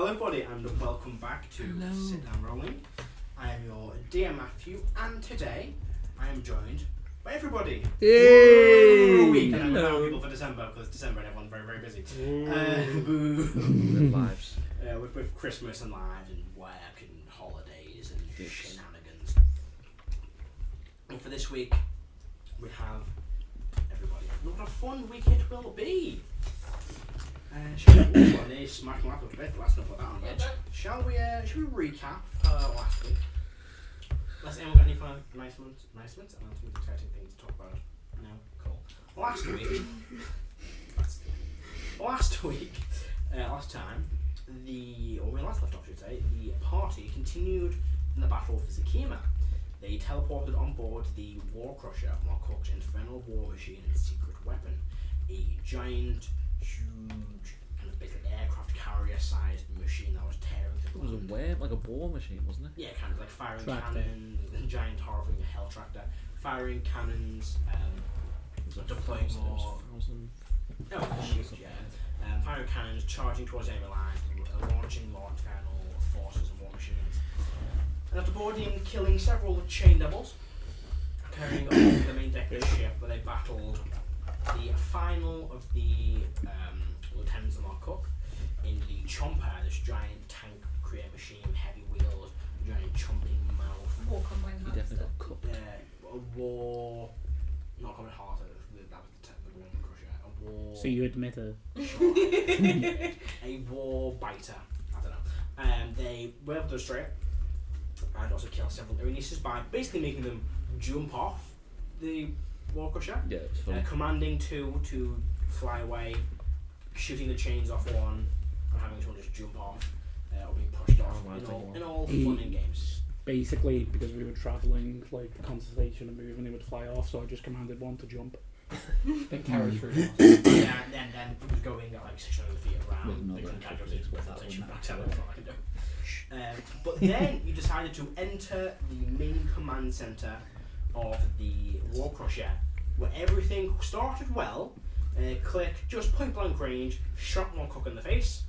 Hello everybody and welcome back to Sit Down Rolling. I am your dear Matthew and today I am joined by everybody. Yay! Week and I'm without people for December because December and everyone's very, very busy. With lives. With Christmas and lives and work and holidays and shenanigans. And for this week we have everybody. What a fun week it will be! Shall we smash my laptop to bed? Last night put that on the edge. Shall we recap last week? Let's anyone got any fun announcements? Announcements? Exciting things to talk about? No? Cool. Last time, when we last left off, I should say, the party continued in the battle for Zakima. They teleported on board the War Crusher, Mark Cook's infernal war machine and secret weapon, a giant, huge, kind of basically aircraft carrier-sized machine that was tearing through. It was a worm, like a war machine, wasn't it? Yeah, kind of like firing cannons, a giant horrifying hell tractor, firing cannons, deploying more. Firing cannons, charging towards enemy lines, launching more infernal forces and war machines. And after boarding and killing several chain devils, carrying off the main deck of the ship, where they battled the final of the lieutenants of Mark Cook in the Chomper, this giant tank creator machine, heavy wheels, giant chomping mouth. War combined He definitely got cooked. A war, not coming hard, that was the War Crusher. A war. So you admit it? Sure. A war biter. I don't know. They were able to destroy it and also kill several Erinices by basically making them jump off the War Crusher. Yeah, it's funny. Commanding two to fly away, shooting the chains off one, and having someone just jump off or being pushed off. In all fun and games. Basically, because we were travelling, like the constellation of moving, they would fly off, so I just commanded one to jump. Then carry through. Yeah, and then it was going at like 600 feet around. They couldn't catch up to it with that one. But then you decided to enter the main command centre of the War Crusher, where everything started well. Click, just point blank range, shot Mark Cook in the face.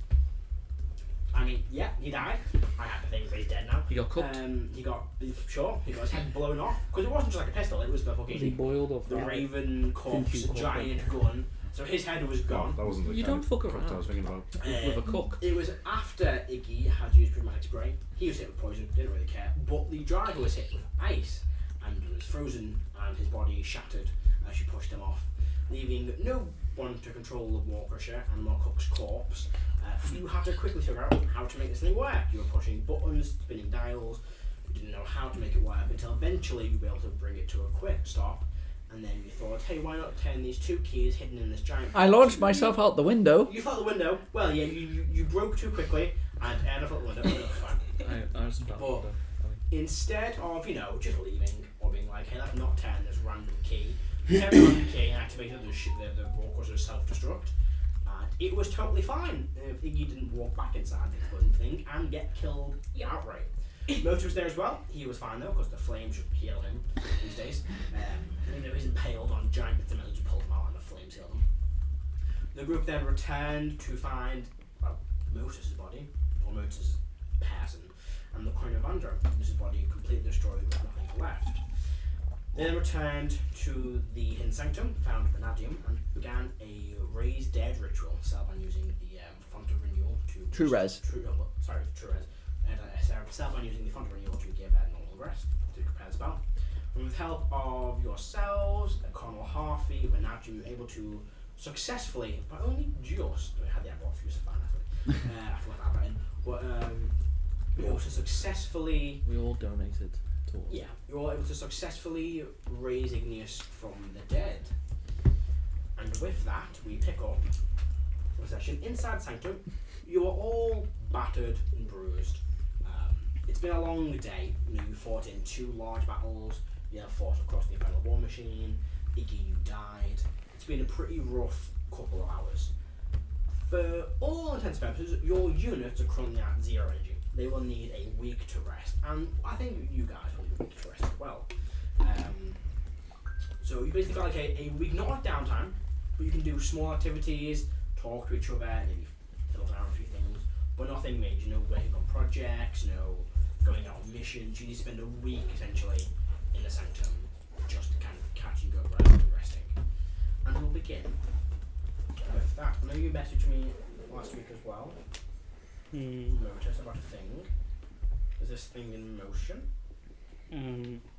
I mean, yeah, he died. I have to think he's dead now. He got cooked. He got his head blown off because it wasn't just like a pistol; it was the fucking. Was he boiled or the fried? Raven corpse, giant gun. So his head was gone. That wasn't the You kind don't of fuck cook around I was thinking about. with a cook. It was after Iggy had used prismatic spray. He was hit with poison, didn't really care. But the driver was hit with ice and was frozen, and his body shattered as she pushed him off, leaving no one to control the War Crusher and Mark Cook's corpse. You had to quickly figure out how to make this thing work. You were pushing buttons, spinning dials. You didn't know how to make it work until eventually you were able to bring it to a quick stop. And then you thought, hey, why not turn these two keys hidden in this giant... I launched myself out the window. You fell out the window. Well, yeah, you broke too quickly and ended up out the window. It was fine. I was about But instead of, just leaving or being like, hey, let's not turn this random key, turn the random key and activated the War Crusher self-destruct. And it was totally fine. Iggy didn't walk back inside the exploding thing and get killed outright. Motor was there as well. He was fine though, because the flames should heal him these days. Even though he's impaled on giant bits of metal, you pull him out and the flames heal him. The group then returned to find Motus' body, or Motus' person, and the coin of Andro. This body completely destroyed with nothing left. They then returned to the Hidden Sanctum, found Vanadium, and began a raise dead ritual, Selvan using the font of renewal to... True res. True res. Selvan using the font of renewal to give normal rest, to prepare the spell. And with help of yourselves, Connell Harvey, Vanadium, you were able to successfully, but only just... I had the eyeball for you, so fine, actually. I forgot that bit in. But you were able to successfly... We all donated towards. Yeah, you were able to successfully raise Igneous from the dead. And with that, we pick up the session inside Sanctum. You are all battered and bruised. It's been a long day. You fought in 2 large battles. You fought across the Infernal War Machine. Iggy, you died. It's been a pretty rough couple of hours. For all intents and purposes, your units are currently at 0 energy. They will need a week to rest, and I think you guys will need a week to rest as well. So you basically got like a week, not like downtime, but you can do small activities, talk to each other, maybe fiddle around a few things, but nothing major. No working on projects, no going out on missions. You need to spend a week essentially in the Sanctum, just kind of catching your breath and resting. And we'll begin with that. I know you messaged me last week as well. Notice about a thing. Is this thing in motion?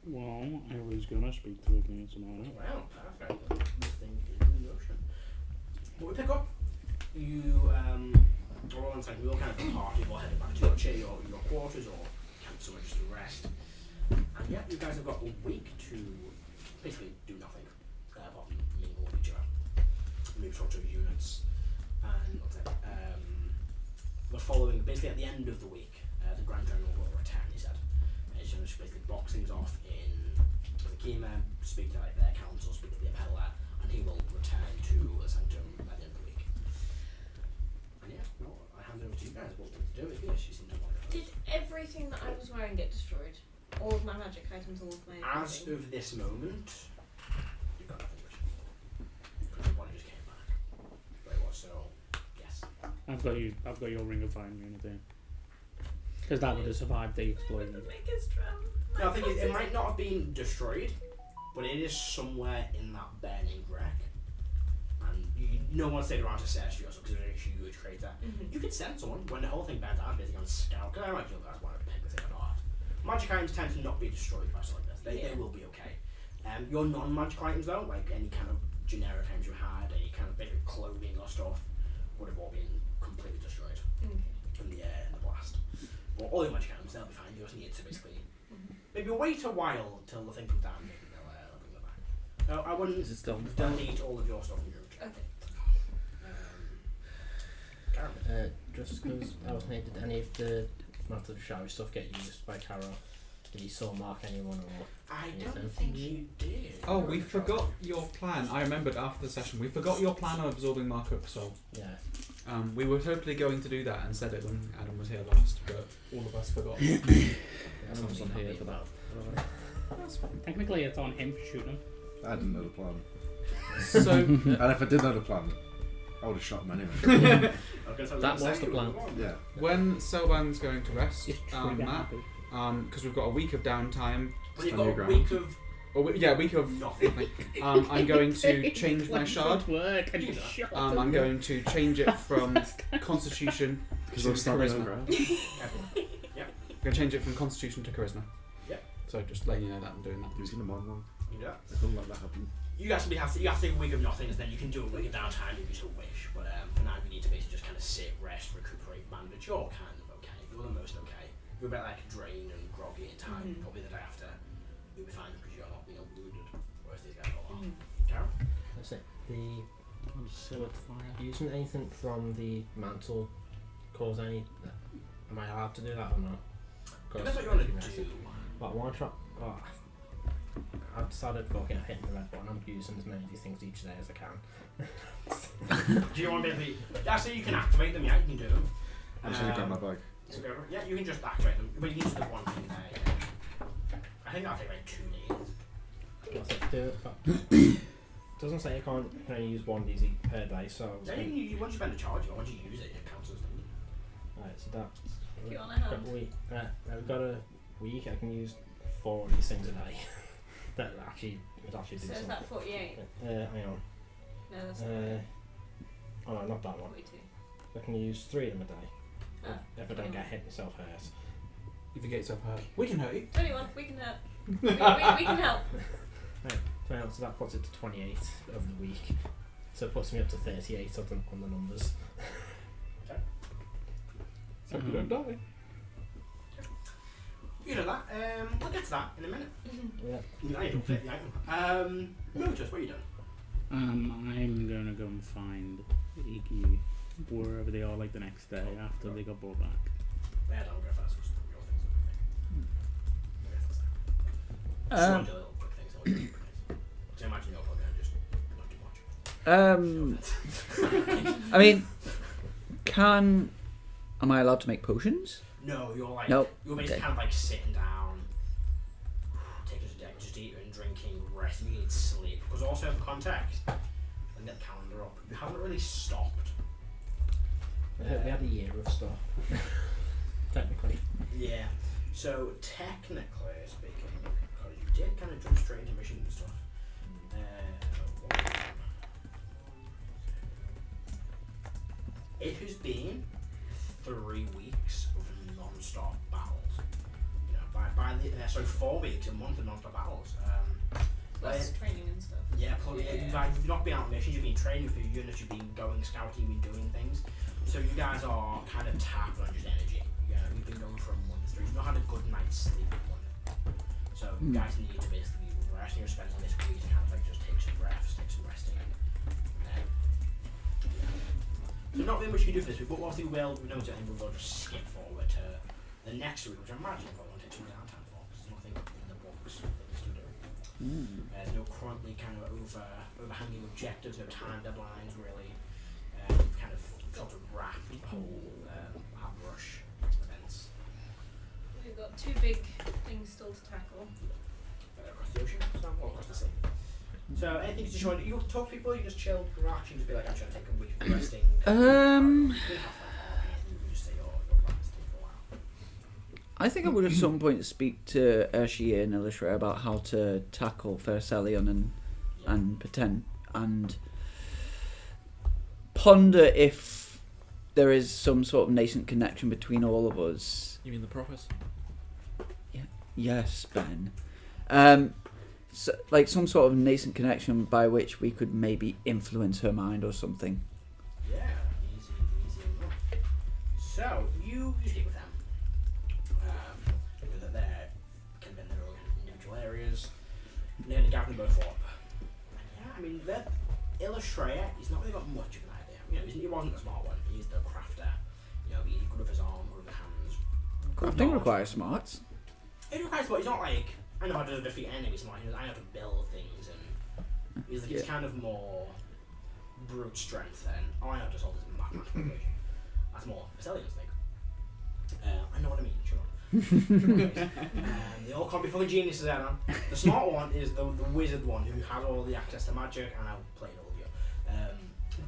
Well, I was gonna speak to Igneous about it. Well, perfect. This thing is in motion. What we pick up, you, or all in time, we all kind of departed or headed back to your chair, your quarters, or camp somewhere just to rest. And yeah, you guys have got a week to basically do nothing, apart from mingle with each other, move sorts of units, and what's that? The following, basically at the end of the week, the Grand General will return, he said. He's going to basically box things off in the Kima, speak to like their council, speak to the Appella, and he will return to the Sanctum by the end of the week. And yeah, no, I hand it over to you guys. What to do with this? You seem to want to. Did everything that I was wearing get destroyed? All of my magic items, all of my As everything? of this moment, you've got nothing, Richard. Because your body just came back. But it was so, yes. I've got your Ring of Fire immunity. Because that would have survived the explosion. No, I think it might not have been destroyed, but it is somewhere in that burning wreck. And no one stayed around to search for yourself because it's a huge crater. Mm-hmm. You could send someone when the whole thing burns out, basically on scout. Because I imagine you guys want to pick this thing apart. Magic items tend to not be destroyed by stuff like this. They will be okay. Your non-magic items though, like any kind of generic items you had, any kind of bit of clothing or stuff, would have all been completely destroyed in the blast. But all your magic items, they'll be fine. You just need to basically maybe wait a while till the thing comes down. Maybe they'll bring them back. So I wouldn't Is it still delete all of your stuff in your room. Okay. Karen. Just because I was made, did any of the matter of shower stuff get used by Carol? Did he still mark anyone or I anything? don't think you did. Oh, we forgot your plan. I remembered after the session. We forgot your plan of absorbing markup, so Yeah. we were totally going to do that and said it when Adam was here last, but all of us forgot. I wasn't here for that. That's fine. Technically, it's on him for shooting him. I didn't know the plan. So, And if I did know the plan, I would have shot him anyway. Okay, so That was the plan. Yeah. when Selvan's going to rest, Just trigger Matt, happy. because we've got a week of downtime, Well, you've Stand got your a ground. week of a week of nothing. I'm going to change my shard. Work and just shot I'm going to change it from Constitution Because to I was standing Charisma. over. I'm going to change it from Constitution to Charisma. Yeah. So just letting you know that I'm doing that. Have you seen the modern one? Yeah. I don't let that happen. You actually have to take a week of nothing, and then you can do a week of downtime if you so wish. But for now, you need to basically just kind of sit, rest, recuperate, bandage. You're kind of okay. You're the most okay. You're a bit like drained and groggy in time. Probably the day after, you'll be fine because you're not, wounded. Whereas these guys are. Carol? That's it. The I'm still at fire. using anything from the mantle cause any? Am I allowed to do that or not? That's what you want to do. But one shot. Oh, I've decided fucking hitting the red button. I'm using as many of these things each day as I can. Do you want to basically? Yeah, so you can activate them. Yeah, you can do them. I'm just going to grab my bag. So go, yeah, you can just activate them. But you need to do one thing there. Yeah. I think that'll take like 2 days. What's it do? But doesn't say you can only use one of these per day. So Yeah, once you spend a charge, once you use it, it counts as them. right, so that's. If you want to help. I've got a week. I can use 4 of these things a day. That would actually do So is something. that 48? Hang on. No, that's Oh no, not that one. 42. I can use 3 of them a day. Ah, If I don't get hit myself hurt. If you get yourself hurt, we can hurt you. 21, we can help. we can help. Right, so that puts it to 28 of the week. So it puts me up to 38 of them on the numbers. So we don't die. You know that. We'll get to that in a minute. Yeah. I don't take the item. Motus, what are you doing? I'm gonna go and find Iggy wherever they are, like the next day after they got brought back. Yeah, I'll go first. We'll do your things. Um, Just one little quick things. I want to do because I imagine you're probably going to just not too much. I mean, am I allowed to make potions? No, you're like Nope. you're basically Okay. kind of like sitting down, taking a deck, just eating, drinking, resting. You need sleep because also for context, and get the calendar up. You haven't really stopped We had a year of stuff. Technically. Yeah. So technically speaking, because you did kind of jump straight into missions and stuff. It has been 3 weeks of non-stop battles. You know, by the 4 weeks, a month of non-stop battles. Plus training and stuff. Yeah, probably. Like, you've not been out on missions, you've been training for your units, you've been going scouting, you've been doing things. So you guys are kind of tapped on just energy. You know, you've been going from 1 to 3. You've not had a good night's sleep in one. So you guys need to basically rest. You're spending this week to kind of like just take some breaths, take some resting. So not really much you can do for this week, but what we will, we know that we'll just skip forward to the next week, which I imagine we're going to take some downtime for, because there's nothing in the books for things to do. There's no currently kind of overhanging objectives, no time deadlines really. Kind of sort of wrap the whole Abrush events. We've got 2 big things still to tackle. Across the ocean, or across the sea. So anything to show, you talk to people, you just chill, relax, you just be like, I'm trying to take a week of resting. You don't have to, you just say you're resting for a while. I think I would at some point speak to Urshier and Illustrator about how to tackle Ferselion and pretend and ponder if there is some sort of nascent connection between all of us. You mean the Prophets? Yeah. Yes, Ben. So, like some sort of nascent connection by which we could maybe influence her mind or something. Yeah, easy enough. So, you speak with them. They're kind of in their own individual areas. Nearly gathering both up. Yeah, I mean, the Illustrator, he's not really got much of an idea. You know, he wasn't the smart one. He's the crafter. You know, he's good with his arm, good with his hands. Crafting requires smarts. It requires smart. He's not like, I know how to defeat enemies, smart. I know how to build things, and he's like, it's kind of more brute strength than, I know how to solve this mathematical equation. That's more Feselion's thing. I know what I mean, sure. They all can't be fucking geniuses there, man. The smart one is the wizard one who has all the access to magic and I'll play all of you.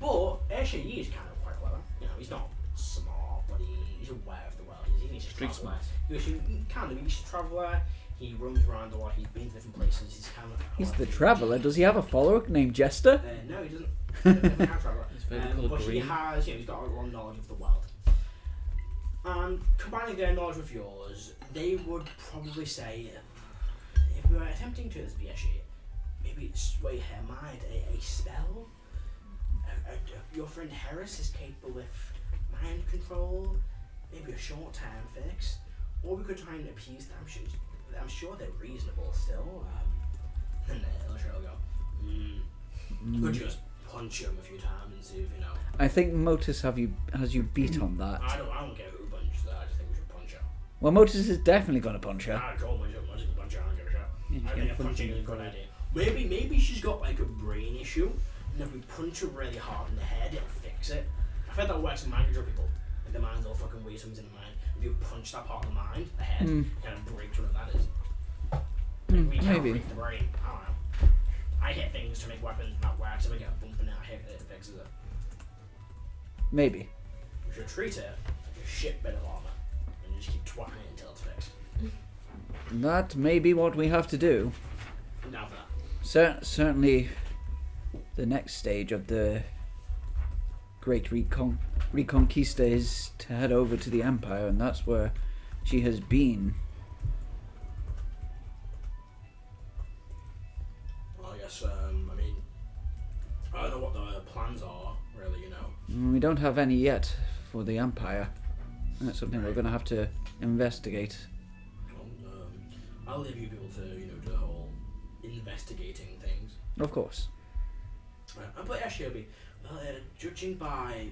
But actually, he is kind of quite clever. You know, he's not smart, but he's aware of the world. He's a Street traveller. smart. He's a traveller. He roams around a lot. He's been to different places. He's kind of. He's the traveller. Does he have a follower named Jester? No, he doesn't. He doesn't have a traveller. He's very coloured But he green. has. You know, he's got a lot of knowledge of the world. And combining their knowledge with yours, they would probably say, if we were attempting to this BSE, maybe sway her mind, a spell. Your friend Harris is capable of mind control, maybe a short-term fix, or we could try and appease them. I'm sure they're reasonable still. And Illustrator will go, you could just punch him a few times and see if, you know. I think Motus has you beat on that. I don't care who punches that, I just think we should punch her. Well, Motus is definitely going to punch her. I told myself I can punch her, I don't give a shit. Yeah, I think punching is a good idea. Maybe she's got like a brain issue, and if we punch her really hard in the head, it'll fix it. I've heard that works in mind control people. Like the mind's all fucking weird, something's in the mind. If you punch that part of the mind, the head, kind of breaks what that is. We can't Maybe. break the brain. I don't know. I hit things to make weapons not work, so we get a bump and I hit it, it fixes it. Maybe. We should treat it like a shit bit of armor, and just keep twatting it until it's fixed. That may be what we have to do. I'm down for that. Certainly, the next stage of the Great Reconquista is to head over to the Empire, and that's where she has been. Well, I guess, I mean, I don't know what the plans are, really, you know. We don't have any yet for the Empire. That's something we're going to have to investigate. Well, I'll leave you people to, you know, do the whole investigating things. Of course. But actually, it'll be, well, judging by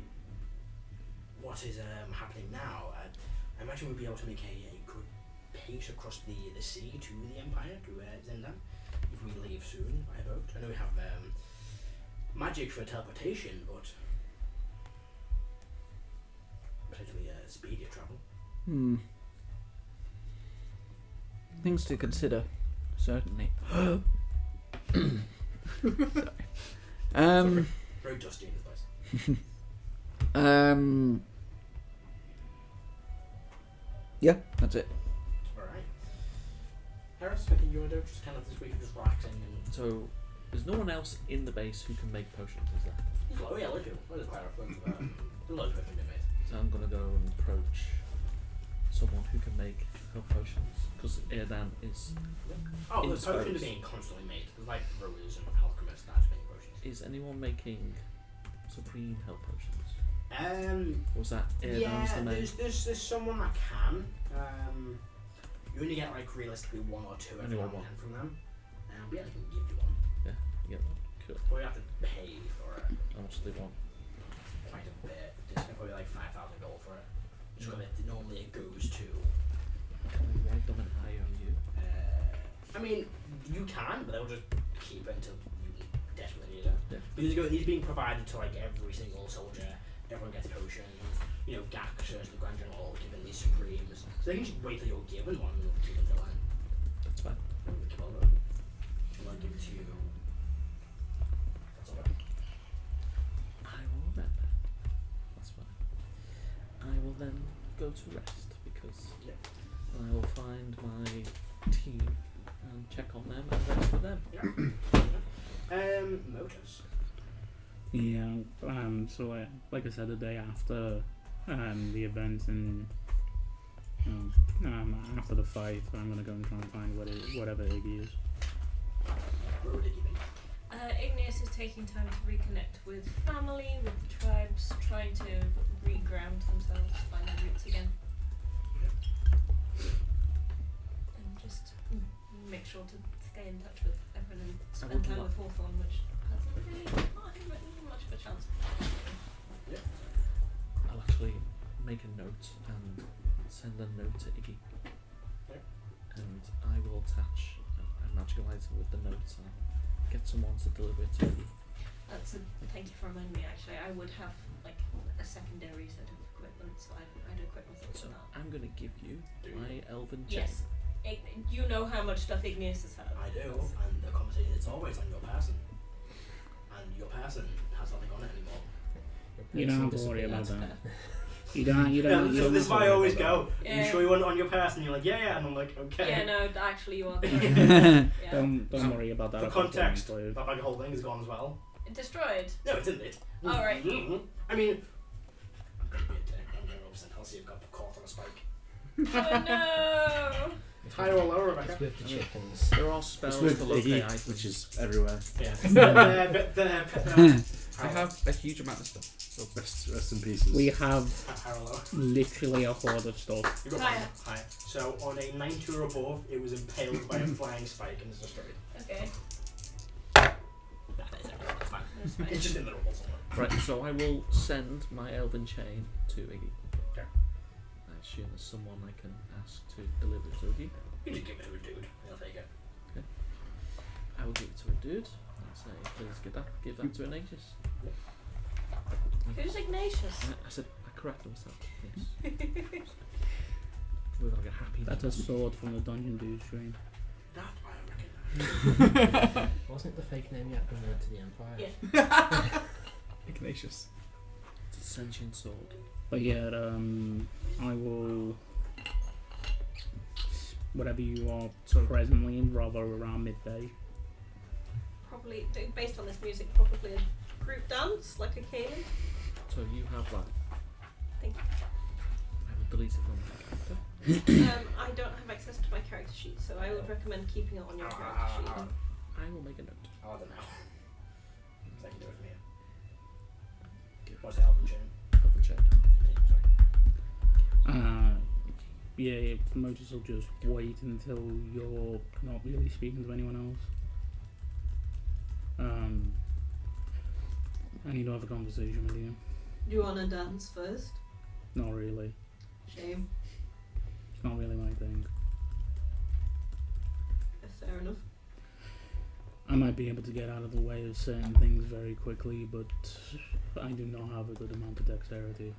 what is happening now, I imagine we'll be able to make a good pace across the sea to the Empire, to Zendan, if we leave soon, I hope. I know we have magic for teleportation, but particularly speedier travel. Things to consider, certainly. Sorry. Very dusty in this place. Yeah, that's it. Alright. Harris, anything you want to do? Just kind of this week, just relaxing and. So, there's no one else in the base who can make potions, is there? Oh, yeah, look at it. There's quite a few of that. There's loads of potions in it. So I'm gonna go and approach someone who can make health potions, because Zendan is. Oh, the Indisposed. potions are being constantly made. There's like brewers and alchemists that are making potions. Is anyone making supreme health potions? Um, Or is that Zendan's yeah, the main? there's someone that can. You only get like realistically one or two every Only now and one. then from them. But yeah, they can give you one. Yeah, you get one. Cool. But you have to pay for it How much do they want? quite a bit. It's probably like 5,000 gold for it. Just because normally it goes to. Can I write them an IOU? I mean, you can, but they'll just keep it until you desperately need it. Yeah. Because he's being provided to like every single soldier. Everyone gets potions. You know, Gaxers, the Grand General, given these supremes. So they can just wait till you're given one and keep it till then. That's fine. I'm gonna give it to you. That's all right. I will then. That's fine. I will then go to rest because Yeah. I will find my team and check on them and rest with them. Motors. Yeah, so like I said, the day after the event and after the fight, I'm going to go and try and find whatever Iggy is. Where would it be? Igneous is taking time to reconnect with family, with the tribes, trying to reground themselves, find their roots again. And just make sure to stay in touch with everyone and spend would time love- with Hawthorne, which hasn't really not much of a chance. I'll actually make a note and send a note to Iggy. Yeah. And I will attach a magical item with the notes and I'll get someone to deliver it to Iggy. Thank you for reminding me. Actually, I would have like a secondary set of equipment, so I'd equip myself So with that. I'm going to give you Do my elven chain. Yes, you know how much stuff Igneous has had. I do, and the conversation is always on your person. And your person has nothing on it anymore. You don't have to worry about That's that. fair. You don't. You don't. So this is why I always go. Are you Yeah. sure you want it on your person? You're like, yeah, and I'm like, okay. Yeah, no, actually you are correct. Yeah. Don't worry about that. For I'll put it in context, for you. that bag of whole thing is gone as well. Destroyed. No, it's in it. Oh, right. Mhm. I mean, I'm going to be a dick. I'm going to upset. I'll see if I've got caught on a spike. Oh no! Higher or lower, Rebecca? It's with the chickens. There are spells It's with for locate Iggy, items. which is everywhere. Yeah. I have a huge amount of stuff. So rest in pieces. We have Higher or lower? literally a horde of stuff. You got Higher. higher. So on a 90 or above, it was impaled by a flying spike and is destroyed. Okay. That is it. It's fine. That's fine. It's just in the rubble somewhere. Right, so I will send my elven chain to Iggy. Okay. I assume there's someone I can ask to deliver it to Iggy. You just give it to a dude. He'll take it. I will give it to a dude and say, please give that to Ignatius. Who's Ignatius? I said, I corrected myself. Yes. With like a happy That's a note. sword from the Dungeon Dude stream. That's why I recognize. Wasn't it the fake name yet when we went to the Empire? Yeah. Ignatius. It's a sentient sword. But yeah, I will. Whatever you are presently, rather around midday. Probably, based on this music, probably a group dance, like a Kaelin. So you have that. Thank you. I will delete it from my character. I don't have access to my character sheet, so I would recommend keeping it on your character sheet. I will make a note. I don't know. So I can do it from here. What's the album chain? Double check. Sorry. Yeah, Motus will just wait until you're not really speaking to anyone else. I need to have a conversation with you. Do you want to dance first? Not really. Shame. It's not really my thing. Fair enough. I might be able to get out of the way of certain things very quickly, but I do not have a good amount of dexterity.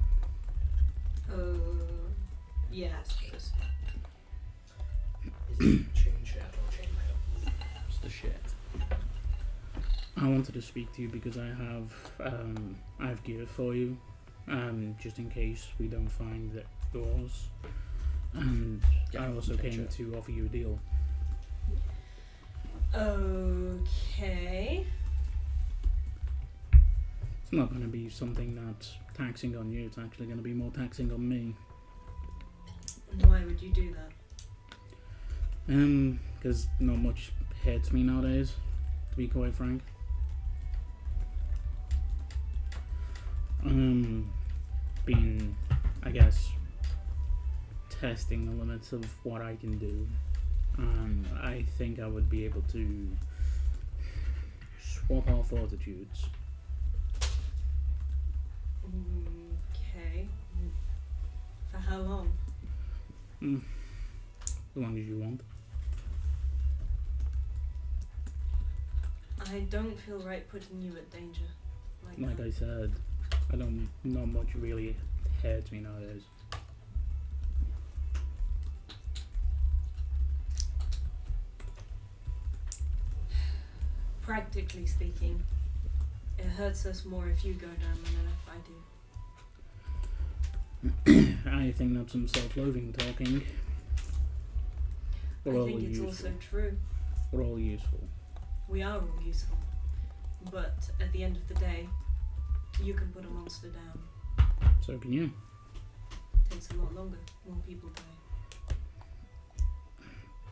Yeah, I suppose. Is it chain shirt or chain mail? It's the shit. I wanted to speak to you because I have gear for you, just in case we don't find that yours. Yeah, I also came sure. to offer you a deal. Okay. It's not going to be something that's taxing on you. It's actually going to be more taxing on me. And why would you do that? Because not much hurts me nowadays, to be quite frank. Been, I guess, testing the limits of what I can do. I think I would be able to swap our fortitudes. Okay. For how long? As long as you want. I don't feel right putting you at danger. Like that. I said, not much really hurts me nowadays. Practically speaking, it hurts us more if you go down than if I do. I think that's some self-loathing talking. We're I all think it's useful. also true. We're all useful. We are all useful. But at the end of the day, you can put a monster down. So can you. Takes a lot longer. More people die.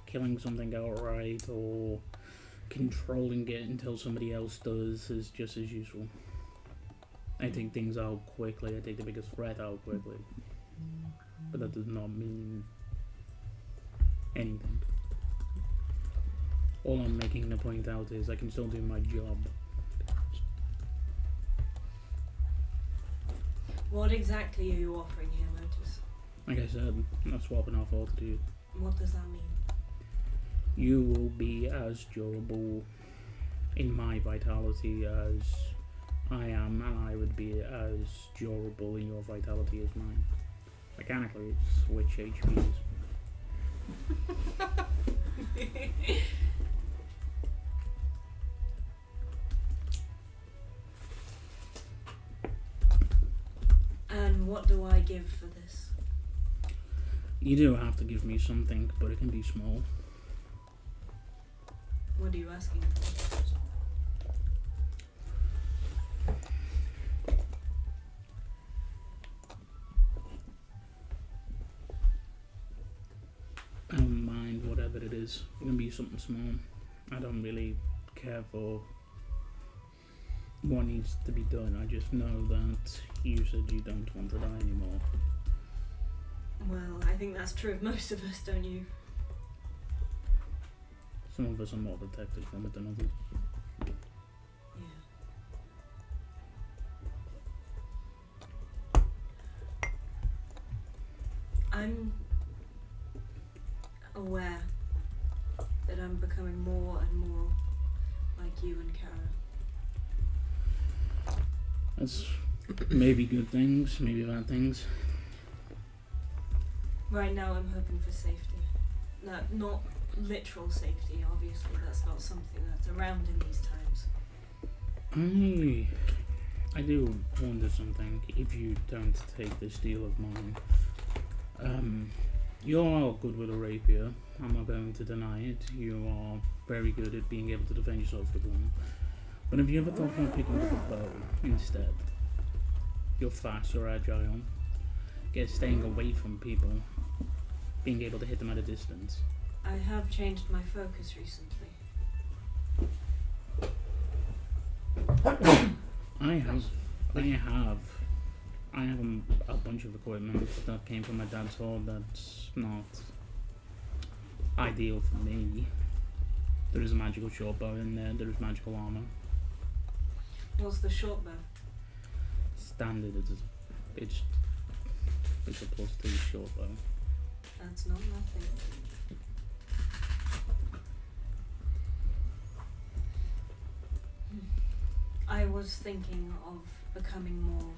Killing something outright or controlling it until somebody else does is just as useful. I take things out quickly. I take the biggest threat out quickly. But that does not mean anything. All I'm making the point out is I can still do my job. What exactly are you offering here, Motus? Like I said, I'm swapping our fortitude. What does that mean? You will be as durable in my vitality as I am, and I would be as durable in your vitality as mine. Mechanically, switch HPs. And what do I give for this? You do have to give me something, but it can be small. What are you asking for? I don't mind whatever it is. It can be something small. I don't really care for what needs to be done. I just know that you said you don't want to die anymore. Well, I think that's true of most of us, don't you? Some of us are more protected from it than others. Yeah. I'm aware that I'm becoming more and more like you and Kara. That's maybe good things, maybe bad things. Right now I'm hoping for safety. No, not literal safety, obviously. That's not something that's around in these times. I do wonder something, if you don't take this deal of mine. You are good with a rapier, I'm not going to deny it. You are very good at being able to defend yourself with one. But have you ever thought about picking up a bow instead? You're fast, you're agile. Staying away from people, being able to hit them at a distance. I have changed my focus recently. I have a bunch of equipment that came from my dad's horde that's not ideal for me. There is a magical short bow in there, there is magical armor. What's the short bow? Standard, it's a +2 short bow. That's not nothing. I was thinking of becoming more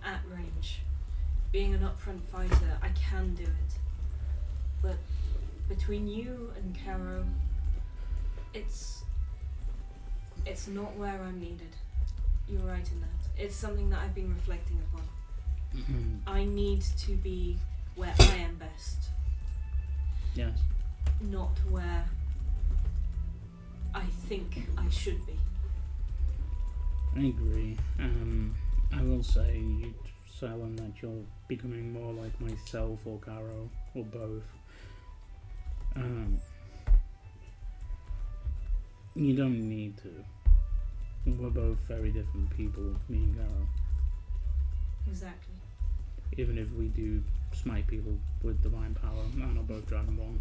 at range. Being an upfront fighter, I can do it. But between you and Caro, it's not where I'm needed. You're right in that. It's something that I've been reflecting upon. I need to be where I am best. Yes. not where I think I should be. I agree. I will say, Selin, that you're becoming more like myself or Caro, or both. You don't need to. We're both very different people, me and Caro. Exactly. Even if we do smite people with divine power and are both Dragonborn,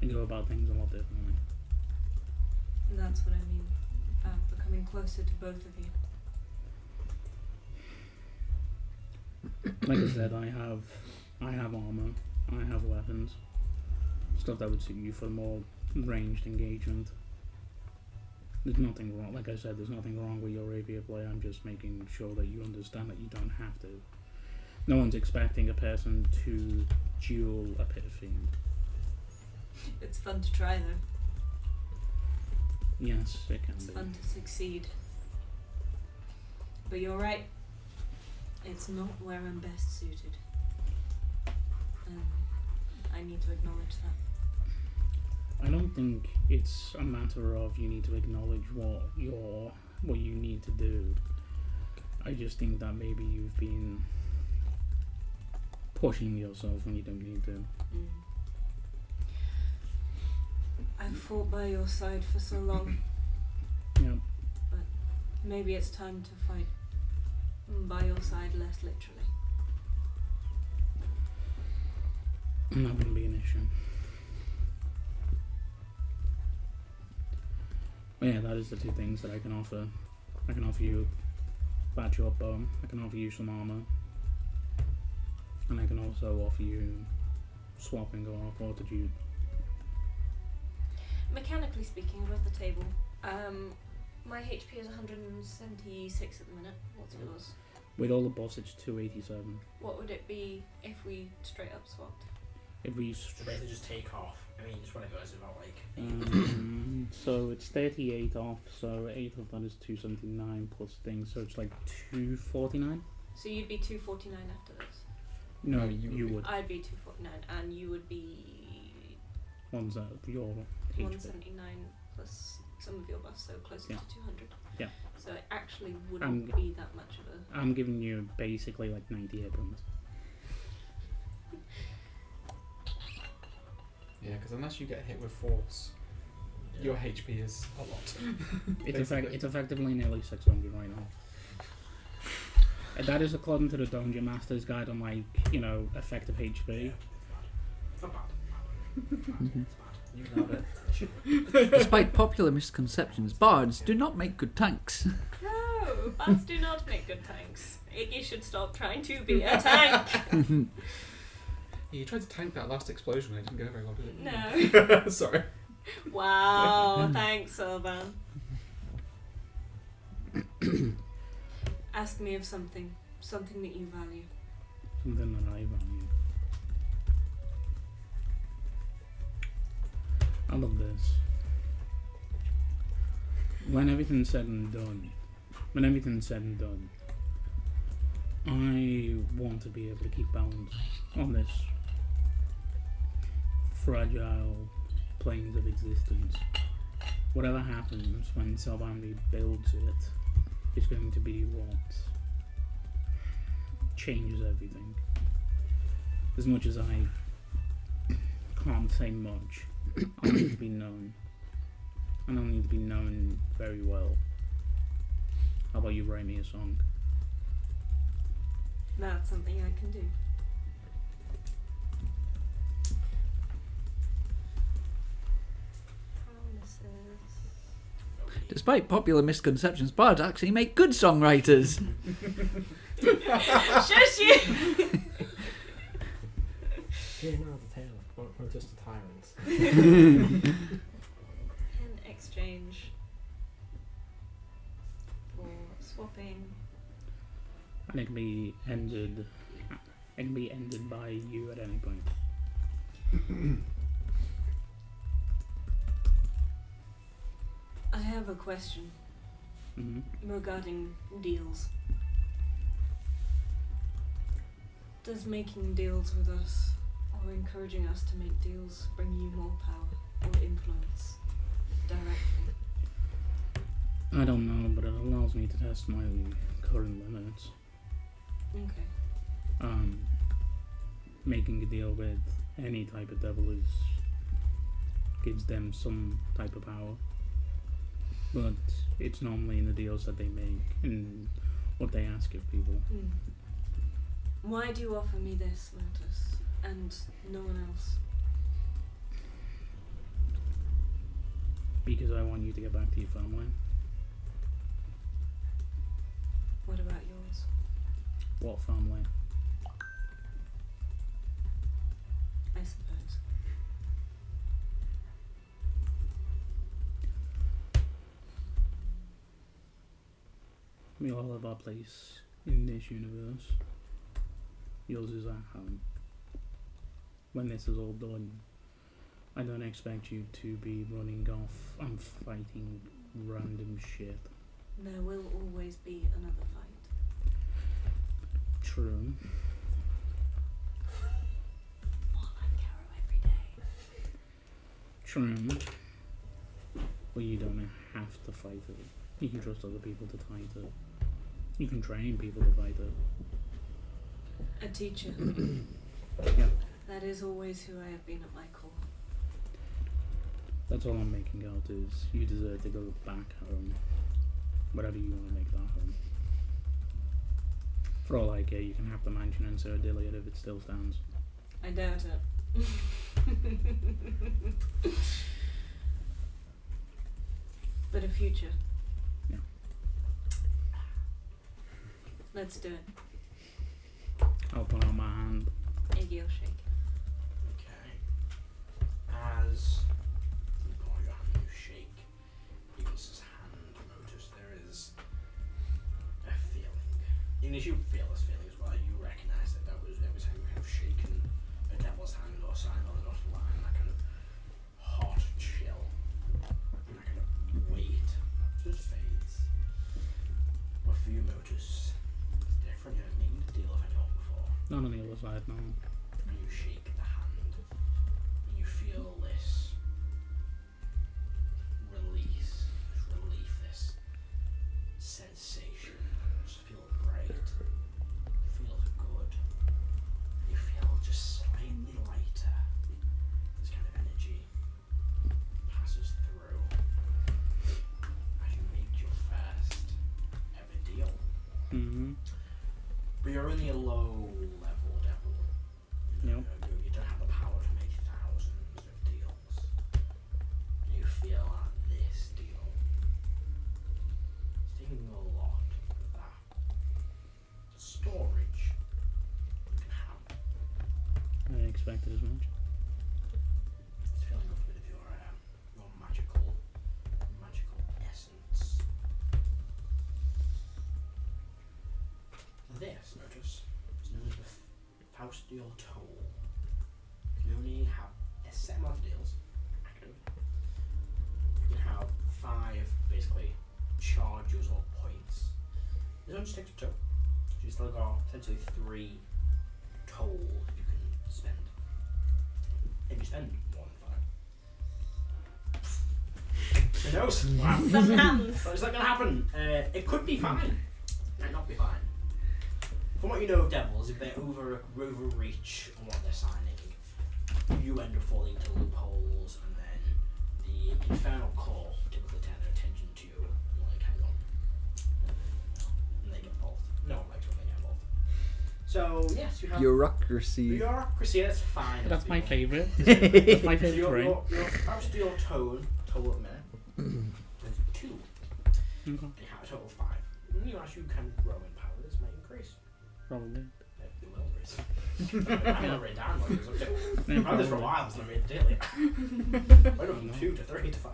and go about things a lot differently. And that's what I mean about becoming closer to both of you. Like I said, I have armor, I have weapons, stuff that would suit you for more ranged engagement. There's nothing wrong, like I said, there's nothing wrong with your rapier play. I'm just making sure that you understand that you don't have to. No one's expecting a person to duel a pit fiend. It's fun to try though. Yes, it can It's be. fun to succeed. But you're right. It's not where I'm best suited. I need to acknowledge that. I don't think it's a matter of you need to acknowledge what you need to do. I just think that maybe you've been pushing yourself when you don't need to. I've fought by your side for so long. Yep. But maybe it's time to fight by your side less literally. And that wouldn't be an issue. But yeah, that is the two things that I can offer. I can offer you a patch up bow, I can offer you some armor, and I can also offer you swapping or fortitude. Mechanically speaking, above the table, my HP is 176 at the minute. What's yours? With all the buffs, it's 287. What would it be if we straight up swapped? If we So basically just take off. I mean, just whatever is about like. so it's 38 off, so 8 of that is 279 plus things, so it's like 249? So you'd be 249 after this. No, No, you you would would. I'd be 249, and you would be One's out of your HP. 179 plus some of your buffs, so closer Yeah. to 200. Yeah. So it actually wouldn't be that much of a. I'm giving you basically like 90 hit points. Yeah, because unless you get hit with force, your HP is a lot. It's effectively nearly 600 right now. And that is according to the Dungeon Master's Guide on like, effective HP. It's not bad. You love it. Despite popular misconceptions, bards do not make good tanks. No, bats do not make good tanks. Iggy should stop trying to be a tank. Yeah, you tried to tank that last explosion and it didn't go very well, did it? No. Sorry. Wow, thanks, Sylvan. Ask me of something that you value. Something that I value. I love this. When everything's said and done, I want to be able to keep balance on this fragile planes of existence. Whatever happens when Sylvan rebuilds it is going to be what changes everything. As much as I can't say much, I need to be known. And I need to be known very well. How about you write me a song? That's something I can do. Promises. Despite popular misconceptions, bards actually make good songwriters. Shush you! Hear now the tale of we're just a tyrant. In exchange for swapping. And it can be ended. It can be ended by you at any point. I have a question regarding deals. Does making deals with us, or or encouraging us to make deals bring you more power or influence directly? I don't know, but it allows me to test my current limits. Okay. Making a deal with any type of devil gives them some type of power. But it's normally in the deals that they make and what they ask of people. Why do you offer me this, Lotus, and no one else? Because I want you to get back to your family. What about yours? What family? I suppose. We all have our place in this universe. Yours is our home. When this is all done, I don't expect you to be running off and fighting random shit. There will always be another fight. True. More like Caro every day. True. But you don't have to fight it. You can trust other people to fight it. You can train people to fight it. A teacher. Yeah. That is always who I have been at my core. That's all I'm making out is you deserve to go back home. Whatever you want to make that home. For all I care, you can have the mansion in Sir Diliot if it still stands. I doubt it. But a future. Yeah. Let's do it. I'll put out my hand. Iggy will shake. Okay. As you pull your hand, you shake Eagles' hand, Motus. There is a feeling. Even as you feel this feeling as well, you recognise that every time you kind of shaken a devil's hand or sign on the dotted line, that kind of hot chill, and that kind of weight just fades. But for you, Motus, it's different. You haven't made a deal of it all before. Not on the other side, no. And you shake the hand, and you feel this release, this relief, this sensation. Just feels great, feels good. You feel just slightly lighter. This kind of energy passes through as you make your first ever deal. Mm-hmm. But you're only a low level devil. Yep. You don't have the power to make thousands of deals. And you feel that this deal is taking a lot of that storage you can have. I expected as much. It's filling up a bit of your magical essence. This, notice, is known as the Faustial Toll. You can only have a set amount of deals active. You can have 5 basically charges or points. This one just takes a toll. So you still got essentially 3 tolls you can spend. If you spend more than 5. Who knows? Wow. Some hands. But is that going to happen? It could be fine. It might not be fine. From what you know of devils, if they overreach on what they're signing, you end up falling into loopholes, and then the infernal core typically turn their attention to you and like, hang on. And they get involved. No one likes when they get involved. So, yes, you have Bureaucracy. bureaucracy, that's fine. That's my favourite. That's That's my So favourite trait. your Faustial toll at the minute, there's 2. Okay. You have a total of 5. And you as you can grow in power, this might increase. Probably. It will increase. I'm not written down what it is. Okay. Yeah, I've had this for a probably. while, so I made the deal yet. Went from 2 to 3 to 5.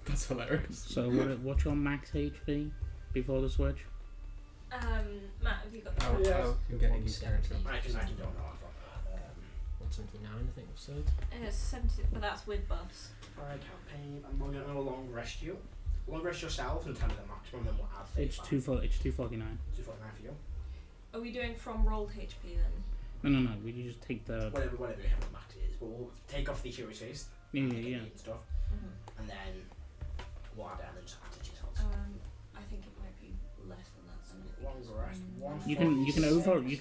That's hilarious. So what's your max HP before the switch? Matt, have you got Oh, that? Yeah. oh, you can get Iggy's character. I can don't know. 179, I think, or so. 70, but that's with buffs. Alright, campaign. I'm going to long rest you. Long rest yourself and tell me the maximum, then we'll add 35. It's 249. 249 for you. Are we doing from rolled HP then? No. We just take the. Whatever your heavy max is, but we'll take off the Hero's Feast. Yeah. And stuff, Mhm. and then we'll add it and then just add to yourselves. I think it might be less than that. So Long rest. You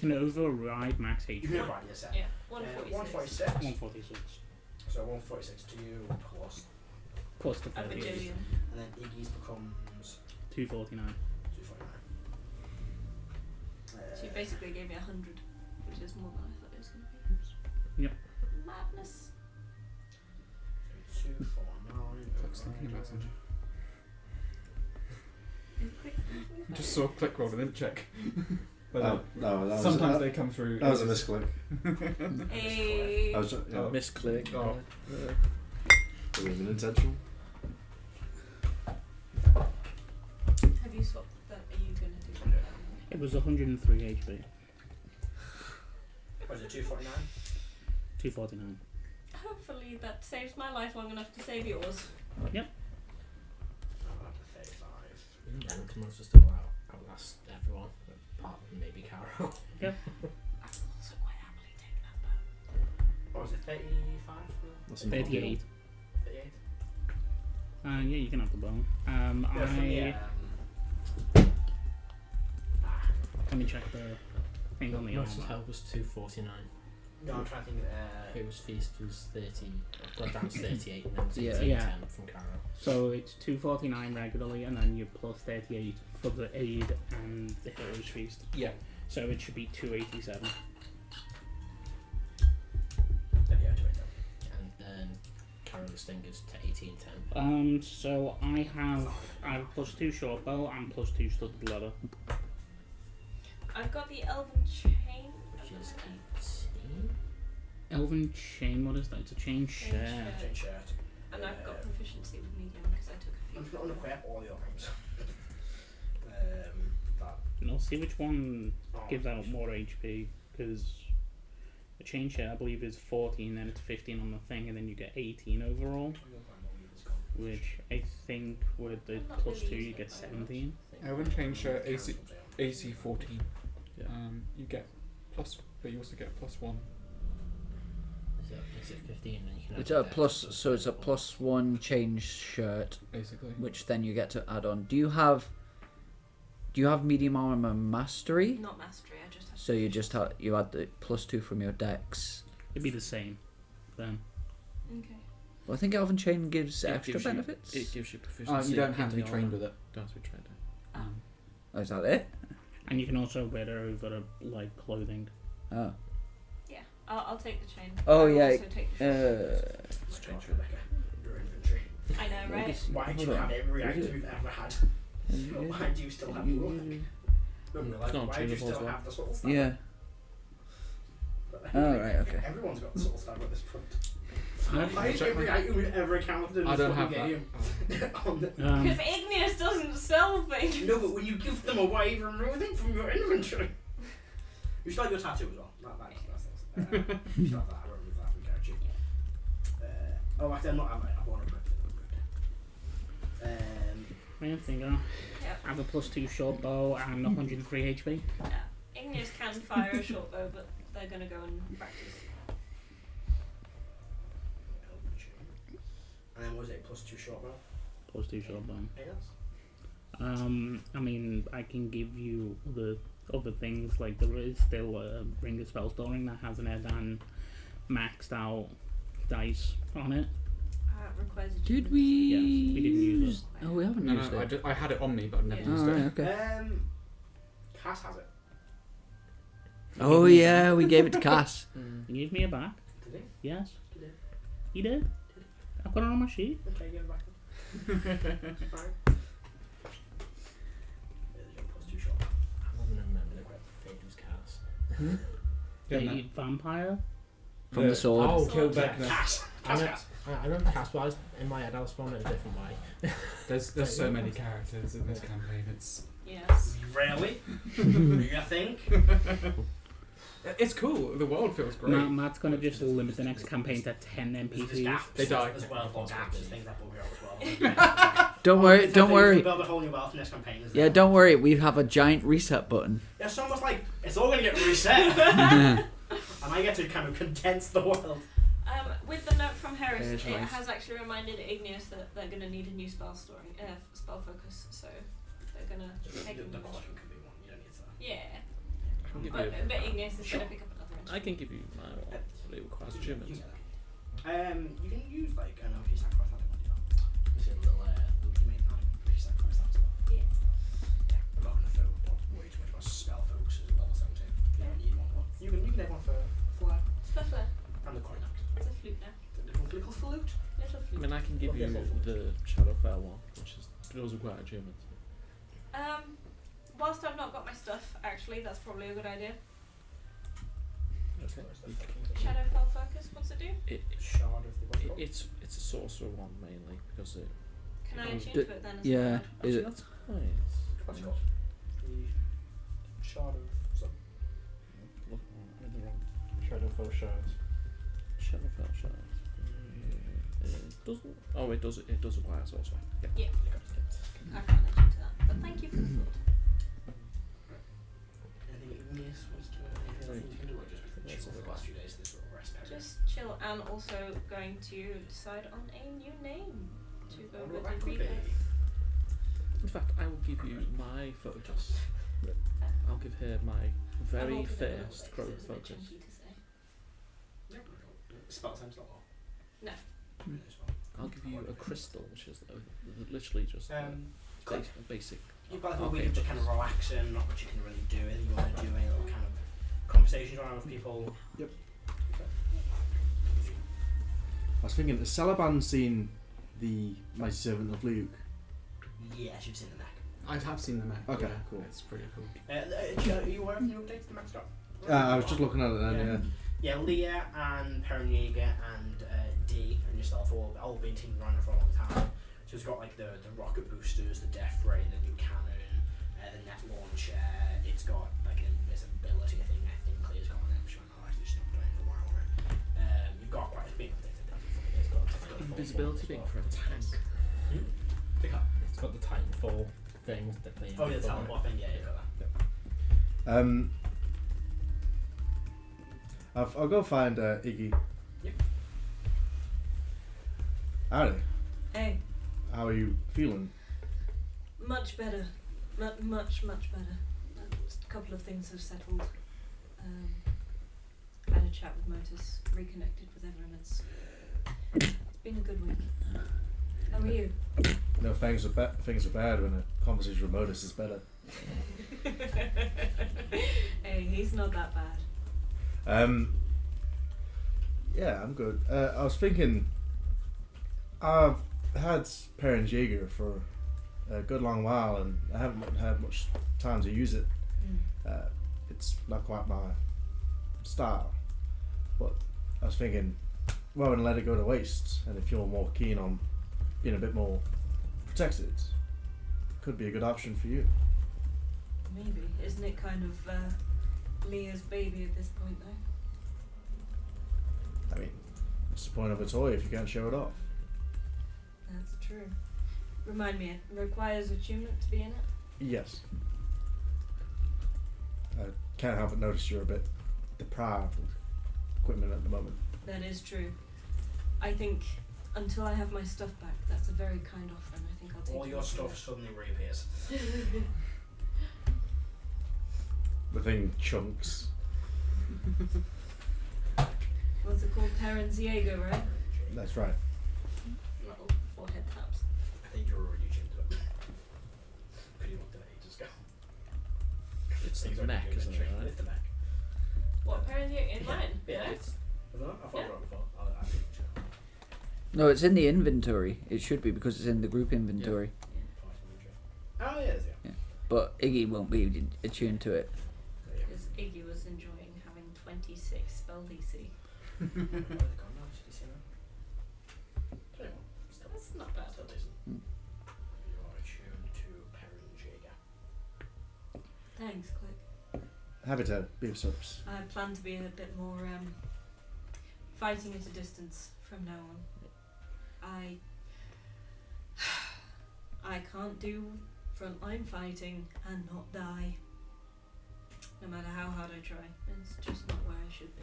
can override max HP. You can override your set. Yeah, 146. 146. 146 So 146 to you plus the A 38. bajillion. and then Iggy's becomes 249. 249. So you basically gave me 100, which is more than I thought it was going to be. Yep. Madness. 249. Click's thinking about something. Just saw click roll and then check. No, that was Sometimes they come through. That was a misclick. Hey. That was yeah, Oh. Misclick. Oh. it was an intentional. Have you swapped that? Are you going to do that? It was 103 HP. Was it 249? 249. Hopefully that saves my life long enough to save yours. Yep. 35. Momentum must have still outlast everyone, apart from maybe Carol. I will also quite happily take that bow. What was it, 35? That's a lot. 38. 38? Yeah, you can have the bone. Let me check the thing on the Most armor. help was 249. No, I'm trying to think. Hero's Feast was 30. Gone down to 38 and then it was Yeah. 18 Yeah. 10 from Carol. So it's 249 regularly, and then you plus 38 for the aid and the Hero's Feast. Yeah. So it should be 287. Yeah, 289. And then Carol's thing is to 18 10. So I have plus 2 short bow and plus 2 studded leather. I've got the elven chain. Which is 18. Elven chain, what is that? It's a chain Chain share. share. Chain shirt. And I've got proficiency with medium because I took a few. I'm just going to unequip all your items. That. And I'll see which one Oh, gives out more HP, because the chain share I believe is 14, then it's 15 on the thing, and then you get 18 overall, which I think with the I'm not plus really 2 you using get it very 17. Elven Chain Shirt AC 14. Yeah. You get plus, but you also get plus 1. Is it 15 and you can It's add a that plus, extra so it's a level. +1 change shirt, Basically. which then you get to add on. Do you have medium armor mastery? Not mastery, I just have. So you just add the +2 from your dex. It'd be the same then. Okay. Well, I think Elven Chain gives It extra gives you- benefits. It gives you proficiency. You don't have to be trained with it. Don't have to be trained. Oh, is that it? And you can also wear it over like clothing. Oh. Yeah, I'll take the chain. Oh, I'll yeah, Also take the Let's change Rebecca. Your inventory. I know, right? Why do you Hold on. have every What is item it? you've ever had? Why do you still have luck? No, like, not why do you achievable still as well. have the soul stab? Yeah. Oh, right, okay. Everyone's got the soul stab at this point. Yep. Why is every item we've ever encountered in I this don't have fucking that. game on the... Because Igneous doesn't sell things. No, but when you give them away, you remove them from your inventory. You still have your tattoo as well. That's you still have that. I remove that from character. Actually, I'm not. I want to equip it. Yeah, there you go. Yep. I have a plus 2 short bow and 103 HP. Igneous can fire a short bow, but they're gonna go and practice. And then was it +2 short bow? Plus 2 short bow. Anything else? I mean, I can give you the other things, like there is still a Ring of Spell Storing that has an Edan maxed out dice on it. Requires a Did achievement. we? Yes, we didn't use Oh, we haven't No, used no, it. I had it on me, but I've never Yeah. used Oh, it. right, okay. Cass has it. Oh yeah, we gave it to Cass. He gave me a back. Did Yes. he? Did He did. I put it on my sheet. he? Okay, give it back. Fine. There's your +2 short bow. I'm not remembering equip Fader's Cast. Yeah, The no. vampire. From the sword. Oh, Sword. kill Yeah, Vecna. Cass. Cass. I remember Cast, but in my head I was spelling it a different way. There's so many characters in this campaign. It's Really? You think? It's cool. The world feels great. Matt's gonna just limit the next campaign to 10 There's NPCs. gaps They die. as well. There's gaps. There's things that bug you out as well. Don't worry, don't worry. Build a whole new wealth in this campaign. Isn't Yeah, it? don't worry. We have a giant reset button. Yeah, it's almost like it's all gonna get reset. And I get to kind of condense the world. With the note from Harris, Yes, it right. has actually reminded Igneous that they're going to need a new spell focus, so they're going to take The a new caution can be one, you don't need to. Yeah, I can give but you. Igneous is Sure. going to pick up another I can give you my one, but it requires You achievement. get that. You can use like an OP sacrifice, I think I'll do that. You see a little loop you make now, OP sacrifice that stuff. Yeah. I'm not gonna throw way too much about spell focus as well, 17. You don't need one, but you can have one for flair Fluffer. and the coin axe. It's a flute now. The little flute. Little I flute. mean, I can give you Okay. the Shadowfell one, which is does require achievement. Whilst I've not got my stuff, actually, that's probably a good idea. Okay. Shadowfell focus, what's it do? Shard of the what's it called? It's a sorcerer one mainly because it. Can I Um, attune d- to it then? As yeah. a word? Is Actually, it? that's nice. What's it called? The shard of something. Look, I'm in the wrong. Shadowfell shards. Shadowfell shards. It doesn't. Oh, it does. It does require sorcerer. Yeah. Yeah. I can't attune to that. But thank you for the thought. Anything igneous wants to anything else you can do, or just That's chill for the last few days of this little rest period? Just chill, and also going to decide on a new name to go Wonder with what that the could be. rebirth. In fact, I will give you my focus. I'll give her my I've very altered it a little first bit 'cause growth it was a bit focus. chunky to say. Spell time slot. No. I'll give you a crystal, which is literally just Click. basic. You've got like a arcane week of just kind of focus. relaxing, not much you can really do. Anything you want to do, any little kind of conversations around with people. Yep. I was thinking, has Caliban seen the Mighty Servant of Luke? Yes, you've seen the mech. I have seen the map. Okay, yeah, cool. It's pretty cool. Are you aware of the updates the mech's got? I was just looking at it then, Yeah, Leah and Perrenjaeger and D and yourself all been teaming around for a long time. So it's got like the rocket boosters, the death ray, the new cannon, the net launcher. It's got like an invisibility thing. I think Clear's got on it, which I know actually stopped doing for a while. Right? You've got quite a big update. It's got Invisibility being for a tank. It's got the Titanfall thing that they. Oh yeah, the teleport thing. Yeah, you got that. I'll go find Iggy. Yep. Howdy. Hey, How are you feeling? much better. Much better. A couple of things have settled. Had a chat with Motus, reconnected with everyone. It's been a good week. How are you? No, things are bad when a conversation with Modus is better. Hey, he's not that bad. Yeah, I'm good. I was thinking, I've had Perrenjaeger for a good long while, and I haven't had much time to use it. It's not quite my style, but I was thinking, rather than let it go to waste, and if you're more keen on being a bit more protected, could be a good option for you. Maybe. Isn't it kind of Leah's baby at this point, though? I mean, what's the point of a toy if you can't show it off? That's true. Remind me, it requires attunement to be in it? Yes. I can't help but notice you're a bit deprived of equipment at the moment. That is true. I think until I have my stuff back, that's a very kind offer, and I think I'll take All it your up. stuff suddenly reappears. The thing chunks. What's it called? Perrenjaeger, right? That's right. Little forehead taps. I think you're already tuned to it. Because you looked at it ages ago. It's Things the are mech, doing isn't it? trick. Right? It's the mech. What, Perrenjaeger? In mine? Yeah. It's I thought Yeah. you were on before. I'll think you. No, it's in the inventory. It should be because it's in the group inventory. Oh, yeah, yeah. But Iggy won't be attuned to it. Because Iggy was enjoying having 26 spell DC. That's not bad. Still decent. Mm. You are attuned to Perrenjaeger. Thanks, Click. Happy to be of service. I plan to be a bit more fighting at a distance from now on. I can't do frontline fighting and not die. No matter how hard I try. It's just not where I should be.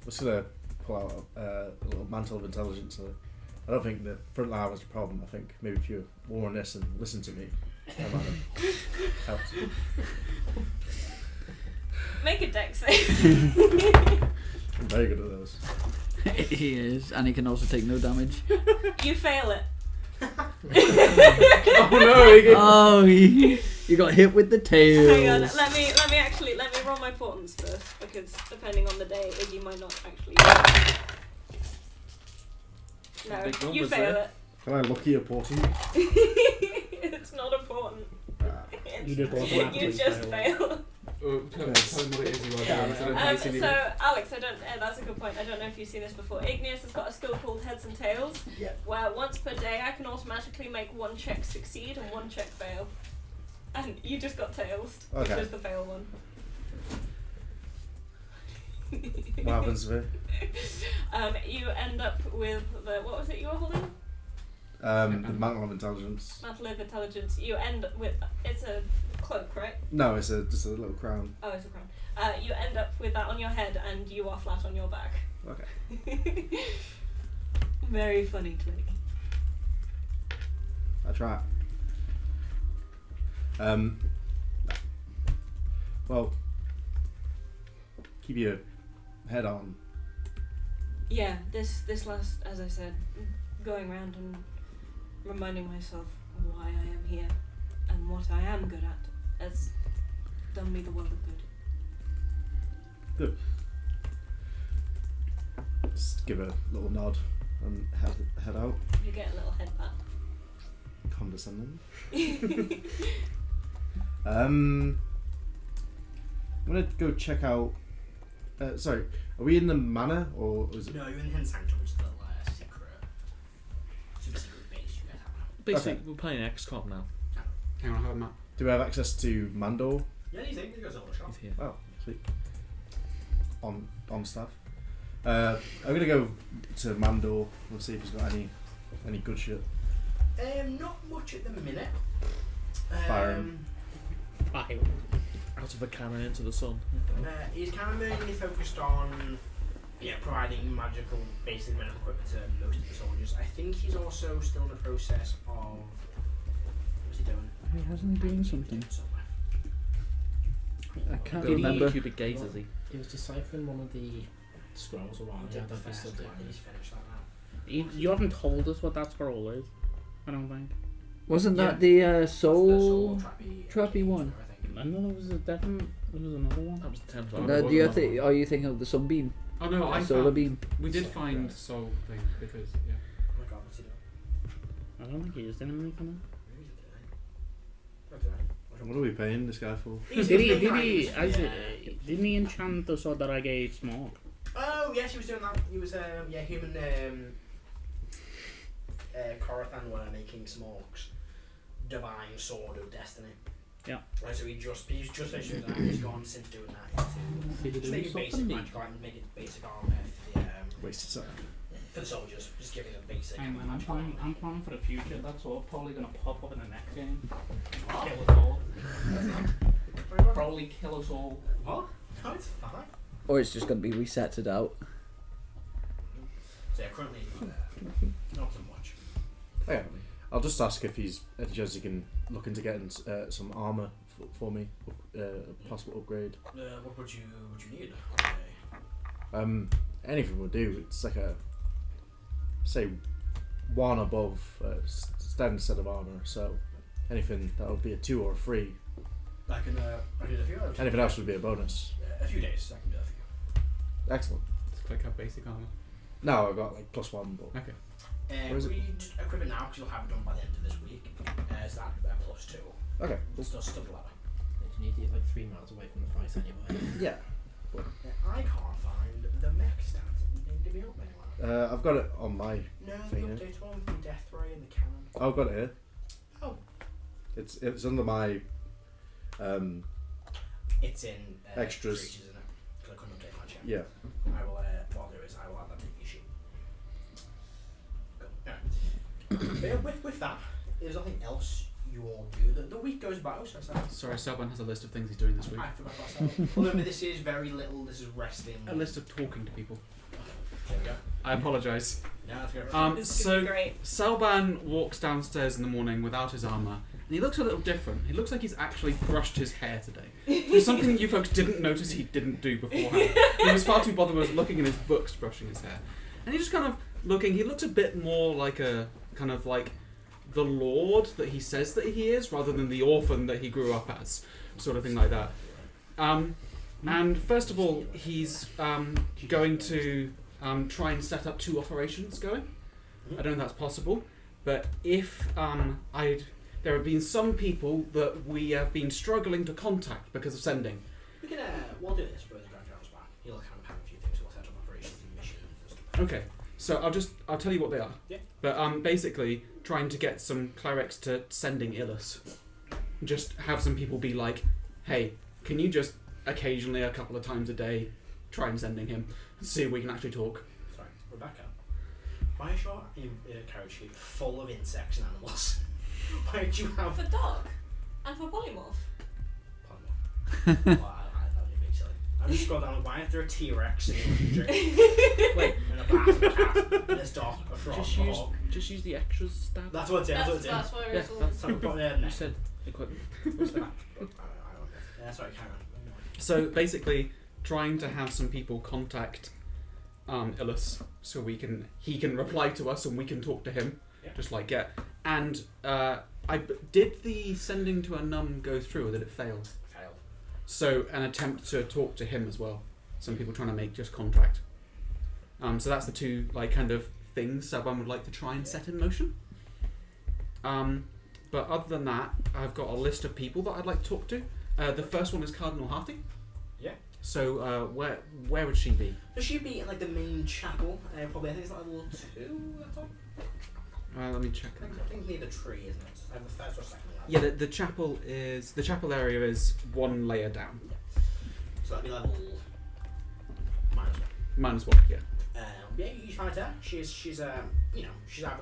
just gonna pull out a little mantle of intelligence. I don't think the front line was the problem. I think maybe if you wore on this and listened to me, that might have helped. Make a dex save. I'm very good at those. He is, and he can also take no damage. You fail it. Oh no! Oh, you got hit with the tails. Hang on, let me roll my portents first, because depending on the day, Iggy might not actually. No, Big you numbers fail there. it. Can I lucky a portent? It's not important. You did automatically You just fail. fail. Tell him what it is you are doing. So So, Alex, that's a good point. I don't know if you've seen this before. Igneous has got a skill called Heads and Tails, where once per day I can automatically make one check succeed and one check fail. And you just got Tails, which Okay. is the fail one. What happens to me? You end up with the, what was it you were holding? The mantle of intelligence. Mantle of Intelligence. You end up with, it's a cloak, right? No, it's just a little crown. Oh, it's a crown. You end up with that on your head and you are flat on your back. Okay. Very funny click. I try. Well, keep your head on. Yeah, this last, as I said, going around and reminding myself why I am here and what I am good at has done me the world of good. Just give a little nod and head out. You get a little head pat. Condescending. I'm gonna go check out. Sorry, are we in the manor or is it? No, you're in the Hidden Sanctum, which is the super secret base you guys have now. Basically, Okay. we're playing XCOM now. Hang on, I have a map. Do we have access to Mandor? Yeah, you think? You guys have a shot. He's here. Oh, sweet. On stuff. I'm gonna go to Mandor and see if he's got any good shit. Not much at the minute. Fire him. Fire. Out of a cannon into the sun. He's kind of mainly focused on providing magical basic medical equipment to most of the soldiers. I think he's also still in the process of what's he doing? He hasn't doing something. Somewhere. I can't Got remember. 80 cubic gates, is he? He was deciphering one of the scrolls a while He ago. I did the don't know if he's still first doing one. He's it. finished that now. You haven't told us what that scroll is. I don't think. Wasn't that Yeah. the That's the soul trappy trappy one? I think. I know there was another one. That was the 10th Oh, one. there No, was do you another think? Are you thinking of the sunbeam? Oh no, I Solar found, beam. we did Soul, find yeah. soul thing because Oh my god, what's he doing? I don't think he is. Didn't he come Maybe he's doing it. What are we paying this guy for? Did he enchant the sword that I gave Smog? Oh yes, he was doing that. He was him and Corathan were making Smog's divine sword of destiny. Yeah. So he's just finished doing that. He's gone since doing that into just making basic magical items, making basic armor for the Wasted time. for the soldiers, just giving them basic. Hang on, I'm magical planning. armor. I'm planning for the future. That's all. Probably gonna pop up in the next game. Kill us all. Probably kill us all. What? No, it's fine. Or it's just going to be resetted out. So yeah, currently not so much. Okay. I'll just ask if he's any chance he can look into getting some armor for me, a possible upgrade. What would you need? Anything will do. It's like a say one above standard set of armor. So anything that would be a 2 or a 3. I can do a few. Anything else would be a bonus. A few days. I can do that for you. Excellent. let's click up basic armor. No, I got like +1, but Okay. Where is it? We just equip it now because you'll have it done by the end of this week. Is that +2? okay. It's still the ladder. You need to get like 3 miles away from the fight anyway. Yeah. I can't find the mech stats. Did we help me anywhere? I've got it on my. No, the Thing, yeah. update one for the death ray and the cannon. I've got it here. Oh. It's under my. It's in Extras. creatures, isn't it? Because I couldn't update my chat. Yeah. I will. What I'll do is I will add that to your sheet. Cool. Yeah. But yeah, with that, there's nothing else you you all do. The week goes by, so Sorry, Selban has a list of things he's doing this week. I forgot about that. Well, remember, this is very little. This is resting. A list of talking to people. There we go. I apologise. Now let's go. This So could be great. Selban walks downstairs in the morning without his armour, and he looks a little different. He looks like he's actually brushed his hair today. It's something you folks didn't notice he didn't do beforehand. He was far too bothered with looking in his books, brushing his hair. And he's just kind of looking, he looks a bit more like a, kind of like the lord that he says that he is, rather than the orphan that he grew up as, sort of thing like that. And first of all, he's going to try and set up 2 operations going. I don't know if that's possible, but if there have been some people that we have been struggling to contact because of sending. We can, we'll do this when the Grand General's back. He'll kind of have a few things. We'll set up operations and missions and stuff. Okay, so I'll tell you what they are. Yeah. But basically, trying to get some clerics to sending Illus. Just have some people be like, hey, can you just occasionally, a couple of times a day, try and sending him, see if we can actually talk. Sorry, Rebecca. Why is your carriage sheet full of insects and animals? Why did you have... For dog and for polymorph. Well, I thought it'd be silly. I'm just scroll down. Why is there a T-Rex in a drink? Wait. And a bat, and a cat, and a dog, a frog, Just a use hawk. the extras stab. That's what it's in. That's what it's in. That's what it Yeah, is. that's So we put there you next. said equipment. Yeah, sorry, carry on. So basically, trying to have some people contact Illus so he can reply to us and we can talk to him. Yeah. Just like and did the sending to a num go through or did it fail? Failed. So an attempt to talk to him as well. Some people trying to make just contact. So that's the 2 like kind of things Selban would like to try and set in motion. But other than that, I've got a list of people that I'd like to talk to. The first one is Cardinal Harty. Yeah. So where would she be? Does she be in like the main chapel? Probably I think it's like level 2 at all. Let me check. I think near the tree, isn't it? I have the first or second level. Yeah, the chapel area is 1 layer down. So that'd be level -1. -1, yeah. Yeah, you find her. She's either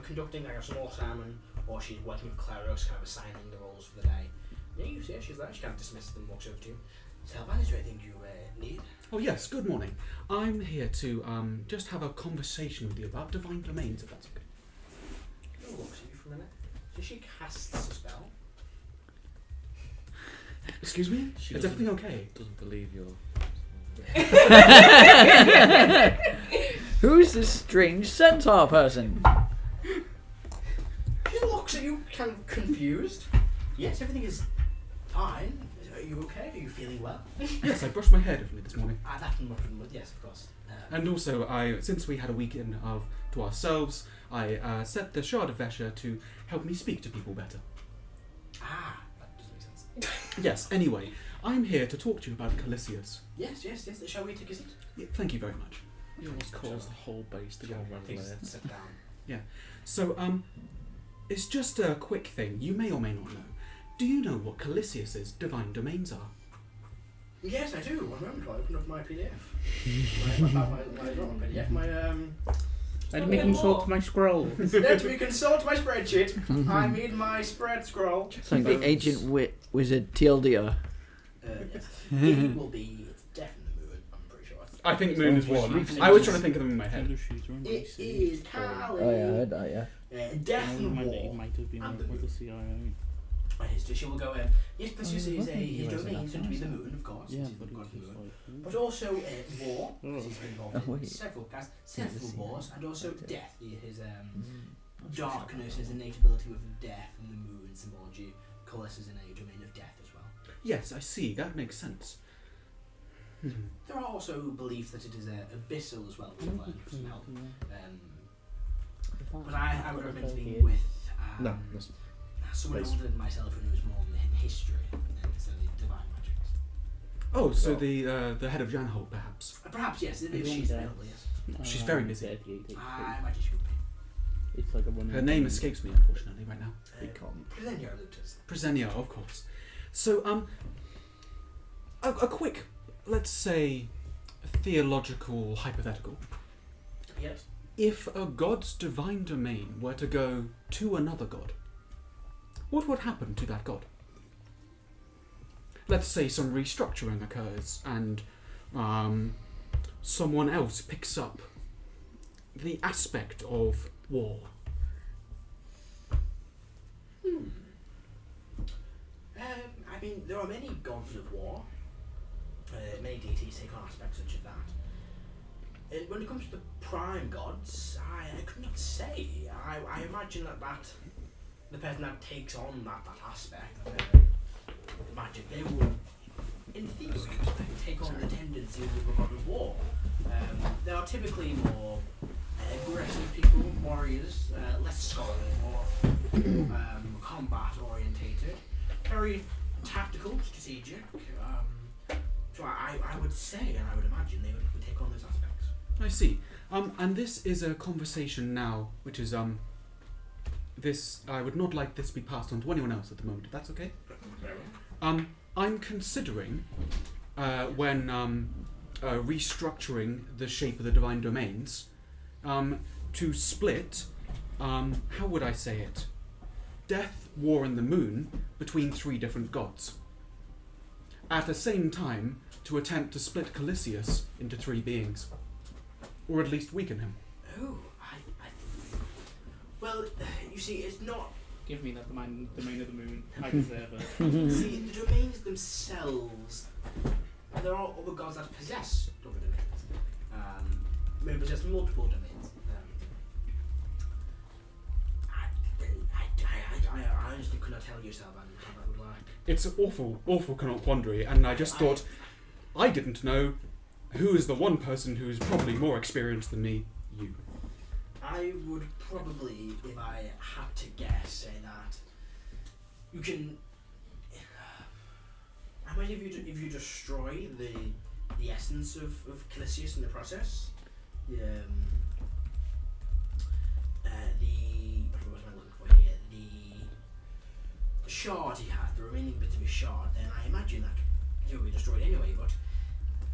conducting like a small sermon or she's working with clerics, kind of assigning the roles for the day. Yeah, you see her. She's there. She kind of dismisses them, walks over to you. Selban, is there anything you need? Oh yes, good morning. I'm here to just have a conversation with you about divine domains, if that's okay. She'll look at you for a minute. So she casts a spell. Excuse me? She Is doesn't- everything okay? Doesn't believe you're. Who's this strange centaur person? She looks at you, kind of confused. Yes, everything is fine. Are you okay? Are you feeling well? Yes, I brushed my hair differently this morning. Yes, of course. And also, since we had a weekend to ourselves, I set the Shard of Vesher to help me speak to people better. That does make sense. Yes, anyway, I'm here to talk to you about Calisius. Yes. Shall we take a seat? Yeah, thank you very much. You almost caused the whole base to go around Please there. sit down. So, it's just a quick thing you may or may not know. Do you know what Calisius's divine domains are? Yes, I do. I remember. I opened up my PDF. Not my PDF. Let me consult my scroll. Let me consult my spreadsheet. I need my spread scroll. It's like the ancient wizard Tildia. Yes. It will be. It's definitely Moon. I'm pretty sure. I think Moon is one. I was trying to think of them in my head. It is Cali. Oh yeah, I heard that. Yeah. Death and It War. might have been and with the the CIA. She will go. Yes, but his domain is going to be the Moon, of course. Yeah, It is but the god it's of the just Moon. like... But also War. Because he's been involved Oh, in wait. several Yeah. wars, and also Death. His darkness, his innate ability with death and the Moon symbology. Collis is in a domain of death as well. Yes, I see. That makes sense. There are also beliefs that it is abyssal as well, which I've learned with some help. But I would recommend being with No, that's someone Base. older than myself who knows more than history than necessarily divine magic. Oh, so Well- the head of Janhold, perhaps. Perhaps, yes, if Is she's there? available, yes. She's very busy. I imagine she would be. It's like a running Her name game. escapes me, unfortunately, right now. Present your Lutus. Presenia, of course. So, a quick, let's say, theological hypothetical. Yes. If a god's divine domain were to go to another god, what would happen to that god? Let's say some restructuring occurs and someone else picks up the aspect of war. I mean, there are many gods of war. Many deities take on aspects such as that. And when it comes to the prime gods, I could not say. I imagine that the person that takes on that aspect of magic, they will, in theory, take on the tendencies of a god of war. They are typically more aggressive people, warriors, less scholarly, more combat orientated, very tactical, strategic. So I would say, and I would imagine, they would take on those aspects. I see. And this is a conversation now, which is this. I would not like this to be passed on to anyone else at the moment. If that's okay. I'm considering when restructuring the shape of the divine domains to split. How would I say it? Death, war, and the moon between 3 different gods. At the same time, to attempt to split Calisius into 3 beings, or at least weaken him. Oh, well, you see, it's not. Give me that domain of the moon. I deserve it. See, the domains themselves, there are other gods that possess other domains. May possess multiple domains. I honestly could not tell you, Selvan, how that would work. It's an awful quandary, and I just thought, I didn't know who is the one person who's probably more experienced than me. You. I would probably, if I had to guess, say that you can. I imagine if you destroy the essence of Calisius in the process, what was I looking for here? The shard he had, the remaining bit of his shard, then I imagine that he'll be destroyed anyway. But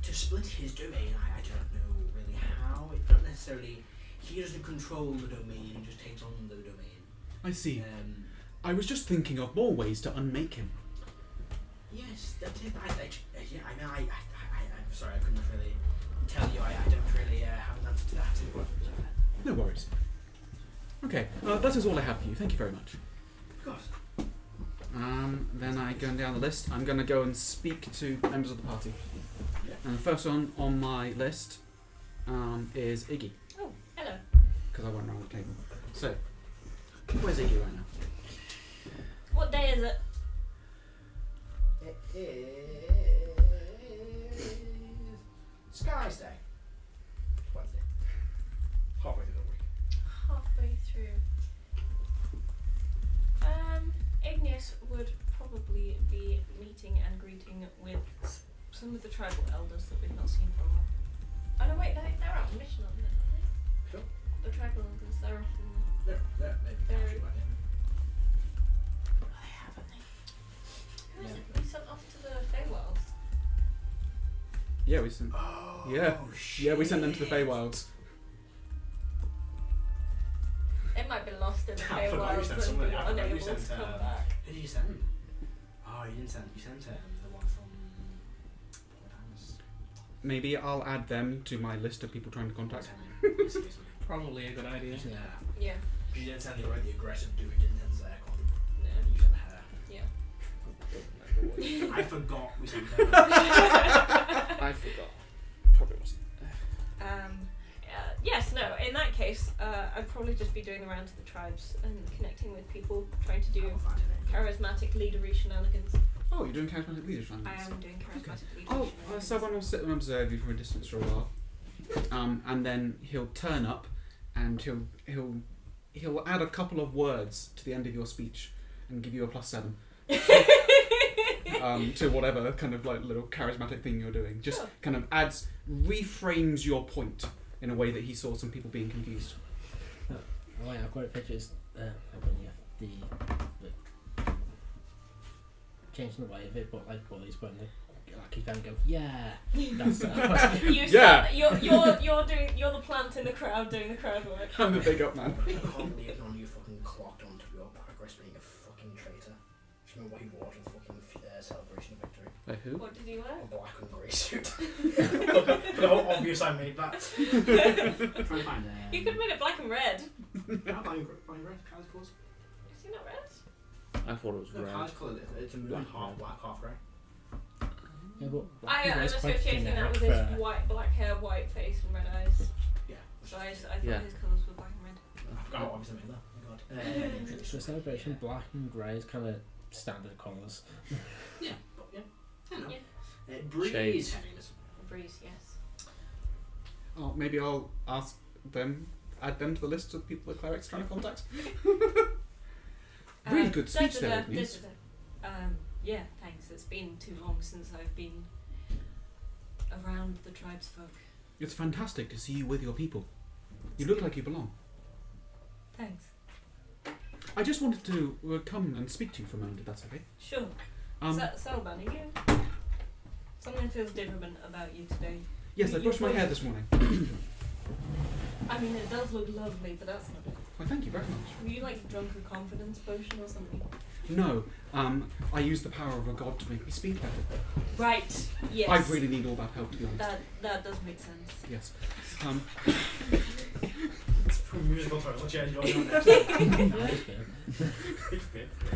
to split his domain, I don't know really how. It's not necessarily. He doesn't control the domain, he just takes on the domain. I see. I was just thinking of more ways to unmake him. Yes, that's it. I'm sorry, I couldn't really tell you. I don't really have an answer to that. No worries. Okay, that is all I have for you. Thank you very much. Of course. Then I go down the list. I'm going to go and speak to members of the party. Yeah. And the first one on my list is Iggy. Oh, hello. Because I went around the table. So, where's Iggy right now? What day is it? It is Sky's Day. Wednesday. Halfway through the week. Halfway through. Igneous would probably be meeting and greeting with some of the tribal elders that we've not seen for a while. Oh no, wait, they're out on mission, aren't they? Sure. The tribal elders, they're off in They're actually by the end. they haven't they? Who is it we sent off to the Feywilds? Yeah, we sent. Oh, Yeah, we sent them to the Feywilds. It might be lost in the I forgot you Feywilds sent and somebody. be I forgot you unable to sent, come back. Who did you send? Oh, you didn't send. You sent the one from Port Annis. Maybe I'll add them to my list of people trying to contact. Excuse me. Probably a good idea. Yeah. Yeah. You didn't send the aggressive dude. You didn't send Zach on. No. You sent her. Yeah. I forgot we sent her. I forgot. Probably wasn't. Yes, no, in that case, I'd probably just be doing the round to the tribes and connecting with people, trying to do charismatic leadery shenanigans. Oh, you're doing charismatic leadership. I am doing charismatic leadery Oh, shenanigans. someone will sit and observe you from a distance for a while, and then he'll turn up, and he'll add a couple of words to the end of your speech and give you a +7 to whatever kind of like little charismatic thing you're doing. Just Sure. kind of reframes your point in a way that he saw some people being confused. Oh yeah, I've got pictures. Changing the way of it, but like what he's putting like he's going to go, yeah. That's Yeah. You're the plant in the crowd doing the crowd work. I'm the big up man. I can't believe none of you fucking clocked onto your progress being a fucking traitor. Just remember what he wore to the fucking celebration of victory. By who? What did he wear? A black and grey suit. For how obvious I made that. Try and find You could have made it black and red. Blind red, Kyle's colours. Is he not red? I thought it was No, red. Kyle's colour, it's a moon, half black, half grey. Yeah, but I'm Grey's quite associating that generic with his for- white, black hair, white face, and red eyes. Yeah. So I thought Yeah. his colours were black and red. I forgot how obvious I made that. Oh my god. So celebration, black and grey is kind of standard colours. Yeah, but yeah. I know. Yeah. Breeze. Shades. Breeze, yes. Oh, maybe I'll add them to the list of people the cleric's trying to contact. Really good speech there, Louise. Yeah, thanks. It's been too long since I've been around the tribesfolk. It's fantastic to see you with your people. You look like you belong. Thanks. I just wanted to come and speak to you for a moment, if that's okay. Sure. Selban, are you? Something feels different about you today. Yes, I brushed my hair this morning. I mean, it does look lovely, but that's not it. Why, thank you very much. Were you like drunk a confidence potion or something? No, I used the power of a god to make me speak better. Right. Yes. I really need all that help, to be honest. That does make sense. Yes. It's pretty musical total change on next.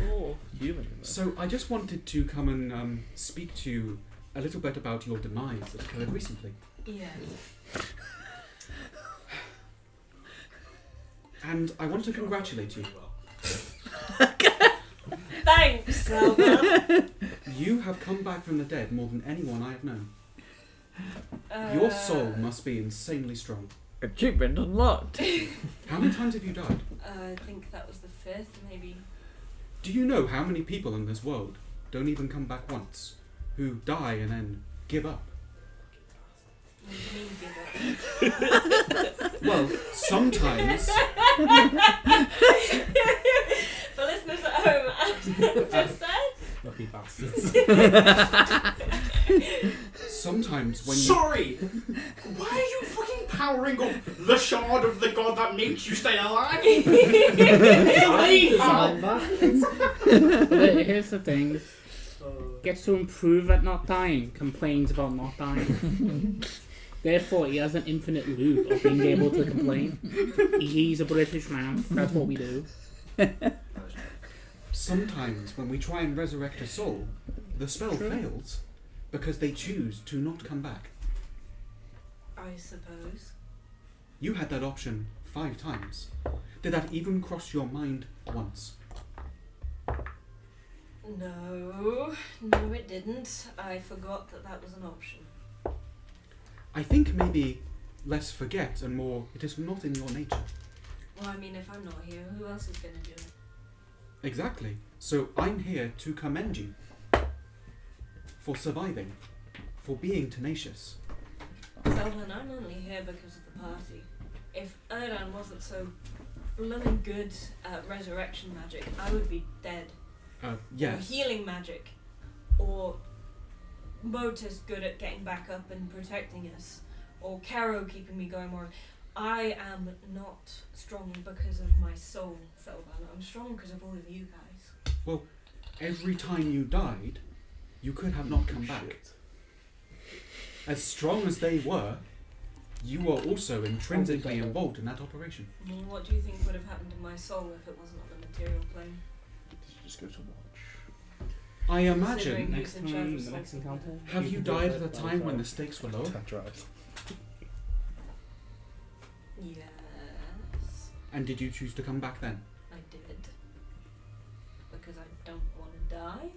Oh, human. So I just wanted to come and speak to you a little bit about your demise that occurred recently. Yeah. And I want to congratulate you. Thanks, Selban. You have come back from the dead more than anyone I have known. Your soul must be insanely strong. Achievement unlocked. How many times have you died? I think that was the 5th, maybe. Do you know how many people in this world don't even come back once, who die and then give up? What do you mean, give up? Well, sometimes. For listeners at home, I just said. Lucky bastards. Sometimes when Sorry! Why are you fucking powering up the shard of the god that makes you stay alive? But here's the thing. Gets to improve at not dying, complains about not dying. Therefore, he has an infinite loop of being able to complain. He's a British man. That's what we do. Sometimes when we try and resurrect a soul, the spell fails because they choose to not come back. I suppose. You had that option 5 times. Did that even cross your mind once? No, it didn't. I forgot that was an option. I think maybe less forget and more it is not in your nature. Well, I mean, if I'm not here, who else is going to do it? Exactly. So I'm here to commend you for surviving, for being tenacious. Selvan, I'm only here because of the party. If Erdan wasn't so blooming good at resurrection magic, I would be dead. Or Yes. healing magic. Or Motus good at getting back up and protecting us. Or Caro keeping me going more. I am not strong because of my soul, Selvan. I'm strong because of all of you guys. Every time you died, you could have not come back. As strong as they were, you were also intrinsically involved in that operation. Well, what do you think would have happened to my soul if it wasn't on the material plane? Did you just go to watch? I Considering imagine. who's in charge of The souls. next encounter. Have you died at a time when the stakes were lower? Tetrad. Yes, And did you choose to come back then? I did. Because I don't want to die.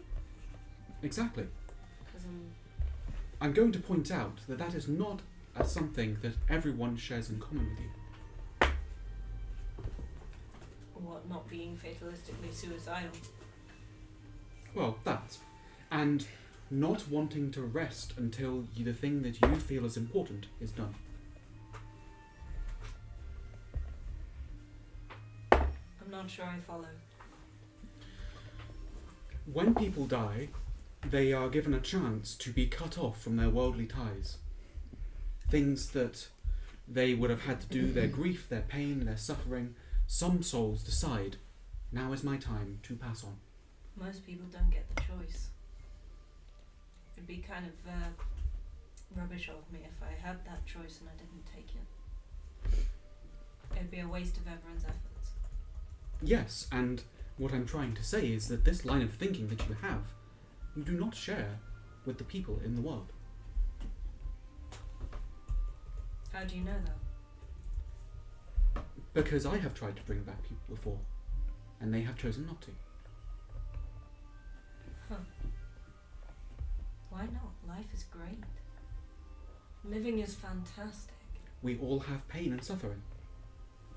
Exactly. Because I'm going to point out that that is not something that everyone shares in common with you. not being fatalistically suicidal. Well, that. And not wanting to rest until the thing that you feel is important is done. I'm not sure I follow. When people die, they are given a chance to be cut off from their worldly ties. Things that they would have had to do, their grief, their pain, their suffering. Some souls decide, now is my time to pass on. Most people don't get the choice. It'd be kind of rubbish of me if I had that choice and I didn't take it. It'd be a waste of everyone's efforts. Yes, and what I'm trying to say is that this line of thinking that you have, you do not share with the people in the world. How do you know that? Because I have tried to bring back people before, and they have chosen not to. Huh. Why not? Life is great. Living is fantastic. We all have pain and suffering.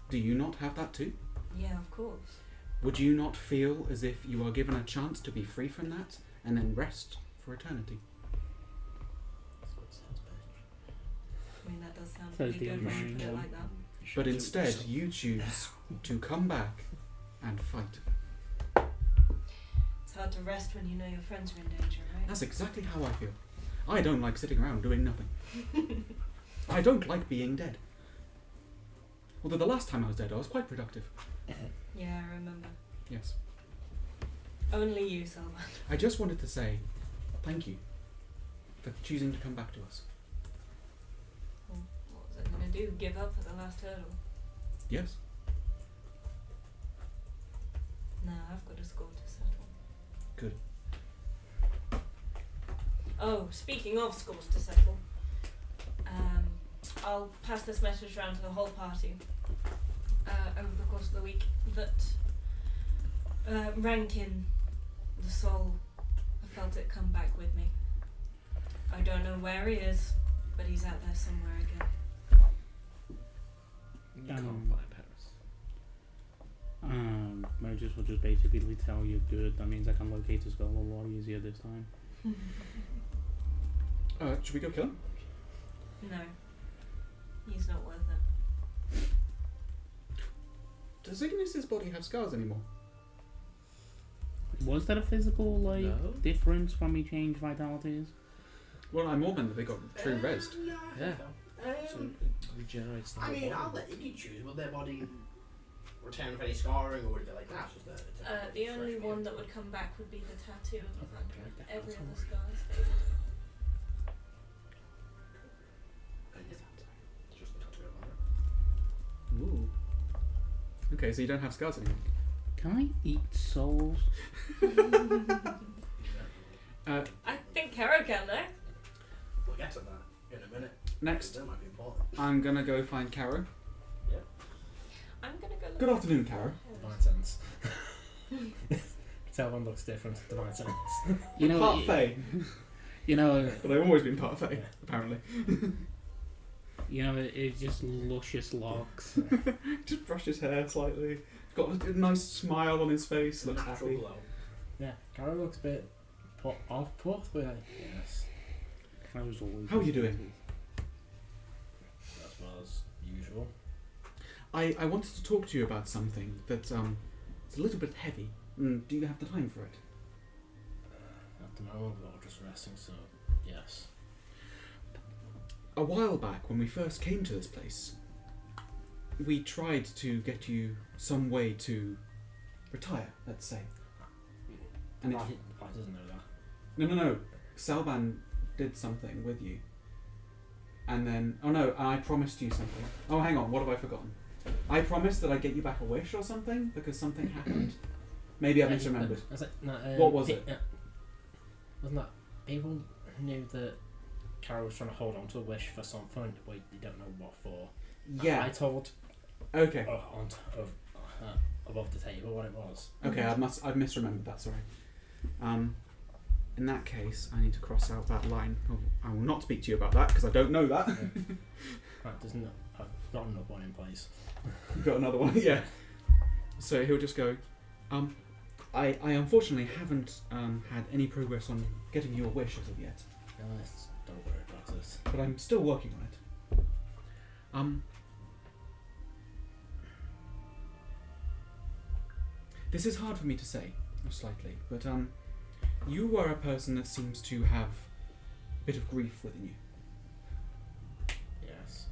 Do you not have that too? Yeah, of course. Would you not feel as if you are given a chance to be free from that, and then rest for eternity? That's what it sounds, bitch. I mean, that does sound Says pretty the good when you engineer. put it like that. But instead, you choose to come back and fight. It's hard to rest when you know your friends are in danger, right? That's exactly how I feel. I don't like sitting around doing nothing. I don't like being dead. Although the last time I was dead, I was quite productive. Yeah, I remember. Yes. Only you, Selma. I just wanted to say thank you for choosing to come back to us. Well, what was I going to do? Give up at the last hurdle? Yes. No, I've got a score to settle. Good. Oh, speaking of scores to settle, I'll pass this message around to the whole party over the course of the week that Rankin, the soul, I felt it come back with me. I don't know where he is, but he's out there somewhere again. You can't fly Paris. Moses will just basically tell you good. That means I can locate his skull a lot easier this time. Should we go kill him? No. He's not worth it. Does Ignis's body have scars anymore? Was there a physical No. difference when we changed vitalities? Well, I'm more than that they got true rest. Yeah. I think So so. it regenerates the I whole mean, body. I'll let Iggy choose. Will their body return for any scarring, or would it be like that? Just The only fresh one meat? that would come back would be the tattoo. Okay. Every other scar is faded. It's just the tattoo of honor. Ooh. Okay, so you don't have scars anymore. Can I eat souls? I think Kara can though. We'll get to that in a minute. Next, That might be important. I'm gonna go find Caro. I'm gonna go look. Good afternoon, Caro. Divine sense. Tell one looks different. Divine sense. You know, Part Fae. you know, But I've always been part Fae, Yeah. apparently. it's just luscious locks. Just brushed his hair slightly. Got a nice smile on his face. Looks Natural happy. glow. Yeah, Carol looks a bit off-put, but yes, I was always. How are you doing? as well as usual. I wanted to talk to you about something that's it's a little bit heavy. Do you have the time for it? At the moment, we're all just resting, so yes. A while back, when we first came to this place, we tried to get you some way to retire, let's say. And it, I didn't know that. no. Salvan did something with you. And then, I promised you something. Oh, hang on, what have I forgotten? I promised that I'd get you back a wish or something because something happened. Maybe I misremembered. What was it? Wasn't that people knew that Carol was trying to hold on to a wish for something, but you don't know what for? Yeah. I told Okay. above the table what it was. Okay, I've misremembered that, sorry. In that case, I need to cross out that line. I will not speak to you about that because I don't know that. Right, I've got another one in place. You've got another one, yeah. So he'll just go, I unfortunately haven't had any progress on getting your wish as of yet, Don't worry about it. but I'm still working on it. This is hard for me to say, slightly, but you are a person that seems to have a bit of grief within you. Yes.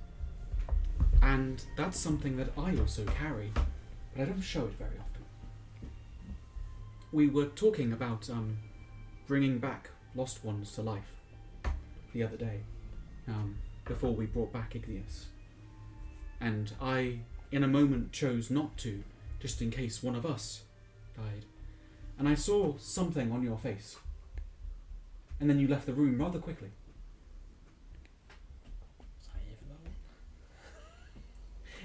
And that's something that I also carry, but I don't show it very often. we were talking about bringing back lost ones to life the other day, before we brought back Igneous. And I, in a moment, chose not to, just in case one of us died. And I saw something on your face. And then you left the room rather quickly. Was I here for that one?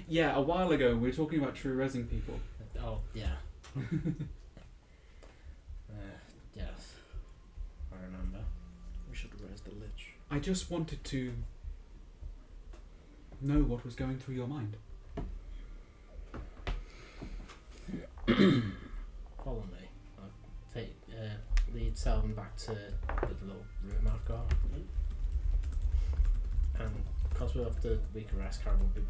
Yeah, a while ago we were talking about true resing people. Oh, yeah. Yes. I remember. We should raise the lich. I just wanted to know what was going through your mind. Follow me. I'll lead Selvin back to the little room I've got. And because we're off the week of rest, Carol will be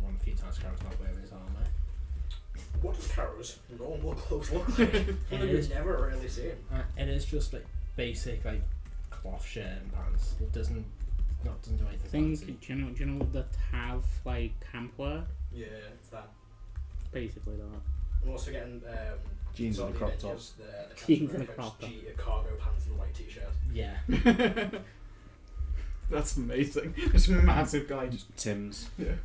one a few times. Carol's not wearing his armour. What does Carol's normal clothes look like? It It's is. never really seen. It is just like basic like cloth shirt and pants. It doesn't do anything fancy. Do you know the Tav like camp wear? Yeah, it's that. Basically that. I'm also getting Jeans and a crop top. The Jeans and a crop top. Cargo pants and a white t-shirt. Yeah. That's amazing. This massive guy just... Tim's. Yeah.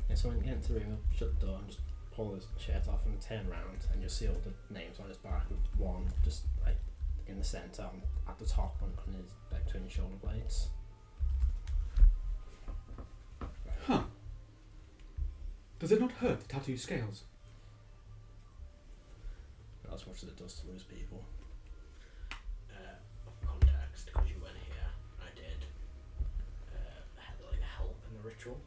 And so when you get into the room, he'll shut the door and just pull his shirt off and turn around, and you'll see all the names on his back with one just like in the centre and at the top on his like between his shoulder blades. Huh. Does it not hurt to tattoo scales? Not as much as it does to lose people. For context, because you weren't here, I did help in the ritual.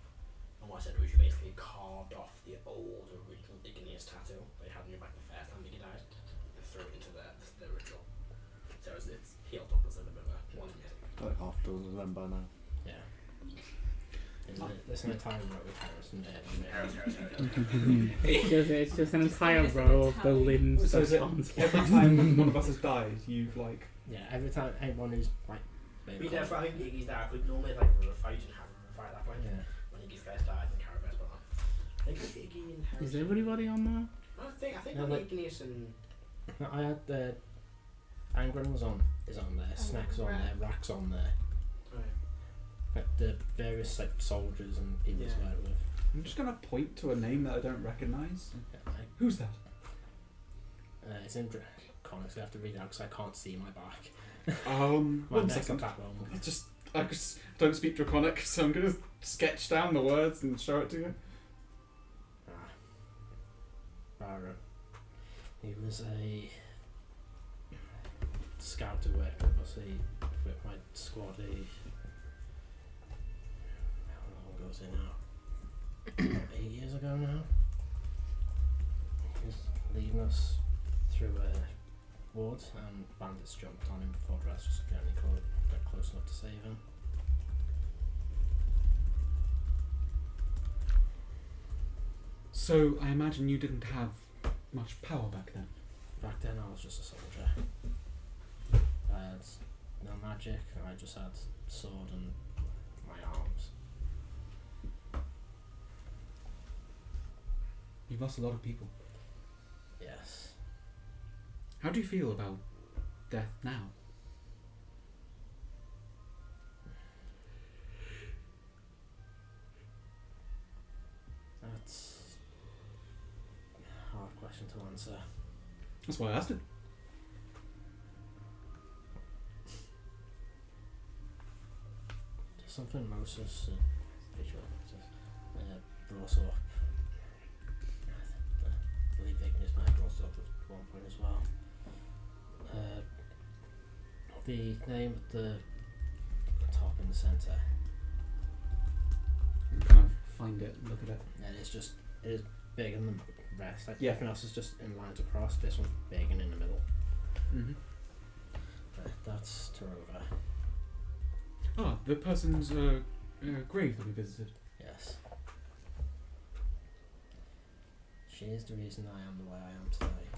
And what I said was you basically carved off the old original Igneous tattoo they had on your back the first time you died and threw it into the ritual. So it's healed up as a bit of a one missing. Like half a dozen of them by now. Yeah. There's an entire row of Harrison there. It's just an entire row of the limbs. So is it every time one of us has died, you've like... Yeah, every time anyone who's like... We never, I think Iggy's there, I could normally like fight and have a fight at that point. Yeah. When Iggy first died and Cara first went on. I think it's Iggy and Harrison. Is everybody on there? I think No, no, like- Igneous and... No, I had Angren is on there, Snack's on there, Rack's on there. Like the various like soldiers and people he's worked with. I'm just going to point to a name that I don't recognise. Yeah, Who's that? it's in comics, so I have to read it out because I can't see my back. One neck's second. not that long. I just don't speak Draconic, so I'm going to sketch down the words and show it to you. Baron. He was a scout who worked with us. He with my squad. How long ago was it now? 8 years ago now. He was leading us through a wood, and bandits jumped on him before the rest just getting got close enough to save him. So I imagine you didn't have much power back then. Back then I was just a soldier. I had no magic, I just had sword and my arms. You've lost a lot of people. Yes. How do you feel about death now? That's a hard question to answer. That's why I asked it. There's something Moses brought up. I believe Ignis might have brought it up at one point as well. The name at the top in the centre. You kind of find it and look at it. And it is big in the rest. Like Yeah. everything else is just in lines across. This one's big and in the middle. Mm-hmm. That's Tarova. Ah, the person's grave that we visited. Yes. She is the reason I am the way I am today.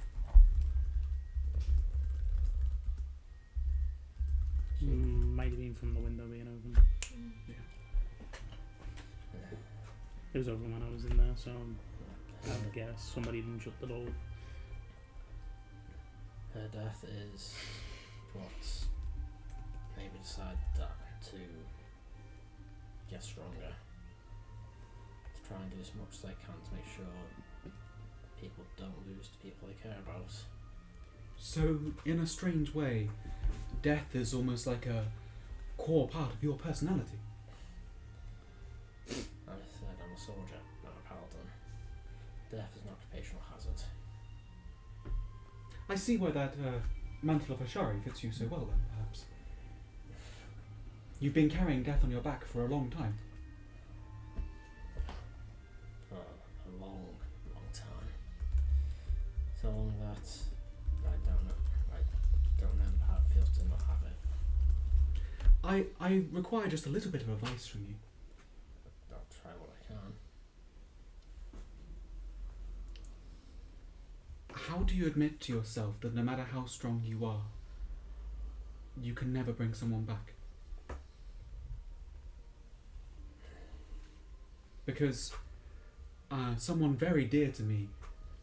Might have been from the window being open. It was open when I was in there, so I would guess somebody didn't shut the door. Her death is what made me decide that to get stronger. To try and do as much as I can to make sure people don't lose the people they care about. So, in a strange way, death is almost like a core part of your personality. I said I'm a soldier, not a paladin. Death is an occupational hazard. I see why that mantle of Ashari fits you so well then, perhaps. You've been carrying death on your back for a long time. For a long, long time. So long that I don't remember how it feels to not have it. I require just a little bit of advice from you. I'll try what I can. How do you admit to yourself that no matter how strong you are, you can never bring someone back? Because someone very dear to me,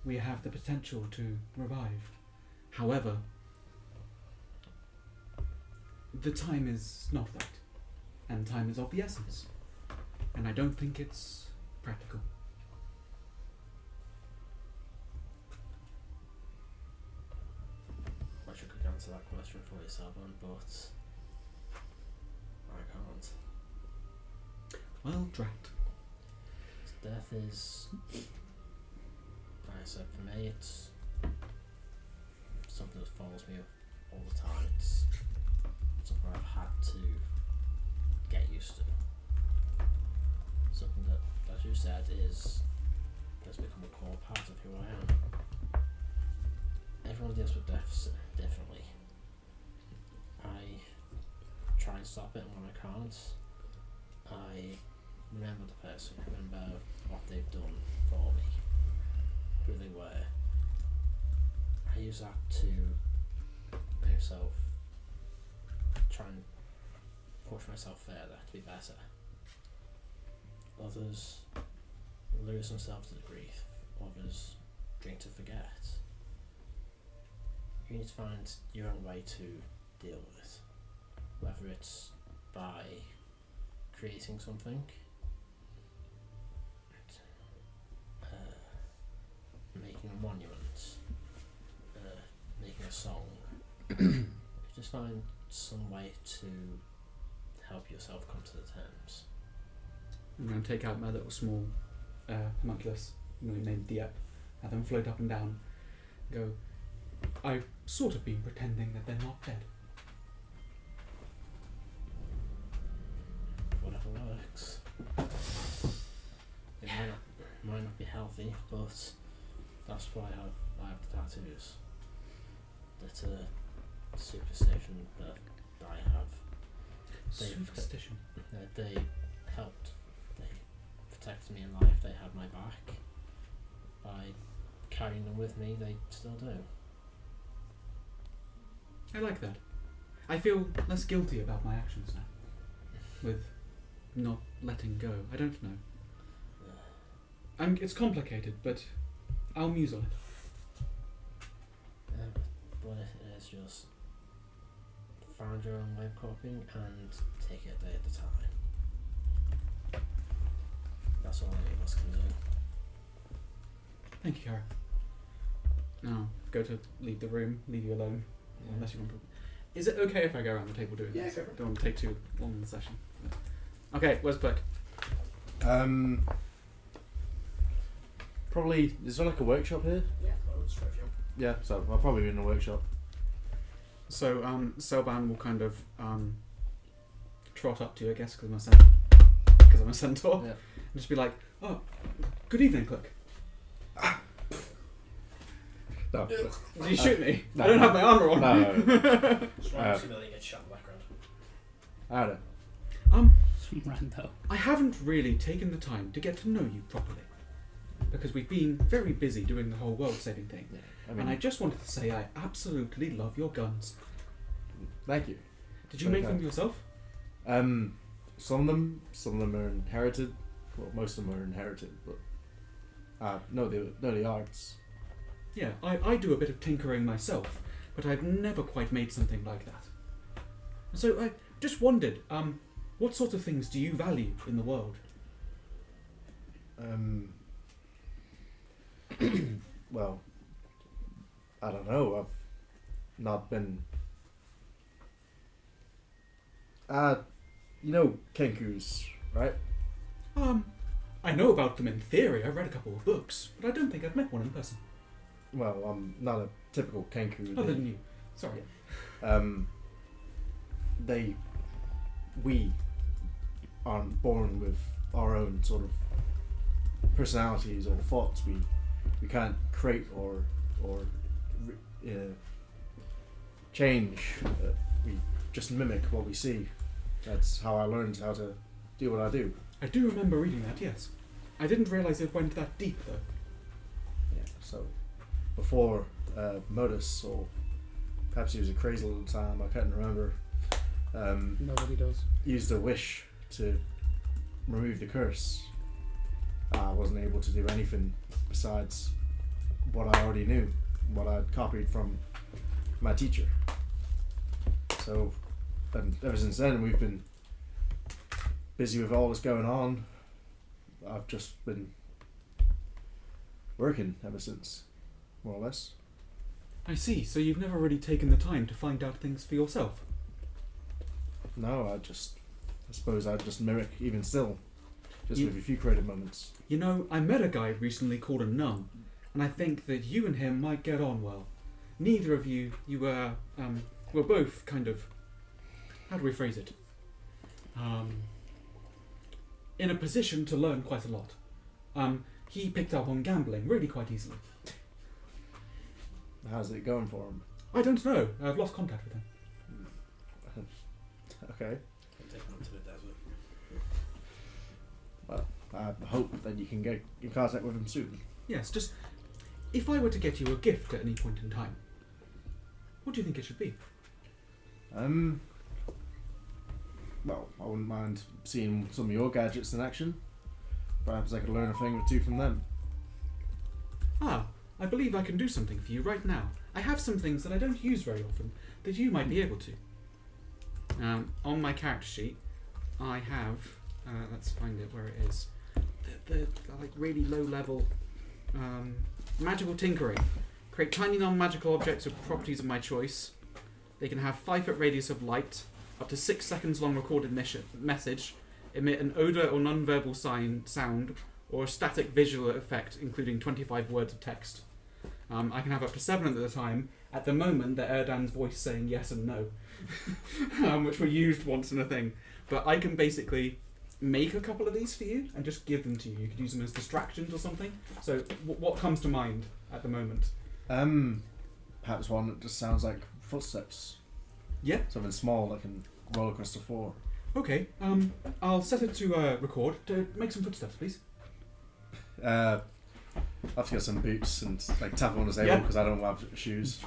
we have the potential to revive. However, the time is not right, and time is of the essence, and I don't think it's practical. I wish I could answer that question for you, Saban, but I can't. Well, drat. Death is, like I said, for me, it's something that follows me all the time. It's something I've had to get used to. Something that, as you said, has become a core part of who I am. Everyone deals with death differently. I try and stop it, and when I can't, I remember the person, remember what they've done for me, who they were. I use that to make myself try and push myself further to be better. Others lose themselves to the grief, others drink to forget. You need to find your own way to deal with it, whether it's by creating something, making a monument, making a song. Just find some way to help yourself come to the terms. I'm going to take out my little small homunculus, named Diep, have them float up and down, go, I've sort of been pretending that they're not dead. Whatever works. It might not be healthy, but that's why I have the tattoos. That's a superstition that I have. Superstition? They helped. They protected me in life. They had my back. By carrying them with me, they still do. I like that. I feel less guilty about my actions now. With not letting go. I don't know. It's complicated, but I'll muse on it. But it is just find your own way of coping and take it a day at a time. That's all any of us can do. Thank you, Kara. Now, go to leave the room, leave you alone, unless you want to. Is it okay if I go around the table doing Yeah, this? go for it. Don't want to take too long in the session. Okay, where's Click? Probably, is there like a workshop here? Yeah, loads for you. Yeah, so I'll probably be in a workshop. So, Selban will kind of trot up to you, I guess, because I'm a centaur, Yeah. and just be like, "Oh, good evening, Click. No. Did you shoot me? no, I don't no. have my armor on." No. Just want to see whether they get shot in the background. I don't know. Some rando. I haven't really taken the time to get to know you properly, because we've been very busy doing the whole world-saving thing. Yeah, And I just wanted to say I absolutely love your guns. thank you. Did you Very make them kind. yourself? Some of them are inherited. Well, most of them are inherited, but no, the arts. Yeah, I do a bit of tinkering myself, but I've never quite made something like that. So I just wondered, what sort of things do you value in the world? Well, I don't know. I've not been. You know Kenkus, right? I know about them in theory. I've read a couple of books, but I don't think I've met one in person. Well, I'm not a typical Kenku. Other than you. Sorry. We aren't born with our own sort of personalities or thoughts. We can't create or change. We just mimic what we see. That's how I learned how to do what I do. I do remember reading that, yes. I didn't realise it went that deep, though. Yeah, so before Modus, or perhaps he was a crazy little time, I can't remember, Nobody does. used a wish to remove the curse. I wasn't able to do anything besides what I already knew, what I'd copied from my teacher. So, and ever since then, we've been busy with all this going on. I've just been working ever since, more or less. I see, so you've never really taken the time to find out things for yourself. No, I suppose I just mimic even still, just You- with a few creative moments. You know, I met a guy recently called a nun, and I think that you and him might get on well. Neither of you were both kind of, how do we phrase it? In a position to learn quite a lot. He picked up on gambling really quite easily. How's it going for him? I don't know, I've lost contact with him. Okay. Take him to the desert. Well, I hope that you can get in contact with him soon. Yes, just, if I were to get you a gift at any point in time, what do you think it should be? Well, I wouldn't mind seeing some of your gadgets in action. Perhaps I could learn a thing or two from them. I believe I can do something for you right now. I have some things that I don't use very often that you might be able to. On my character sheet, I have, let's find it where it is, the like really low level magical tinkering. Create tiny non-magical objects with properties of my choice. They can have 5-foot radius of light, up to 6 seconds long recorded message, emit an odor or non-verbal sound, or a static visual effect including 25 words of text. I can have up to 7 at a time. At the moment, they're Erdan's voice saying yes and no, which were used once in a thing. But I can basically make a couple of these for you and just give them to you. You could use them as distractions or something. So what comes to mind at the moment? Perhaps one that just sounds like footsteps. Yeah. Something small that can roll across the floor. Okay. I'll set it to record. To make some footsteps, please. I'll have to get some boots and like tap on the table because I don't have shoes.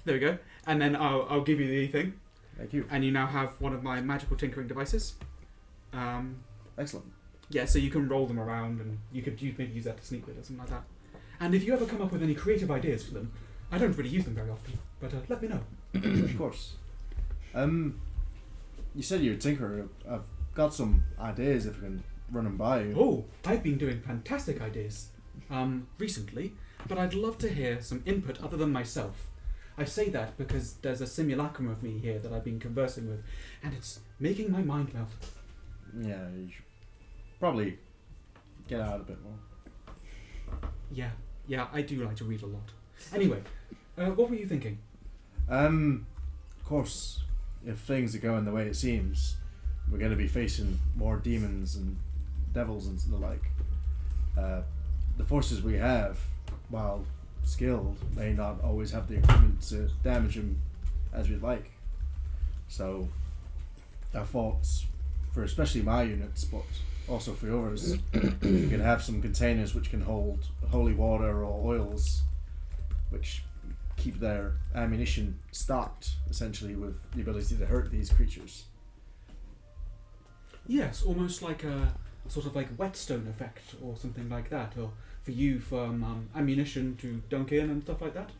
There we go. And then I'll give you the thing. Thank you. And you now have one of my magical tinkering devices. Excellent. Yeah, so you can roll them around, and you could maybe use that to sneak with or something like that. And if you ever come up with any creative ideas for them, I don't really use them very often, but let me know. Of course. You said you're a tinkerer. I've got some ideas if I can run them by you. Oh, I've been doing fantastic ideas recently, but I'd love to hear some input other than myself. I say that because there's a simulacrum of me here that I've been conversing with, and it's making my mind melt. Yeah, you should probably get out a bit more. Yeah, I do like to read a lot. Anyway, what were you thinking? Of course, if things are going the way it seems, we're going to be facing more demons and devils and the like. The forces we have, while skilled, may not always have the equipment to damage them as we'd like. So, our thoughts, for especially my units, but also for yours, we can have some containers which can hold holy water or oils, which keep their ammunition stocked, essentially, with the ability to hurt these creatures. Yes, almost like a sort of like whetstone effect or something like that, or for you from ammunition to dunk in and stuff like that.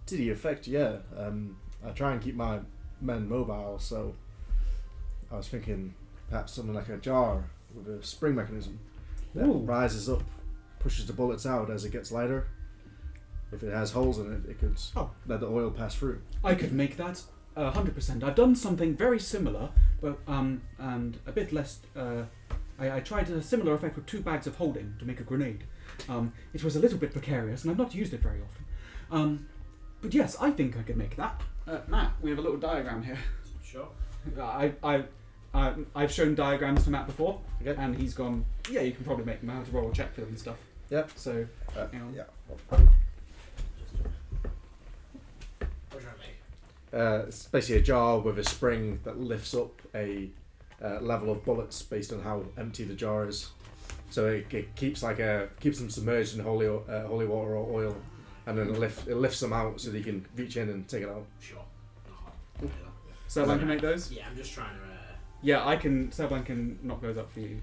To the effect, yeah. I try and keep my men mobile, so I was thinking perhaps something like a jar with a spring mechanism that Ooh. rises up, pushes the bullets out as it gets lighter. If it has holes in it, it could let the oil pass through. I could make that 100%. I've done something very similar, but and a bit less. I tried a similar effect with 2 bags of holding to make a grenade. It was a little bit precarious, and I've not used it very often. But yes, I think I could make that. Matt, we have a little diagram here. Sure. I've shown diagrams to Matt before, Okay. and he's gone, yeah, you can probably make them. I have to roll a check for them and stuff. Yep. So, Yeah. What do I make? It's basically a jar with a spring that lifts up a level of bullets based on how empty the jar is. So it keeps keeps them submerged in holy water or oil, and then it lifts them out so that you can reach in and take it out. Sure. I'll do so I can make those? that. Yeah, I'm just trying to. Yeah, I can. Serban can knock those up for you.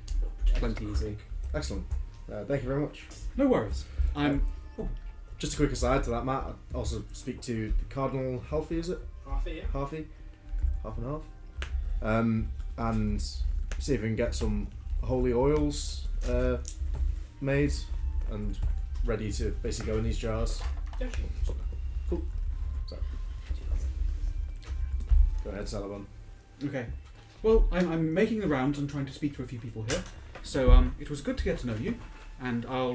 Plenty easy. Excellent. Thank you very much. No worries. I'm. Just a quick aside to that, Matt. I also speak to the Cardinal Halfie, is it? Half it, yeah. Halfie? Half and half. And see if we can get some holy oils made and ready to basically go in these jars. Yeah, sure. Cool. So, go ahead, Salaban. Okay. Well, I'm making the rounds and trying to speak to a few people here. So it was good to get to know you, and I'll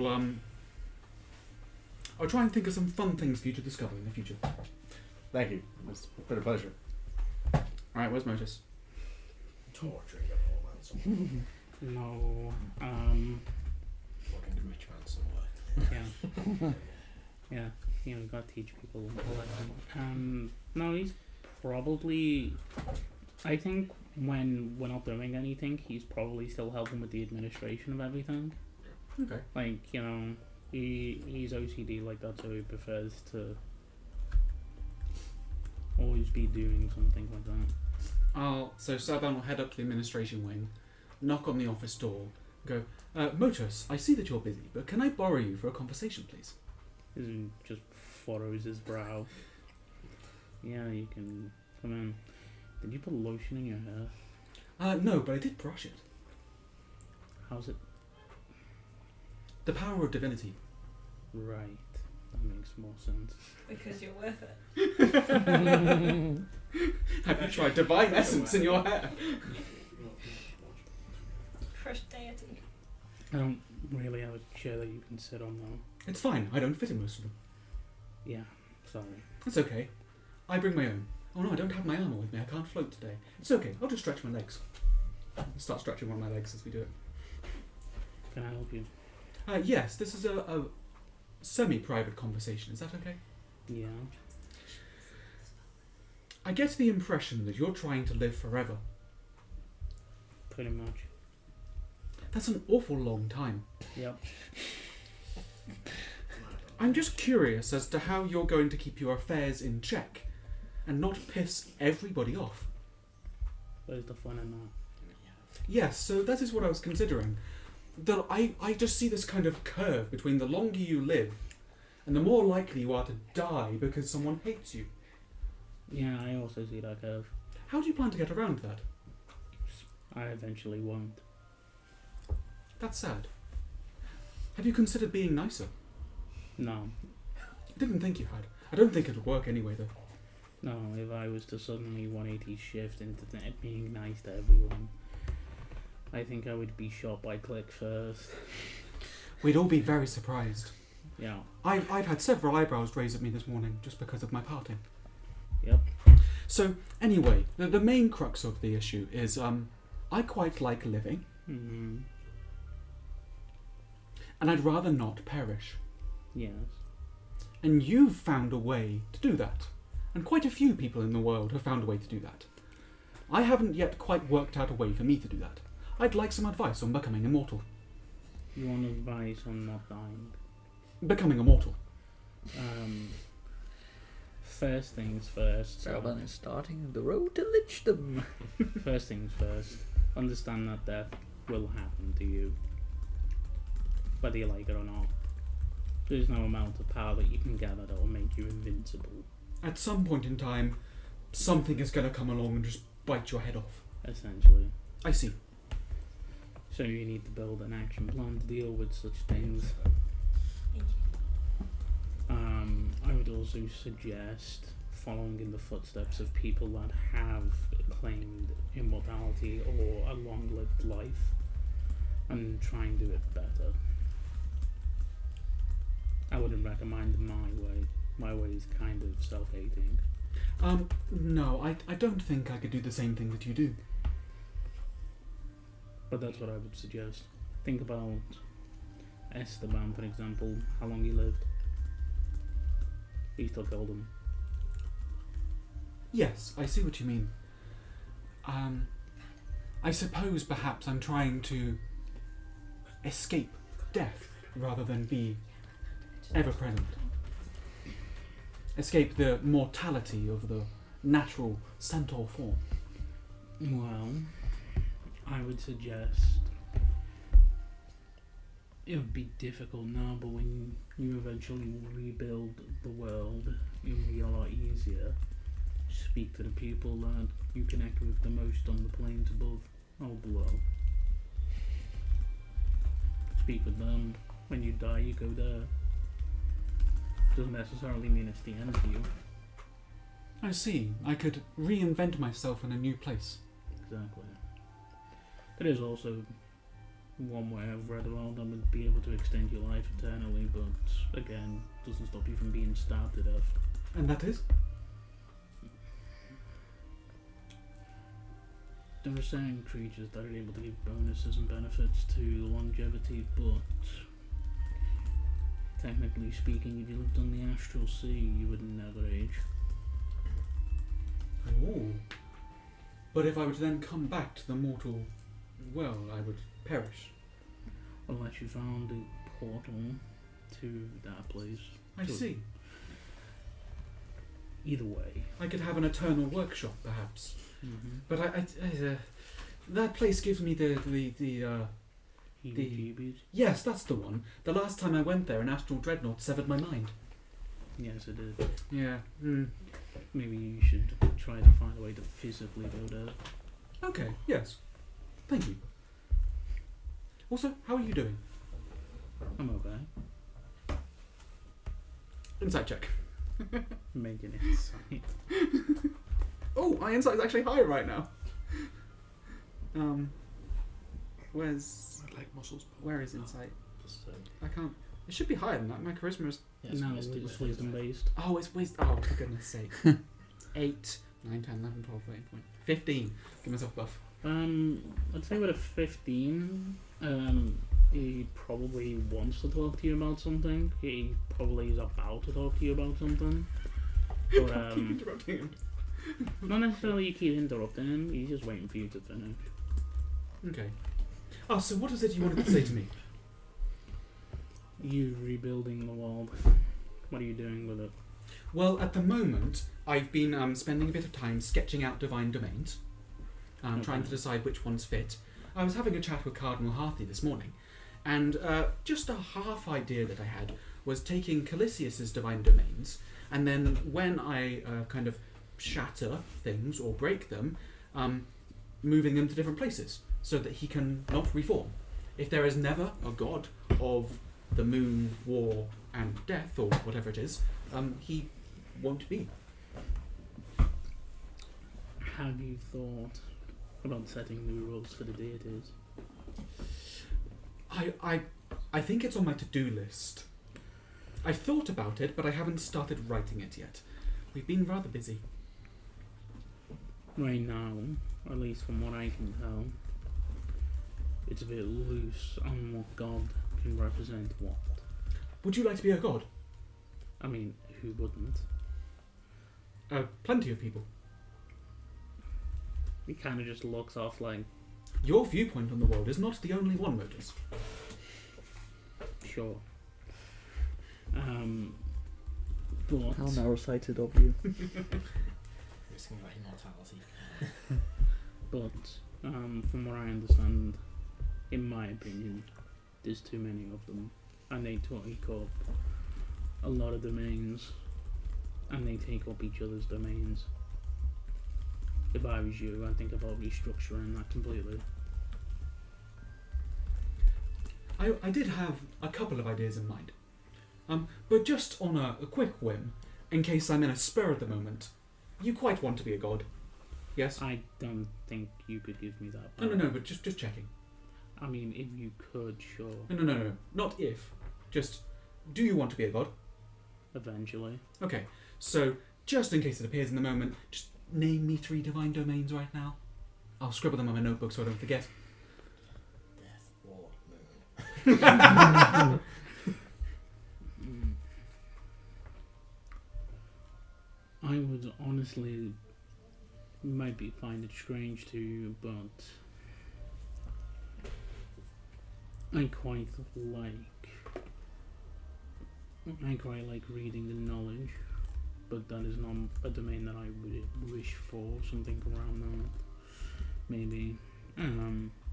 try and think of some fun things for you to discover in the future. Thank you. It's been a pleasure. All right, where's Motus? Torturing your old man. No. Fucking rich man somewhere. Yeah. Yeah, you gotta teach people a lesson. No, he's probably... I think when we're not doing anything, he's probably still helping with the administration of everything. Okay. Like, you know, he's OCD like that, so he prefers to always be doing something like that. So Serban will head up to the administration wing, knock on the office door, go, Motus, I see that you're busy, but can I borrow you for a conversation, please? He just furrows his brow. Yeah, you can come in. Did you put lotion in your hair? No, but I did brush it. How's it? The power of divinity. Right. That makes more sense. Because you're worth it. Have you tried divine essence in your hair? Crushed deity. I don't really have a chair that you can sit on though. It's fine, I don't fit in most of them. Yeah, sorry. It's okay. I bring my own. Oh no, I don't have my armour with me, I can't float today. It's okay, I'll just stretch my legs. I'll start stretching one of my legs as we do it. Can I help you? Yes, this is a semi-private conversation, is that okay? Yeah. I get the impression that you're trying to live forever. Pretty much. That's an awful long time. Yep. I'm just curious as to how you're going to keep your affairs in check and not piss everybody off. Where's the fun in that? Yes, so that is what I was considering. That I just see this kind of curve between the longer you live and the more likely you are to die because someone hates you. Yeah, I also see that curve. How do you plan to get around that? I eventually won't. That's sad. Have you considered being nicer? No. I didn't think you had. I don't think it would work anyway, though. No, if I was to suddenly 180 shift into being nice to everyone, I think I would be shot by Click first. We'd all be very surprised. Yeah. I've had several eyebrows raised at me this morning just because of my parting. Yep. So, anyway, the main crux of the issue is I quite like living, Mm-hmm. and I'd rather not perish. Yes. And you've found a way to do that. And quite a few people in the world have found a way to do that. I haven't yet quite worked out a way for me to do that. I'd like some advice on becoming immortal. You want advice on not dying? Becoming immortal. First things first. Sarban is starting the road to lichdom. First things first. Understand that death will happen to you, whether you like it or not. There's no amount of power that you can gather that will make you invincible. At some point in time, something is going to come along and just bite your head off. Essentially. I see. So you need to build an action plan to deal with such things. Thank I would also suggest following in the footsteps of people that have claimed immortality or a long-lived life and try and do it better. I wouldn't recommend my way. My way is kind of self-hating. No, I don't think I could do the same thing that you do. But that's what I would suggest. Think about Esteban, for example, how long he lived. He still killed him. Yes, I see what you mean. I suppose perhaps I'm trying to escape death rather than be ever present. Escape the mortality of the natural centaur form. Well, I would suggest it would be difficult now, but when you eventually rebuild the world, it will be a lot easier. Speak to the people that you connect with the most on the planes above or below. Speak with them. When you die, you go there. Doesn't necessarily mean it's the end for you. I see. I could reinvent myself in a new place. Exactly. There is also one way I've read about that would be able to extend your life eternally, but again, doesn't stop you from being stabbed to death. And that is? There are certain creatures that are able to give bonuses and benefits to longevity, but technically speaking, if you lived on the astral sea, you would never age. Oh. But if I were to then come back to the mortal world, I would perish. Unless you found a portal to that place. I see. Either way. I could have an eternal workshop, perhaps. Mm-hmm. But that place gives me the Heebie-jeebies. yes, that's the one. The last time I went there, an astral dreadnought severed my mind. Yes, it is. Yeah. Maybe you should try to find a way to physically go there. Okay. Yes. Thank you. Also, how are you doing? I'm okay. Insight check. Making it sight. Oh, my insight is actually higher right now. Where's My leg muscles. where is insight? Just, I can't. It should be higher than that. My charisma is. yes, No, wisdom it's with wisdom insight. based. Oh, it's wisdom. Oh, for goodness sake. 8, 9, 10, 11, 12, 13, 14, 15. Give myself a buff. I'd say with a 15, he probably wants to talk to you about something. He probably is about to talk to you about something. But, Keep interrupting him. not necessarily you keep interrupting him, he's just waiting for you to finish. Okay. Oh, so what is it you wanted to say to me? You rebuilding the world. What are you doing with it? Well, at the moment, I've been spending a bit of time sketching out divine domains, trying to decide which ones fit. I was having a chat with Cardinal Harthy this morning, and just a half idea that I had was taking Calisius's divine domains, and then when I kind of shatter things or break them, moving them to different places so that he can not reform. If there is never a god of the moon, war, and death, or whatever it is, he won't be. Have you thought about setting new rules for the deities? I think it's on my to-do list. I've thought about it, but I haven't started writing it yet. We've been rather busy. Right now, at least from what I can tell, it's a bit loose on what God can represent what. Would you like to be a god? I mean, who wouldn't? Plenty of people. He kind of just looks off like, Your viewpoint on the world is not the only one, Modus. sure. But How narrow-sighted of you. Risking about immortality. But from what I understand, in my opinion, there's too many of them, and they take up a lot of domains and they take up each other's domains. If I was you, I'd think about restructuring that completely. I did have a couple of ideas in mind. But just on a quick whim, in case I'm in a spur at the moment, you quite want to be a god. Yes? I don't think you could give me that. No, but just checking. I mean, if you could, sure. No. Not if. Just, do you want to be a god? Eventually. Okay, so just in case it appears in the moment, just name me 3 divine domains right now. I'll scribble them on my notebook so I don't forget. Death, war, moon. I would honestly maybe find it strange to, but I quite like reading the knowledge, but that is not a domain that I would wish for. Something around that, maybe.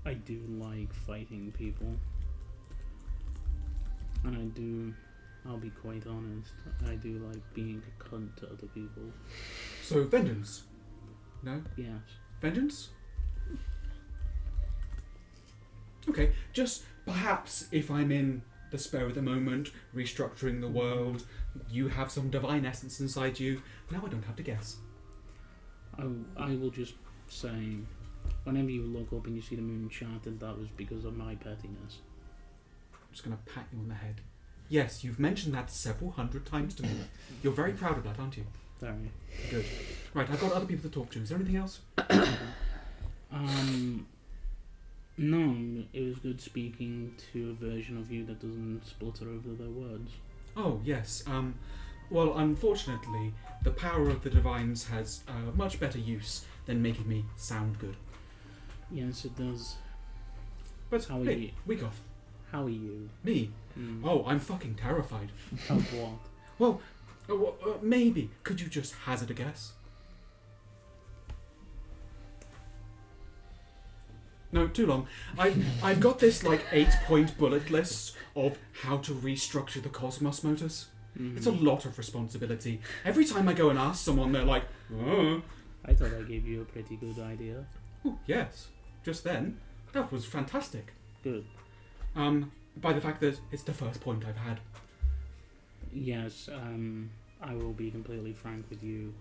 I do like fighting people, and I'll be quite honest, I do like being a cunt to other people. So, vengeance? No? Yes. Vengeance? Okay, just perhaps if I'm in the spare at the moment, restructuring the world, you have some divine essence inside you, now I don't have to guess. I will just say, whenever you look up and you see the moon shattered, that was because of my pettiness. I'm just going to pat you on the head. Yes, you've mentioned that several hundred times to me. You're very proud of that, aren't you? Very. Good. Right, I've got other people to talk to. Is there anything else? No, it was good speaking to a version of you that doesn't splutter over their words. Oh, yes. Well, unfortunately, the power of the divines has much better use than making me sound good. Yes, it does. But How are hey, you? week off. How are you? Me? Mm. Oh, I'm fucking terrified. Of what? Well, maybe. Could you just hazard a guess? No, too long. I've got this like 8-point bullet list of how to restructure the cosmos motors. Mm. It's a lot of responsibility. Every time I go and ask someone, they're like, "Oh, I thought I gave you a pretty good idea. oh yes." Just then, that was fantastic. Good. By the fact that it's the first point I've had. Yes, I will be completely frank with you.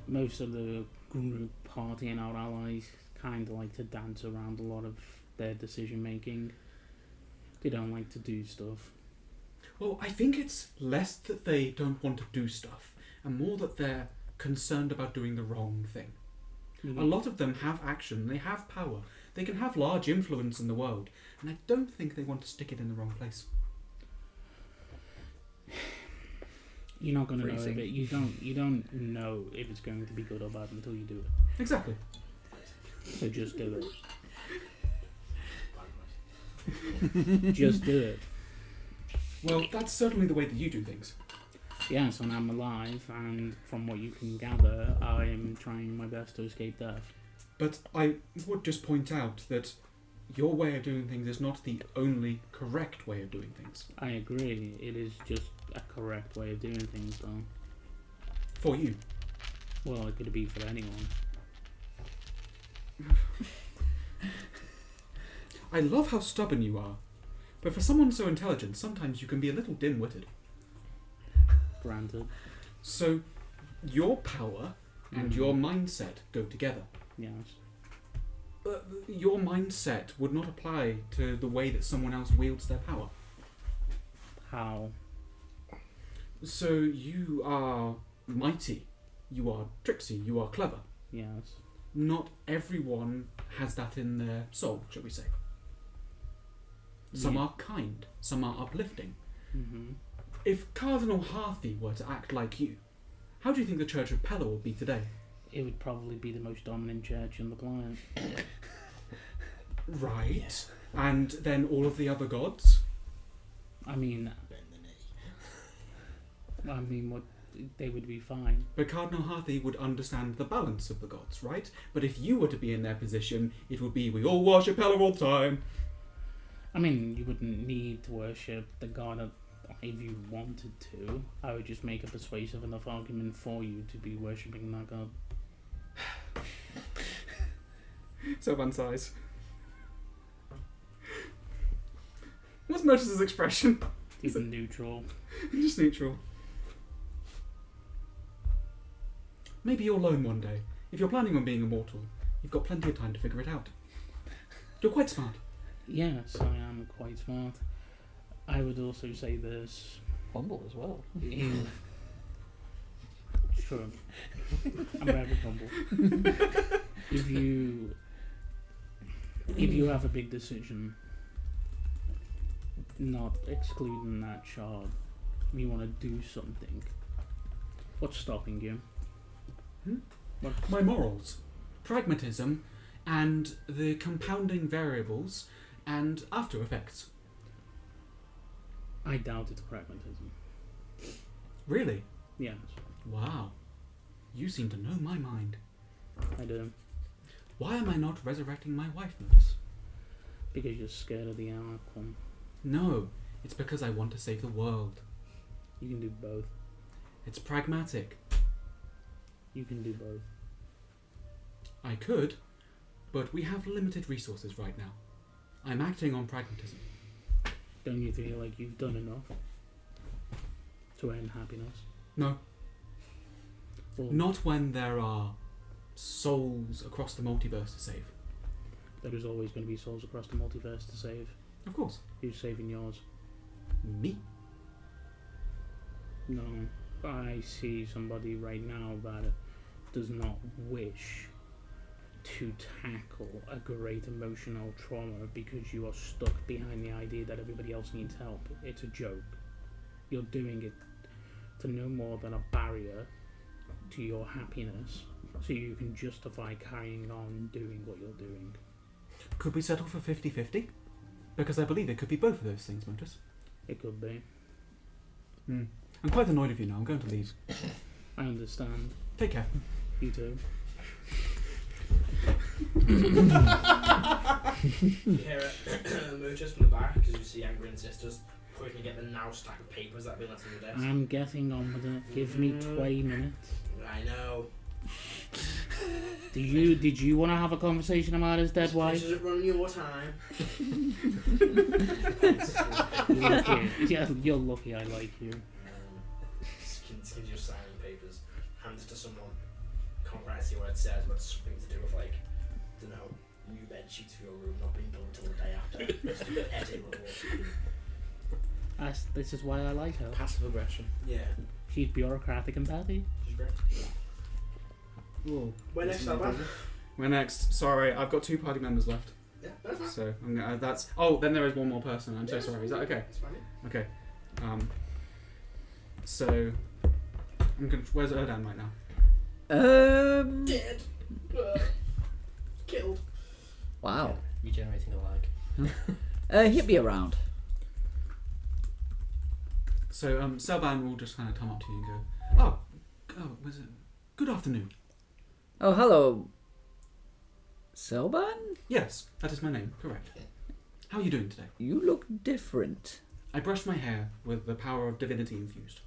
Most of the group party and our allies kind of like to dance around a lot of their decision making. They don't like to do stuff. Well, I think it's less that they don't want to do stuff, and more that they're concerned about doing the wrong thing. A lot of them have action, they have power, they can have large influence in the world, and I don't think they want to stick it in the wrong place. You're not going to know if Freezing. it. You don't know if it's going to be good or bad until you do it. Exactly. So just do it. Just do it. Well, that's certainly the way that you do things. Yes, and I'm alive, and from what you can gather, I am trying my best to escape death. But I would just point out that your way of doing things is not the only correct way of doing things. I agree. It is just a correct way of doing things, though. For you. Well, it could be for anyone. I love how stubborn you are, but for someone so intelligent, sometimes you can be a little dim-witted. Granted. So, your power and your mindset go together. Yes. But your mindset would not apply to the way that someone else wields their power. How? So you are mighty, you are tricksy, you are clever. Yes. Not everyone has that in their soul, shall we say. Some Yeah. are kind, some are uplifting. Mm-hmm. If Cardinal Harthy were to act like you, how do you think the Church of Pella would be today? It would probably be the most dominant church on the planet. Right. And then all of the other gods? I mean, Bend the knee. what they would be fine. But Cardinal Harthy would understand the balance of the gods, right? But if you were to be in their position, it would be, we all worship Pella all the time. I mean, you wouldn't need to worship the god If you wanted to, I would just make a persuasive enough argument for you to be worshipping that god. Selban sighs. What's Motus's expression? He's neutral. Just neutral. Maybe you'll learn one day. If you're planning on being immortal, you've got plenty of time to figure it out. You're quite smart. Yes, I am quite smart. I would also say this. Humble as well. Sure. I'm very humble. If you have a big decision, not excluding that shard, if you want to do something, what's stopping you? My morals, pragmatism, and the compounding variables and after effects. I doubt it's pragmatism. Really? Yes, Wow. You seem to know my mind. I do. Why am I not resurrecting my wife, Motus? Because you're scared of the outcome. No, it's because I want to save the world. You can do both. It's pragmatic. You can do both. I could, but we have limited resources right now. I'm acting on pragmatism. Don't you feel like you've done enough to earn happiness? No, Well, not when there are souls across the multiverse to save. there is always going to be souls across the multiverse to save. Of course. Who's saving yours? Me? No, I see somebody right now that does not wish to tackle a great emotional trauma because you are stuck behind the idea that everybody else needs help. It's a joke. You're doing it to no more than a barrier to your happiness, so you can justify carrying on doing what you're doing. Could we settle for 50-50? Because I believe it could be both of those things, Motus. It could be. I'm quite annoyed of you now. I'm going to leave. I understand. Take care. You too. You hear it, Motus from the back because you see Angry and Sisters quickly get the now stack of papers that have been left on the desk. I'm getting on with it. Give me 20 minutes. I know. Did you want to have a conversation about his dead This wife? isn't running your time. Lucky. Yeah, you're lucky I like you. Skins you signing papers, hands it to someone. Can't quite see what it says, but it's something to do with like, I don't know, new bed sheets for your room not being done until the day after. Just a bit petty little. This is why I like her. Passive aggression. Yeah, She's bureaucratic and petty. she's great. Whoa. Where next, Alban? We're next. Sorry, I've got 2 party members left. Yeah, that's fine. So I'm gonna, that's. Oh, then there is one more person. I'm so Yeah, sorry. Is that okay? That's fine. Okay. So I'm gonna. Where's Erdan right now? Dead. Killed. Wow. Regenerating a lag. He'll be around. So Selban will just kind of come up to you and go, oh, was it? Good afternoon. Oh, hello. Selban? Yes, that is my name. Correct. How are you doing today? You look different. I brushed my hair with the power of divinity infused.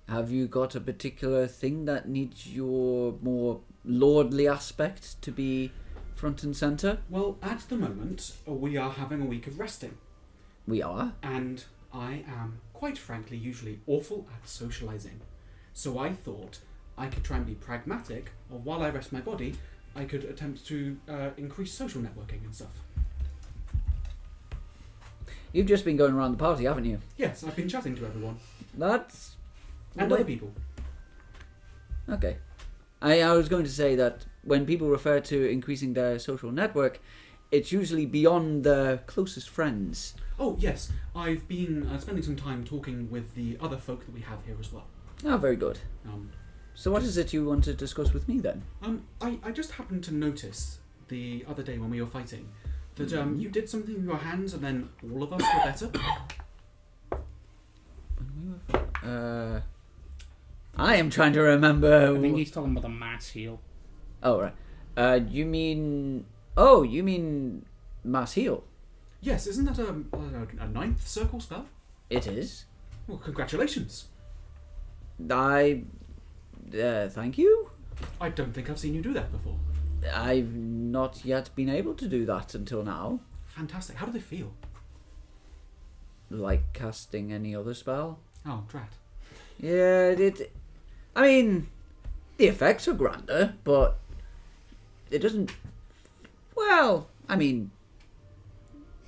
Have you got a particular thing that needs your more lordly aspect to be front and centre? Well, at the moment, we are having a week of resting. We are. And I am, quite frankly, usually awful at socialising. So I thought I could try and be pragmatic, or while I rest my body, I could attempt to increase social networking and stuff. You've just been going around the party, haven't you? Yes, I've been chatting to everyone. That's... And other people. Okay. I was going to say that when people refer to increasing their social network, it's usually beyond their closest friends. Oh, yes. I've been spending some time talking with the other folk that we have here as well. Oh, very good. So what is it you want to discuss with me then? I just happened to notice the other day when we were fighting that you did something with your hands and then all of us were better. I am trying to remember... I think he's talking about the mass heal. Oh, right. You mean... Oh, you mean mass heal? Yes, isn't that a 9th circle spell? It is. Well, congratulations. Thank you. I don't think I've seen you do that before. I've not yet been able to do that until now. Fantastic. How do they feel? Like casting any other spell. Oh, drat. Yeah, I mean, the effects are grander, but it doesn't... Well, I mean,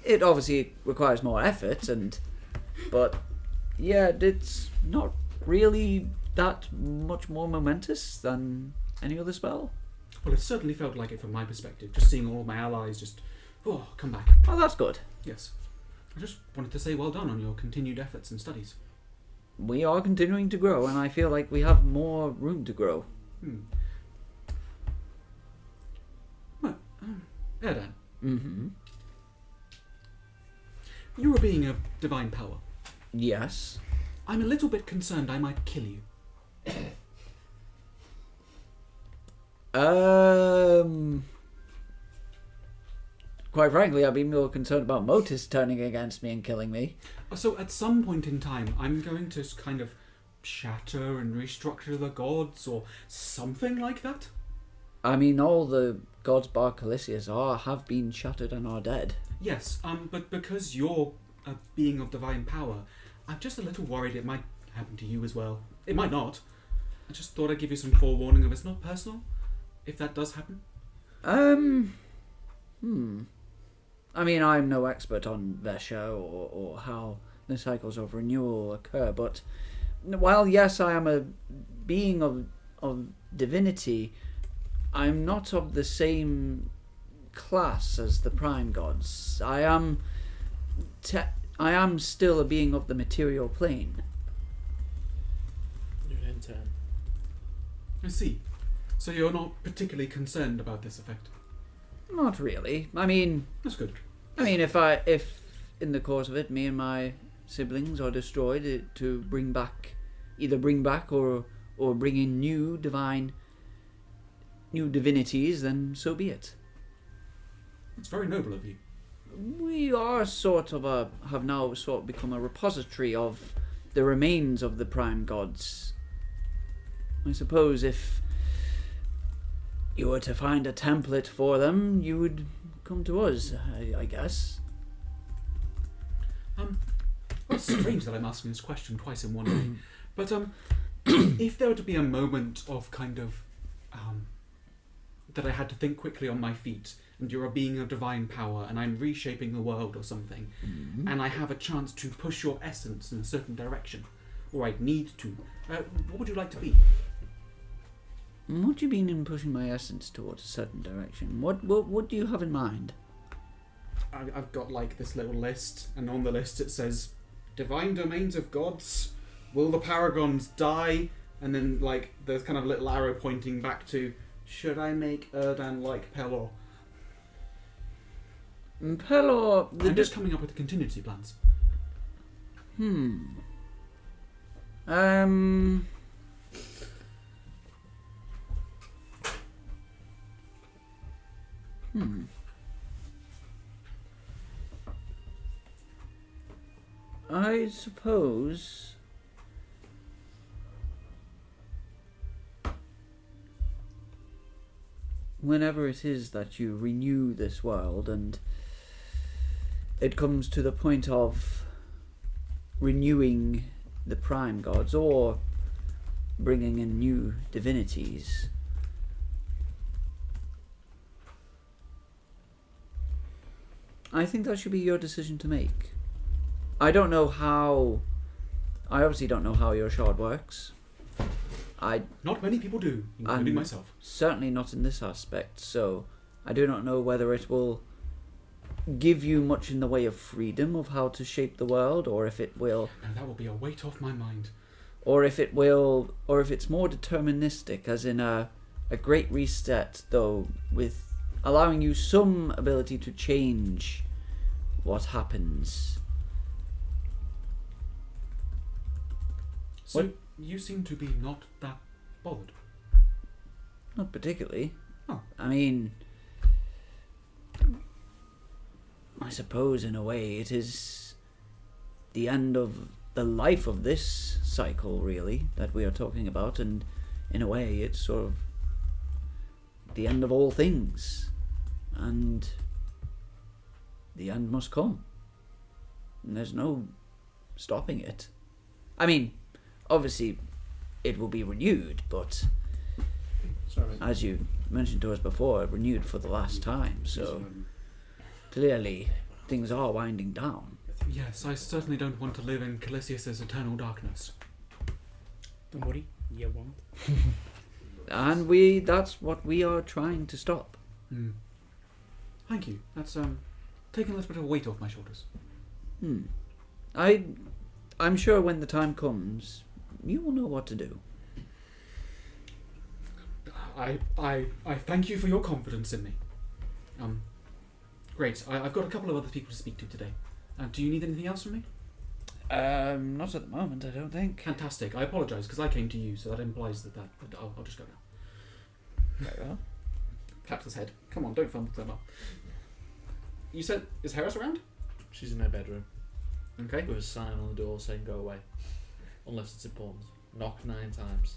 it obviously requires more effort, but yeah, it's not really that much more momentous than any other spell. Well, it certainly felt like it from my perspective, just seeing all of my allies just, come back. Oh, that's good. Yes. I just wanted to say well done on your continued efforts and studies. We are continuing to grow, and I feel like we have more room to grow. Well, Erdan, Mm-hmm. you're a being of divine power. Yes. I'm a little bit concerned I might kill you. Quite frankly, I'd be more concerned about Motus turning against me and killing me. So at some point in time, I'm going to kind of shatter and restructure the gods or something like that. I mean, all the gods bar Calisius have been shattered and are dead. Yes, but because you're a being of divine power, I'm just a little worried it might happen to you as well. It might not. I just thought I'd give you some forewarning of it's not personal, if that does happen. I mean, I'm no expert on Vesha or how the cycles of renewal occur, but while yes, I am a being of divinity, I'm not of the same class as the prime gods. I am still a being of the material plane. You're an intern. I see. So you're not particularly concerned about this effect? Not really. I mean, That's good. if in the course of it, me and my siblings are destroyed to bring back or bring in new divinities, then so be it. It's very noble of you. We are have now become a repository of the remains of the prime gods. I suppose if you were to find a template for them, you would come to us, I guess. Well, it's strange that I'm asking this question twice in one day. But if there were to be a moment of kind of that I had to think quickly on my feet, and you're a being of divine power, and I'm reshaping the world or something, and I have a chance to push your essence in a certain direction, or I'd need to, what would you like to be? What do you mean in pushing my essence towards a certain direction? What do you have in mind? I've got like this little list, and on the list it says, divine domains of gods, will the paragons die? And then like there's kind of a little arrow pointing back to, should I make Erdan like Pelor? Pelor... I'm just coming up with contingency plans. I suppose... whenever it is that you renew this world and it comes to the point of renewing the prime gods or bringing in new divinities, I think that should be your decision to make. I obviously don't know how your shard works. Not many people do, including myself. Certainly not in this aspect, so I do not know whether it will give you much in the way of freedom of how to shape the world, or if it will... No, that will be a weight off my mind. Or if it's more deterministic, as in a great reset, though, with allowing you some ability to change what happens. So What? You seem to be not that bothered. Not particularly. Oh. I mean, I suppose in a way it is the end of the life of this cycle, really, that we are talking about, and in a way, it's sort of the end of all things, and the end must come. And there's no stopping it. I mean, obviously, it will be renewed, but Sorry. as you mentioned to us before, renewed for the last time, so clearly things are winding down. Yes, I certainly don't want to live in Calisius's eternal darkness. Don't worry, you won't. And that's what we are trying to stop. Thank you. That's taking a little bit of weight off my shoulders. I'm sure when the time comes, you will know what to do. I thank you for your confidence in me. Great. I've got a couple of other people to speak to today. Do you need anything else from me? Not at the moment, I don't think. Fantastic. I apologise because I came to you, so that implies that. But I'll just go now. Very well. Claps his head. Come on, don't fumble so much. You said, is Harris around? She's in her bedroom Okay. with a sign on the door saying go away. Unless it's important. Knock 9 times.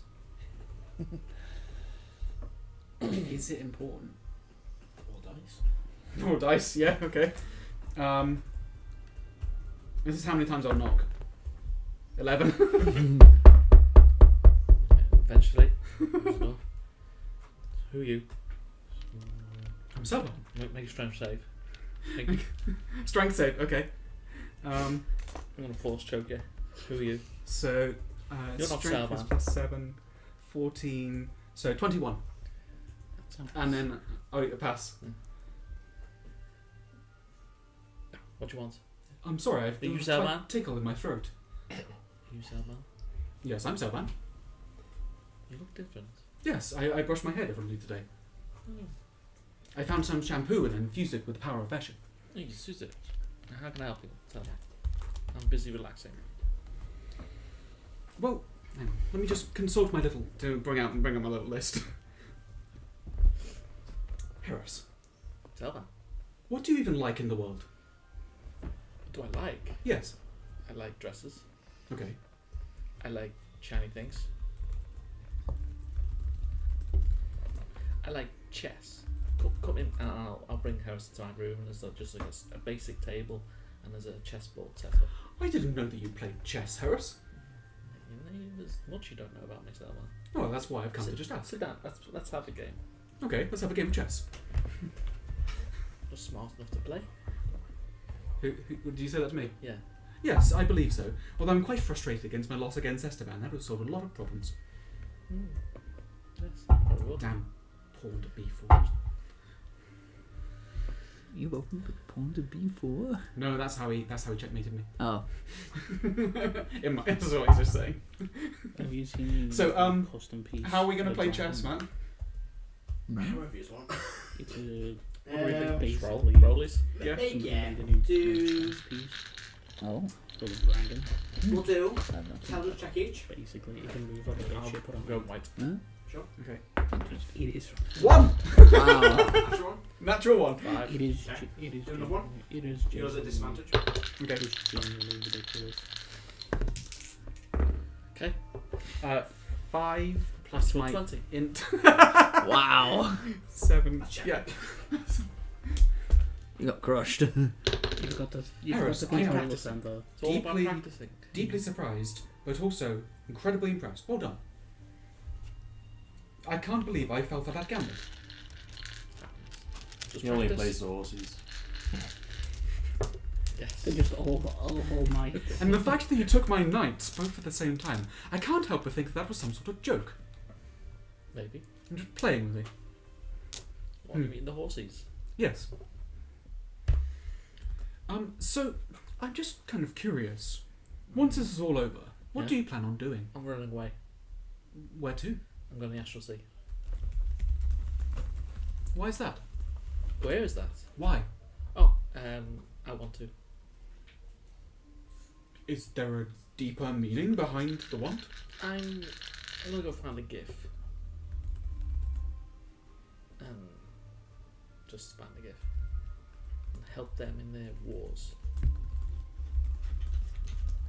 Is it important? Or dice. More dice, yeah, okay. This is how many times I'll knock. 11. Eventually. So, who are you? I'm sober. Make a strength save. Strength save, okay. I'm going to force choke you. Who are you? So, You're not strength is sober. plus 7, 14, so 21. And then, a pass. What do you want? I'm sorry, I've Are you got a Selman? slight tickle in my throat. You Selman? Yes, I'm Selman. You look different. Yes, I brushed my hair differently today. I found some shampoo and infused it with the power of passion. Oh, you suit it. How can I help you? Tell me. I'm busy relaxing. Well, hang on. Let me just consult my little to bring out my little list. Harris, Selman. what do you even like in the world? What do I like? Yes. I like dresses. Okay. I like shiny things. I like chess. Come in and I'll bring Harris to my room and there's just like a basic table and there's a chessboard set up. I didn't know that you played chess, Harris. There's much you don't know about me, Selman. Well, that's why I've come to just ask. Sit down. Let's have a game. Okay, let's have a game of chess. You're smart enough to play. Who did you say that to me? Yeah. Yes, I believe so. Although I'm quite frustrated against my loss against Esteban. That would solve a lot of problems. Yes. Very well. Damn, pawn to b4. You opened the pawn to b4? No, that's how he checkmated me. Oh. That's what he's just saying. Have you seen So, custom piece? How are we going to for play the chess, dragon? man? However you want. It's a What do you think? basically Rollies? Yeah. somebody Yeah. made a new Do- chess piece Oh. for the dragon. We'll do. I don't know. Intelligence check each. Basically, it can move like a I'll ship on go white. Huh? Sure. Okay. It is. 1! Wow. Natural one. Natural 1. 5. It is. Okay. It is. Do another one? It is. Yours at genuinely- disadvantage. Okay. It is genuinely ridiculous. Okay. 5 plus my 20. int. Wow. 7. Check. Yeah. You got crushed. You've got the. You've got Harris, the I control practice. center. It's all about Deeply- practicing. Deeply surprised, but also incredibly impressed. Well done. I can't believe I fell for that gambit. Just He only practice. plays the horses. They're Yes. just all night. And the fact that you took my knights both at the same time, I can't help but think that was some sort of joke. Maybe. I'm just playing with it. What do you mean the horses? Yes. So, I'm just kind of curious. Once this is all over, what Yeah. do you plan on doing? I'm running away. Where to? I'm going to the Astral Sea. Why is that? Where is that? Why? Oh, I want to. Is there a deeper meaning behind the want? I'm gonna go find a GIF. And just find a GIF. And help them in their wars.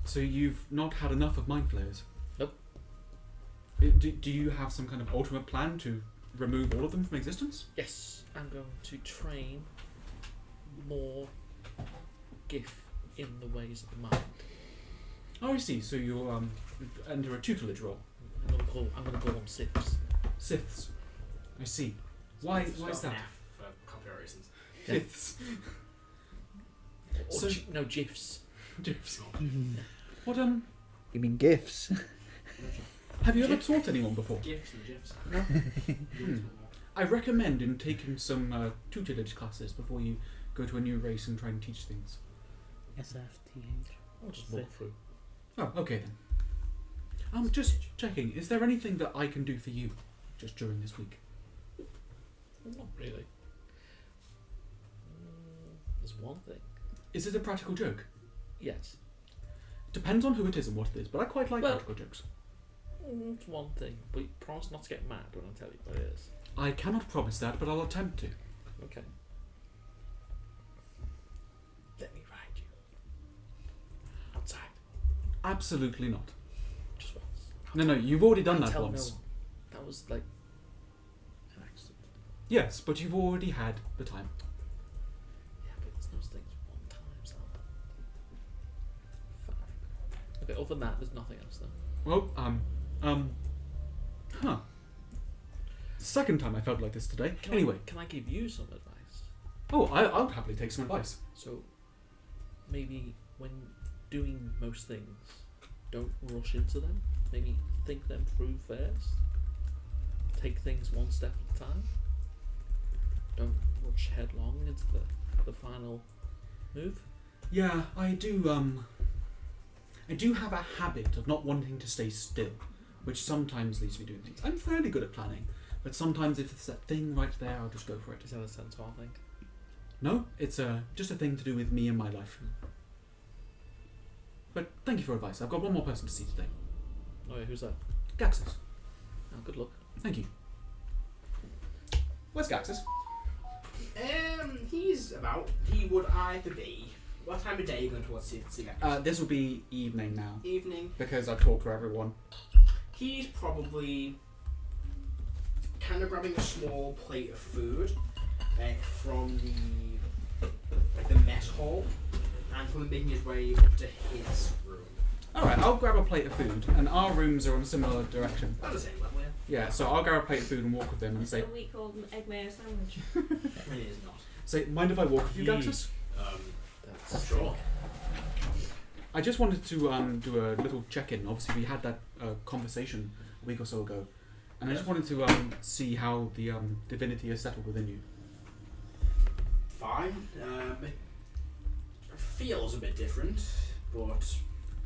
So you've not had enough of mind flayers? Nope. Do you have some kind of ultimate plan to remove all of them from existence? Yes, I'm going to train more GIF in the ways of the mind. Oh, I see. So you'll enter a tutelage role. I'm gonna call them Siths. Siths. I see. Why is that? For copyright reasons. Siths. Or So- no, GIFs. Gifs. You What mean gifts? have you ever taught anyone before? Gifs and gifs. Hmm. I recommend in taking some tutelage classes before you go to a new race and try and teach things. SFTH. I'll just walk through. Oh, okay then. I'm just checking. Is there anything that I can do for you just during this week? Not really. There's one thing. Is it a practical joke? Yes. Depends on who it is and what it is, but I quite like Well- practical jokes. It's one thing, but you promise not to get mad when I tell you what it is. I cannot promise that, but I'll attempt to. Okay. Let me ride you. Outside. Absolutely not. Just once. No, you've already done I'll that tell once. no one. That was like an accident. Yes, but you've already had the time. Yeah, but it's those things one time, so fine. Okay, other than that, there's nothing else though. Well, huh. Second time I felt like this today. Anyway, Can I give you some advice? oh, I'll happily take some advice. So, maybe when doing most things, don't rush into them. Maybe think them through first. Take things one step at a time. Don't rush headlong into the final move. Yeah, I do have a habit of not wanting to stay still, which sometimes leads me doing things. I'm fairly good at planning, but sometimes if it's that thing right there, I'll just go for it. Is that a centaur thing? No, it's just a thing to do with me and my life. But thank you for advice. I've got one more person to see today. Oh yeah, who's that? Gaxus. Oh, good luck. Thank you. Where's Gaxus? He's about. He would either be. What time of day are you going to see that? This will be evening now, Evening. because I've talked to everyone. He's probably kind of grabbing a small plate of food from the mess hall and probably making his way up to his room. Alright, I'll grab a plate of food, and our rooms are in a similar direction. Not the same level, Yeah, so I'll grab a plate of food and walk with them and say, A week old egg mayo sandwich. yeah. It is not. mind if I walk with you, Yeah. Gaxus? That's Sure. I just wanted to do a little check-in. Obviously, we had that conversation a week or so ago, and I just wanted to see how the divinity has settled within you. Fine. It feels a bit different, but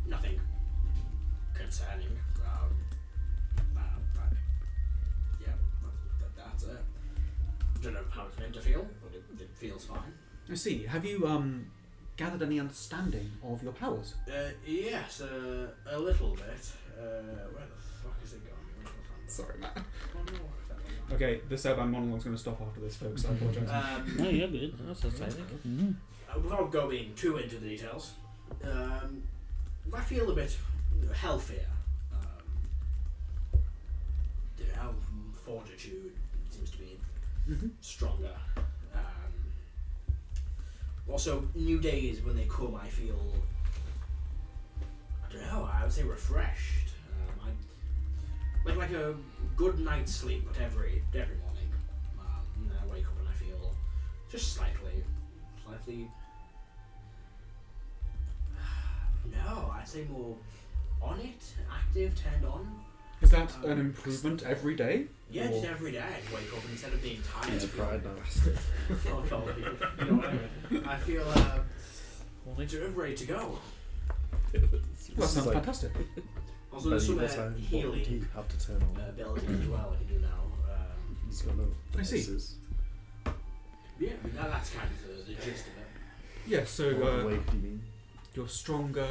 nothing concerning. That's it. I don't know how it's meant to feel, but it feels fine. I see. Have you gathered any understanding of your powers? Yes, a little bit. Where the fuck is it going? Sorry, Matt. Oh, no. Okay, the Serban monologue's going to stop after this, folks. I apologise. No, you're good. That's exciting. Without going too into the details, I feel a bit healthier. Our fortitude seems to be stronger. Also, new days when they come, I feel, I don't know, I would say refreshed. Like a good night's sleep, but every morning. And then I wake up and I feel just slightly. No, I'd say more on it, active, turned on. Is that an improvement every day? Yeah, Or- just every day I wake up and instead of being tired, It's I feel, pride now. fuck all of you. You know what I mean? I feel ready to go. That This sounds is like- fantastic. Also, there's some Medieval time. What would healing he have to turn on? ability as well I can do now. He's got no I see. devices. Yeah, that's kind of the gist of it. Yeah, so What way could he mean? you're stronger,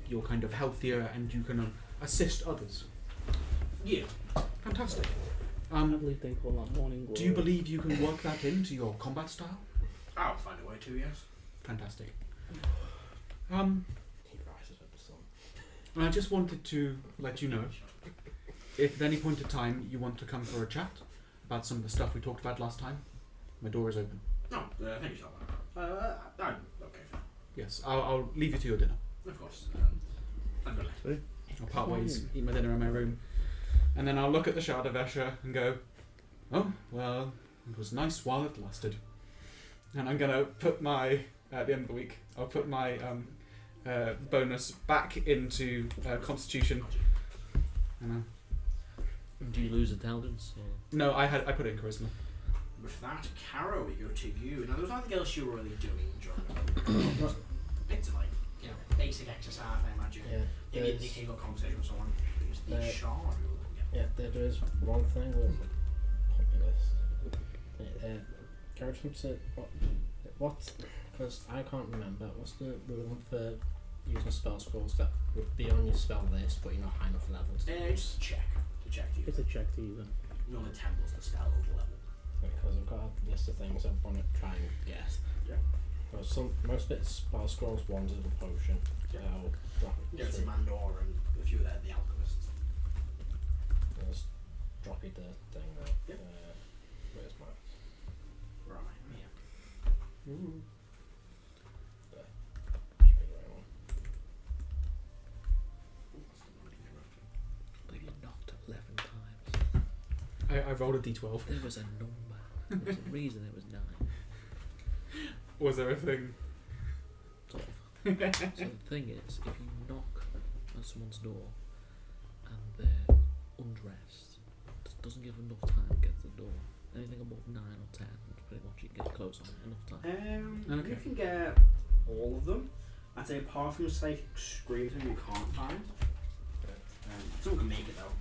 you're kind of healthier, and you can assist others. Yeah. Fantastic. I believe they call that morning glory. Do you believe you can work that into your combat style? I'll find a way to, yes. Fantastic. He rises up the sun. And I just wanted to let you know, if at any point in time you want to come for a chat about some of the stuff we talked about last time, my door is open. No, thank you so much. I'm okay for that. Yes, I'll leave you to your dinner. Of course. I'm good night. I'll part ways, eat my dinner in my room, and then I'll look at the Shard of Escher and go, oh, well, it was nice while it lasted. And I'm going to put my, at the end of the week, I'll put my bonus back into Constitution. And, Do you lose intelligence? Or? no, I put it in Charisma. With that, Caro, we go to you. Now, there was nothing else you were really doing during the bits of, like, basic exercise, I imagine. Yeah. Maybe indicating conversation and so on. It's the shard you're looking at. Yeah, there is one thing with this. Garage said what? Because I can't remember. What's the rule for using spell scrolls that would be on your spell list, but you're not high enough levels? It's a check. To check to you. It's a check to you then. None of the temples the spell level. Because I've got a list of things I want to try and get. Yeah. Well, most of it's spell scrolls, one's of a potion. Yeah. I'll drop it. Yeah, it's Mandor and a few of the alchemists. I'll just drop you the thing now. Yep. Where's my? Right, yeah. There. Should be the right one. I believe you knocked 11 times. I rolled a d12. There was a number. There was a reason it was 9. Was there a thing? Sort of. So the thing is, if you knock on someone's door and they're undressed, it doesn't give enough time to get to the door. Anything above 9 or 10, pretty much you can get close on enough time. You can get all of them. I'd say apart from psychic screams you can't find. Someone can make it though.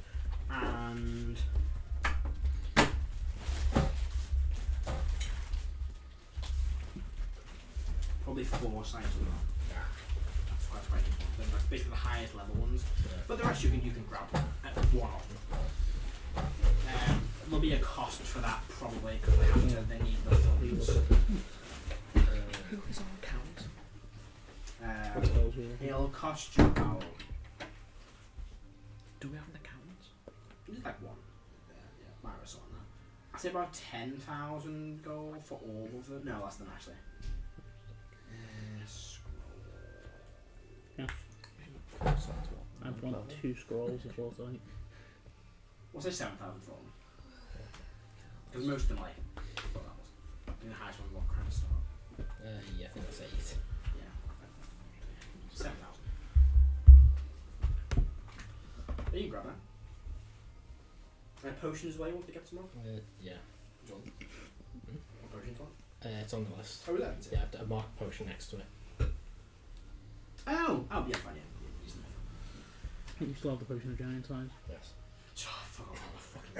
And probably 4 sites as well. Yeah. That's quite important. They're like basically the highest level ones. But the rest you can grab at one of them. There'll be a cost for that probably because they need the funds. Who is on account? It'll cost you about. Do we have an account? Just like one. Yeah, Myra's on that. I'd say about 10,000 gold for all of them. No, less than actually. Yeah. I've won 2 scrolls of foresight. We'll say 7,000 for them. Because most of them like. What that was. I think the highest one, what kind of stuff? Yeah, I think that's 8. Yeah. 7,000. Yeah, you can grab that. Potions as well, you want to get some more? Yeah. What potions on? It's on the list. Oh, is that? Yeah, I've a marked potion next to it. Oh, yeah, fine, yeah. Easy enough. I think you still have the potion of giant size. Yes. Oh, fuck off, I'm a fucking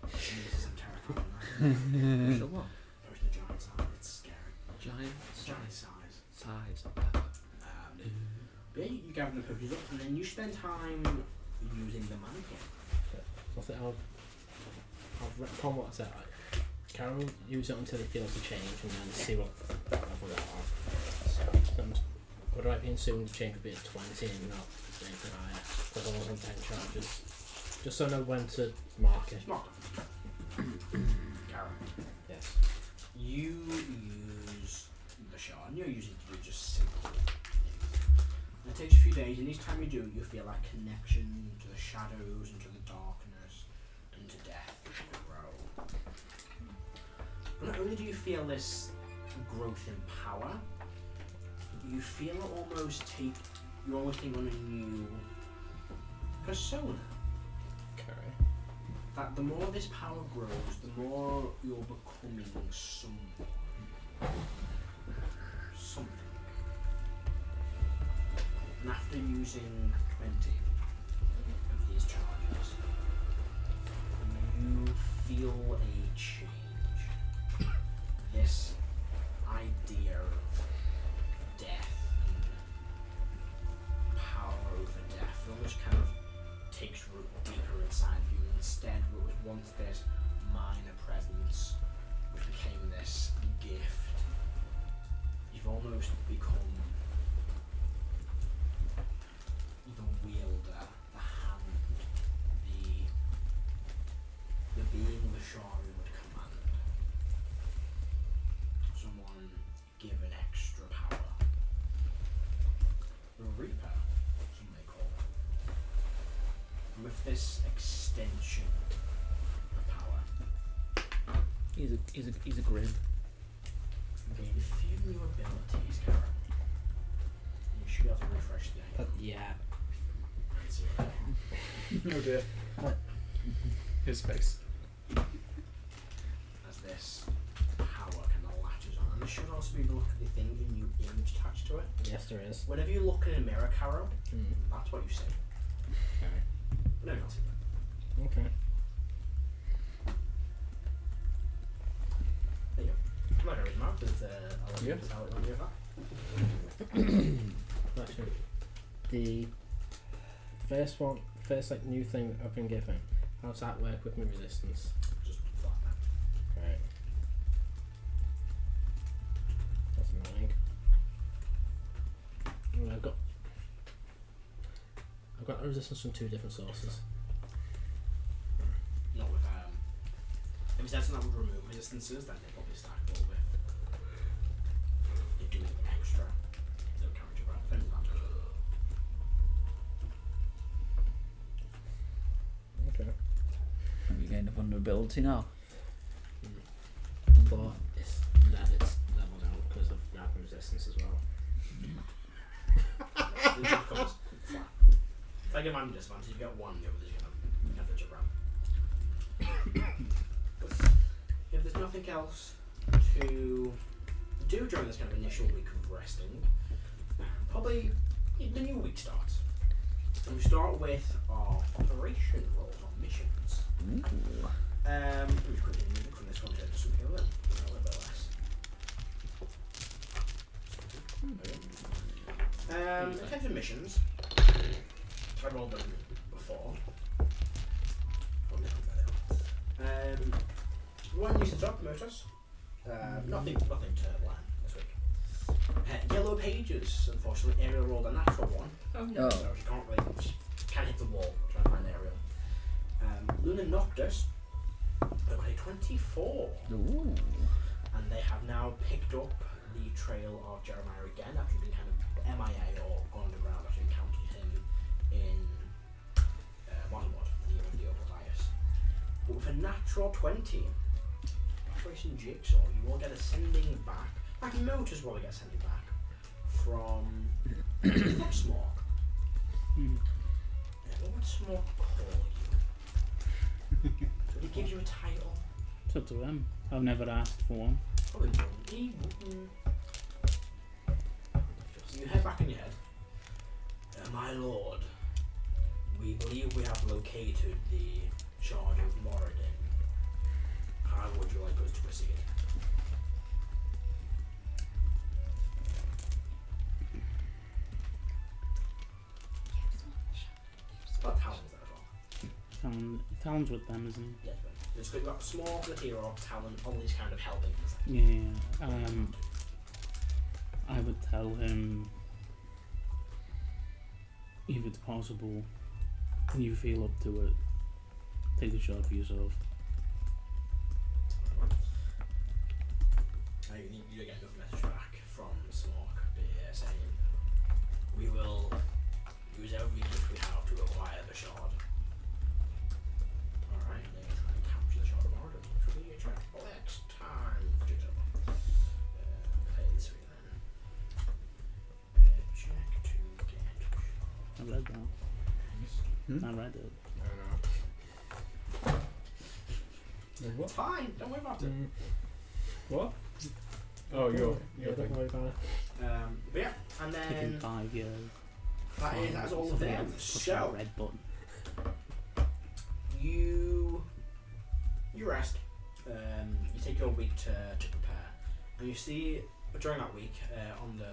potion. Jesus, I'm terrified of that. So what? Potion of giant size, it's scary. Giant Giant size. size. But yeah, you gather the potions up and then you spend time using the mannequin. I think I'll retcon what I said. Carol, use it until he feels the change and then see what level they are. So would I be assuming the change would be at 20 and not anything higher? Because I wasn't 10 charges. Just so I know when to mark it. It's not Karen, Yes. you use the shard and you're using it to do just simple things. And it takes a few days and each time you do you feel that connection to the shadows and to the darkness and to death grow. But not only do you feel this growth in power, you feel it almost take on a new persona. Okay. That the more this power grows, the more you're becoming someone. Something. And after using 20 of these charges, you feel a change. This idea of death and power over death almost kind of takes root deeper inside you. Instead, what was once this minor presence, which became this gift, you've almost become the will being the Shari would command. Someone given extra power. The Reaper, some may call it. And with this extension of power, He's a grin. gain a few new abilities, Karen. You should be able to refresh the item. Yeah. Let's see what they are. Oh dear. His face. As this power kind of latches on. And there should also be a look at the thing in new image attached to it. Yes, there is. Whenever you look in a mirror, Carol, Mm. that's what you see. Okay. No, you can't see that. Okay. There you go. I'm not going to read them out, but I'll let you tell it when you have that. Actually, the first like new thing I've been given. How does that work with my resistance? Just flat that. Right. That's annoying. Well, I've got a resistance from 2 different sources. Not with if it's something that would remove resistances, then they probably stack all with it doing extra. They'll count your breath. Okay. Have you gained a vulnerability now? But it's leveled out because of rapid resistance as well. It just comes flat. If I give one disadvantage, you get one, the other's gonna have the jump around. But if there's nothing else to do during this kind of initial week of resting, probably the new week starts. And we start with our operation roles on missions. Ooh. Let me quickly music from this one to just something a little bit less. In terms of missions, I rolled them before. One uses up motors. Nothing to learn this week. Yellow pages, unfortunately, Ariel rolled a natural one. Oh no. Oh. So she can't hit the wall trying to find Ariel. Luna Noctis, they got a 24. Ooh. And they have now picked up the trail of Jeremiah again after being kind of MIA or gone underground after encountered him in Waterlord, the year of the Opal Dias. But with a natural 20, Operation Jigsaw, you will get a sending back. Like Motors will get sending back from Smork. What would Smork call you? So he gives you a title. It's up to them. I've never asked for one. Probably wouldn't. He wouldn't. You head back in your head. My lord, we believe we have located the Shard of Moradin. How would you like us to proceed? Well, Talon's there as well. Talon's with them, isn't Yeah, it's got small, the hero, Talon, all these kind of helping. he? Yeah. I would tell him, if it's possible, and you feel up to it, take the shot for yourself. You get a message back from Smork saying, we will use every gift we have to acquire the shard. Alright, they're going to try and capture the shard of Moradin, which will be a trap next time. Play this week then. Check to get. I read that. I read it. I don't know. It's fine, don't worry about it. What? Oh, you're Yeah, don't worry about it. But yeah, and Taking then 5 years. that's all of them. Push that So, red button. you rest. You take your week to prepare, and you see during that week, on the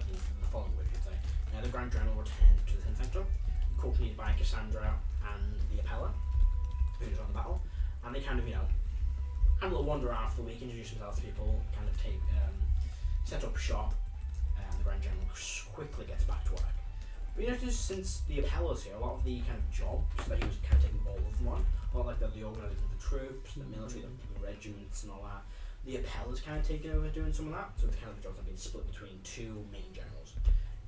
following week, you'd say, the Grand General returned to the Hidden Sanctum, accompanied by Cassandra and the Appella, who's on the battle, and they kind of, have a little wander around for the week, introduce themselves to people, kind of take, set up shop, and the Grand General quickly gets back to work. But you notice since the Appella's here, a lot of the kind of jobs that he was kind of taking all of them on, a lot like the the organising of the troops, the military, the regiments, and all that. The Appeller's kind of taken over doing some of that, so the kind of jobs have been split between two main generals.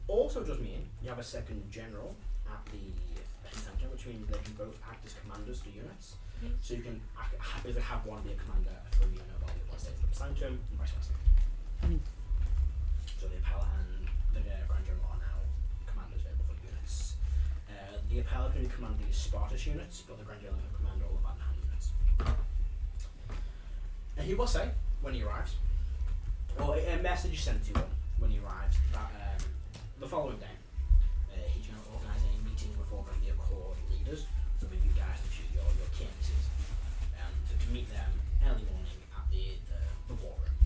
Also, does mean you have a second general at the Hidden Sanctum, which means they can both act as commanders for units. So you can either have one be a commander for a unit while the other stays at the Sanctum, and vice versa. So the Appeller and the Grand General are now commanders available for units. The Appeller can command the Spartus units, but the Grand General can command all the Vandenham units. And he will say, when he arrives, or a message is sent to him when he arrives, that the following day, he's going to organise a meeting with all of the Accord leaders, so with you guys, which is your kings, so to meet them early morning at the war room.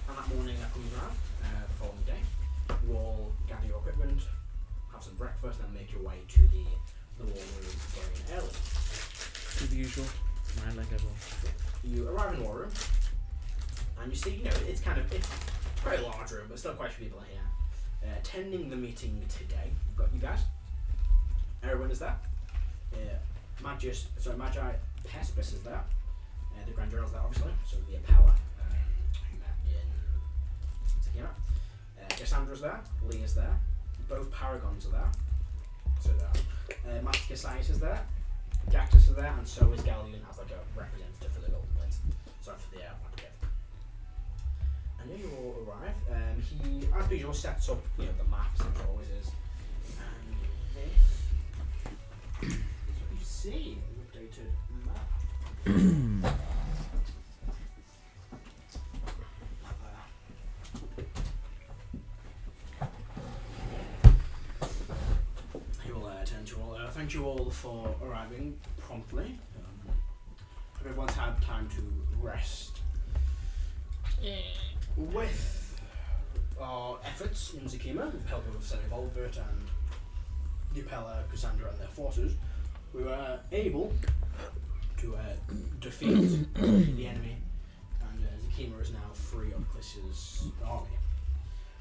And that morning that comes around, the following day, you all gather your equipment, have some breakfast, and make your way to the war room very early. The usual. I like everyone. You arrive in the war room, and you see, it's quite a large room, but still quite a few people are here. Attending the meeting today, you've got you guys. Everyone is there. Magi Pespis is there. The Grand General's there, obviously. So the Appeller, who met in Sakima. Cassandra's there. Lee is there. Both Paragons are there. So there. Master Casius is there. Cactus is there, and so is Galleon as like a representative for the Golden Blades. Sorry for the one. And then you all arrive. He, as usual, sets up the maps, which always is. And this is what you see, an updated map. He will turn to you all. Thank you all for arriving promptly. Hope everyone's had time to rest. With our efforts in Zakima, with the help of Senator Volvert and the Appeller, Cassandra and their forces, we were able to defeat the enemy, and Zakima is now free of Clis's army.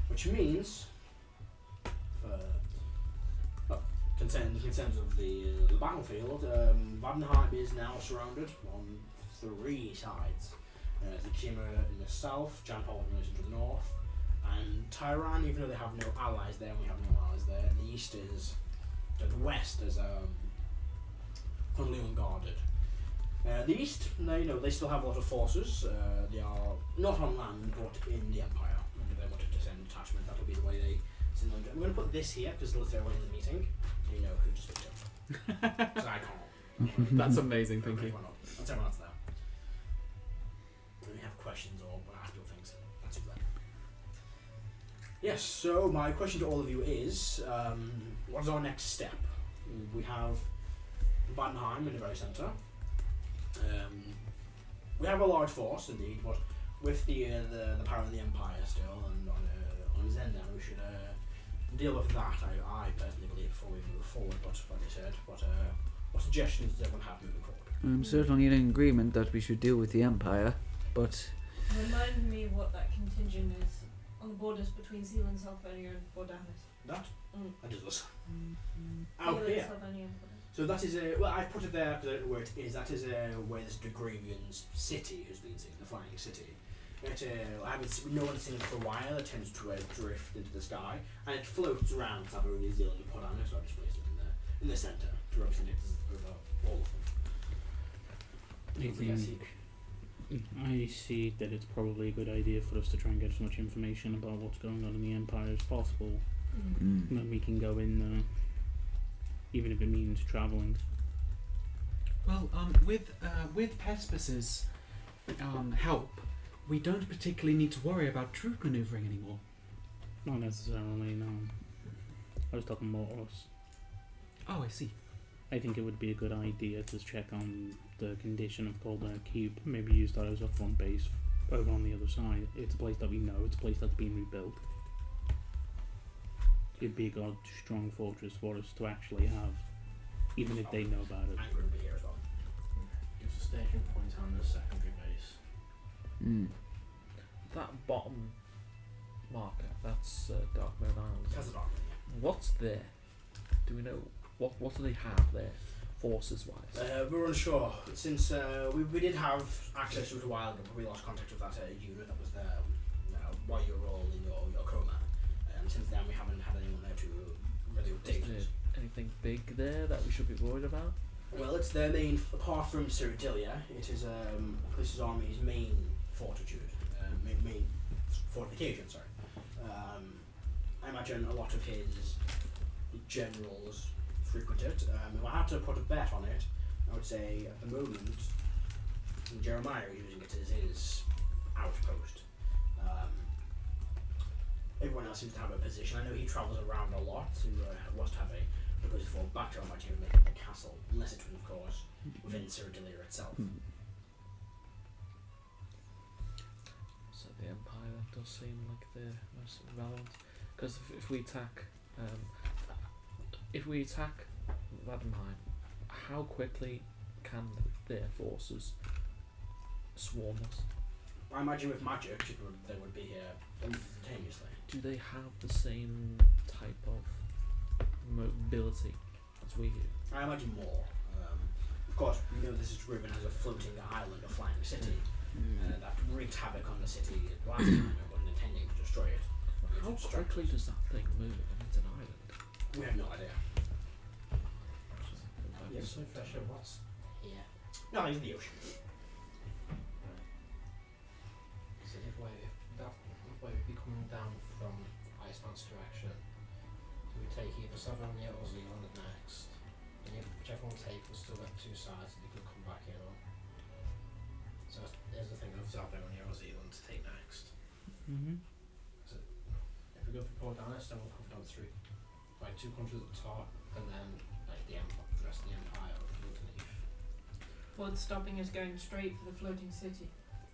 Which means, in terms of the battlefield, Vandenheim is now surrounded on 3 sides. Zakima in the south, Janpol in relation to the north, and Tyran, even though they have no allies there, and we have no allies there, the east is, the west is currently unguarded. The east, they still have a lot of forces. They are not on land, but in the Empire. And if they wanted to send a detachment, that would be the way they send them. I'm going to put this here, because it'll everyone in the meeting, so you know who to speak to. Because I can't. That's amazing, thank you. That's everyone else there. When you have questions or ask your things, that's it there. Yes, so my question to all of you is, what is our next step? We have Vandenheim in the very centre. We have a large force indeed, but with the power of the Empire still, and on Zendan, we should deal with that. I personally believe before we move forward. But like I said, what suggestions does everyone have moving forward? I'm certainly in agreement that we should deal with the Empire, but Remind me what that contingent is on the borders between Zealand, Salfonia, and Bordanis. That? That is us. Zealand, Out here. Salfonia, and Bordanis. So that is well, I've put it there because I don't know where it is. That is where this Degravian's city has been seen, the flying city. No one's seen it for a while. It tends to drift into the sky, and it floats around Salfonia, New Zealand, and Bordanis. So I just placed it in the centre to represent it over all of them. I see that it's probably a good idea for us to try and get as much information about what's going on in the Empire as possible. And then we can go in there, even if it means travelling. Well, with Pespis's help, we don't particularly need to worry about troop manoeuvring anymore. Not necessarily, no. I was talking more us. Oh, I see. I think it would be a good idea to check on the condition of Calder Keep. Maybe use that as a front base over on the other side. It's a place that we know. It's a place that's been rebuilt. It'd be a good, strong fortress for us to actually have, even if they know about it. And group here as well. Gives a station point on the secondary base. That bottom marker, that's Darkmoon Isles. That's a dark one, What's there? Do we know what do they have there? forces wise? We're unsure. Since we did have access to it a while ago, but we lost contact with that unit that was there while you were all in your coma. Since then, we haven't had anyone there to really update us. Anything big there that we should be worried about? Well, it's their main, apart from Cyrodilia, it is Chrysa's army's main fortitude, main fortification, sorry. I imagine a lot of his generals frequent it. If I had to put a bet on it, I would say at the moment, Jeremiah is using it as his outpost. Everyone else seems to have a position. I know he travels around a lot to was to have a, because for background might even make it the castle, unless it was, of course, within Cyrodilia itself. So the Empire does seem like the most relevant, because if we attack Vademheim, how quickly can their forces swarm us? I imagine with magic, they would be here instantaneously. Do they have the same type of mobility as we do? I imagine more. Of course, we know this is driven as a floating island, a flying city. That wreaked havoc on the city last time it wasn't intending to destroy it. How quickly does that thing move? I mean, it's an island. We have no idea. Yeah, so Fisher, what's here? No, he's in the ocean. So if that way would be coming down from Iceman's direction, so we take either Sardonia or Zealand next, and whichever one we take, we'll still get two sides and we can come back in on. So here's the thing of Sardonia or Zealand to take next. So if we go for Pordanis, then we'll cover down three. Like 2 countries at the top, and then like the rest of the Empire underneath. What's stopping us going straight for the floating city?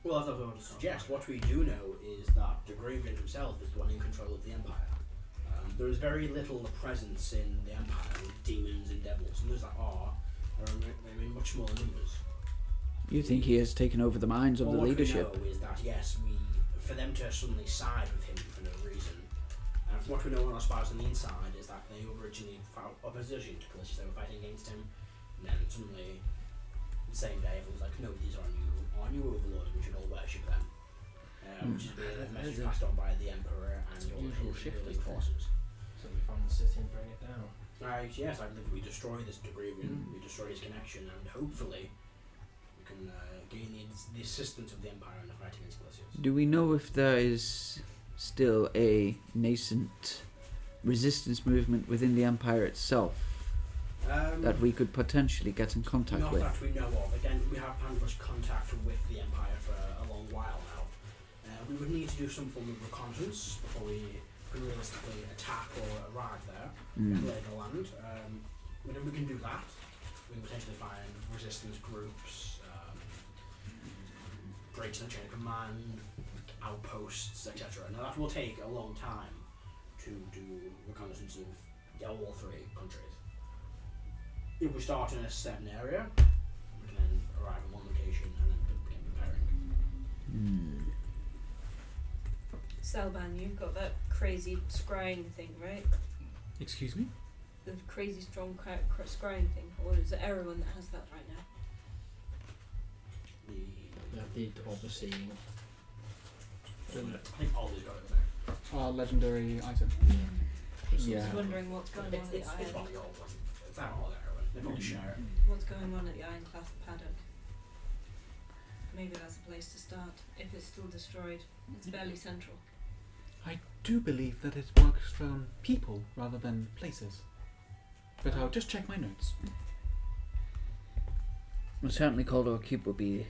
Well, as I was going to suggest, what we do know is that the Gravian himself is the one in control of the Empire. There is very little presence in the Empire with demons and devils, and those that are in much smaller numbers. You think he has taken over the minds of the leadership? What we know is that, yes, for them to suddenly side with him for no reason, and from what we know on our spies on the inside, is that they originally found opposition to Callisto. They were fighting against him, and then suddenly, the same day, everyone's like, no, these are our new overlords, we should all worship them. Which is a message passed on by the Emperor and all his ruling forces. So we find the city and bring it down. Yes, I believe we destroy this Degravian, we destroy his connection, and hopefully we can gain the assistance of the Empire in the fight against Glacius. Do we know if there is still a nascent resistance movement within the Empire itself that we could potentially get in contact not with? Not that we know of. Again, we haven't had much contact with the Empire for a long while now. We would need to do some form of reconnaissance before we can realistically attack or arrive there and lay the land. Whenever we can do that, we can potentially find resistance groups, breaks in the chain of command, outposts, etc. Now that will take a long time to do reconnaissance of all 3 countries. If we start in a certain area, we can then arrive at one location and then begin preparing. Selban, you've got that crazy scrying thing, right? Excuse me? The crazy strong scrying thing, or is it everyone that has that right now? The overseeing. I think Ollie's got it there. Our legendary item. I was wondering what's going on at the It's Iron. probably all of them. It's not all there. They probably share it. What's going on at the Ironclad paddock? Maybe that's a place to start. If it's still destroyed, it's fairly central. I do believe that it works from people rather than places. But I'll just check my notes. Well, certainly Caldor Keep would be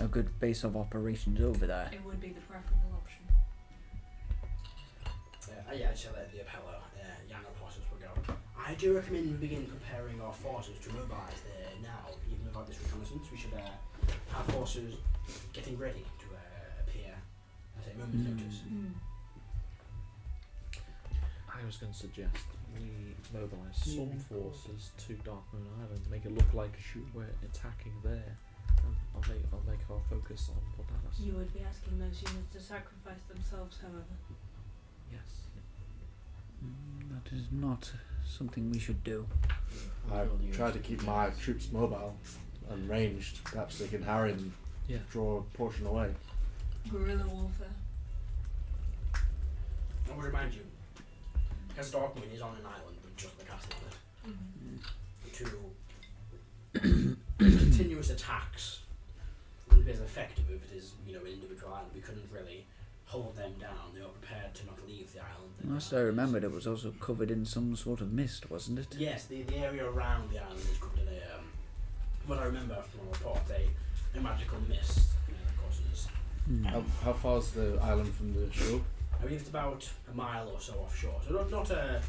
a good base of operations over there. It would be the preferable option. I'd say that the Apollo, Yano forces will go. I do recommend we begin preparing our forces to mobilise there now. Even without this reconnaissance, we should have forces getting ready to appear at a moment's notice. I was going to suggest we mobilise some forces to Darkmoon Island, make it look like we're attacking there. I'll make our focus on Pordanis. You would be asking those units to sacrifice themselves, however. Yes. That is not something we should do. I try to keep my troops mobile and ranged. Perhaps they can harry and Yeah. draw a portion away. Guerrilla warfare. I would remind you, because Darkwind is on an island with just the castle on it. To continuous attacks wouldn't be as effective if it is, an individual island. We couldn't really hold them down. They were prepared to not leave the island. Last I remembered, it was also covered in some sort of mist, wasn't it? Yes, the area around the island is covered in what I remember from a report, a magical mist that causes. How far is the island from the shore? I believe it's about a mile or so offshore, so not a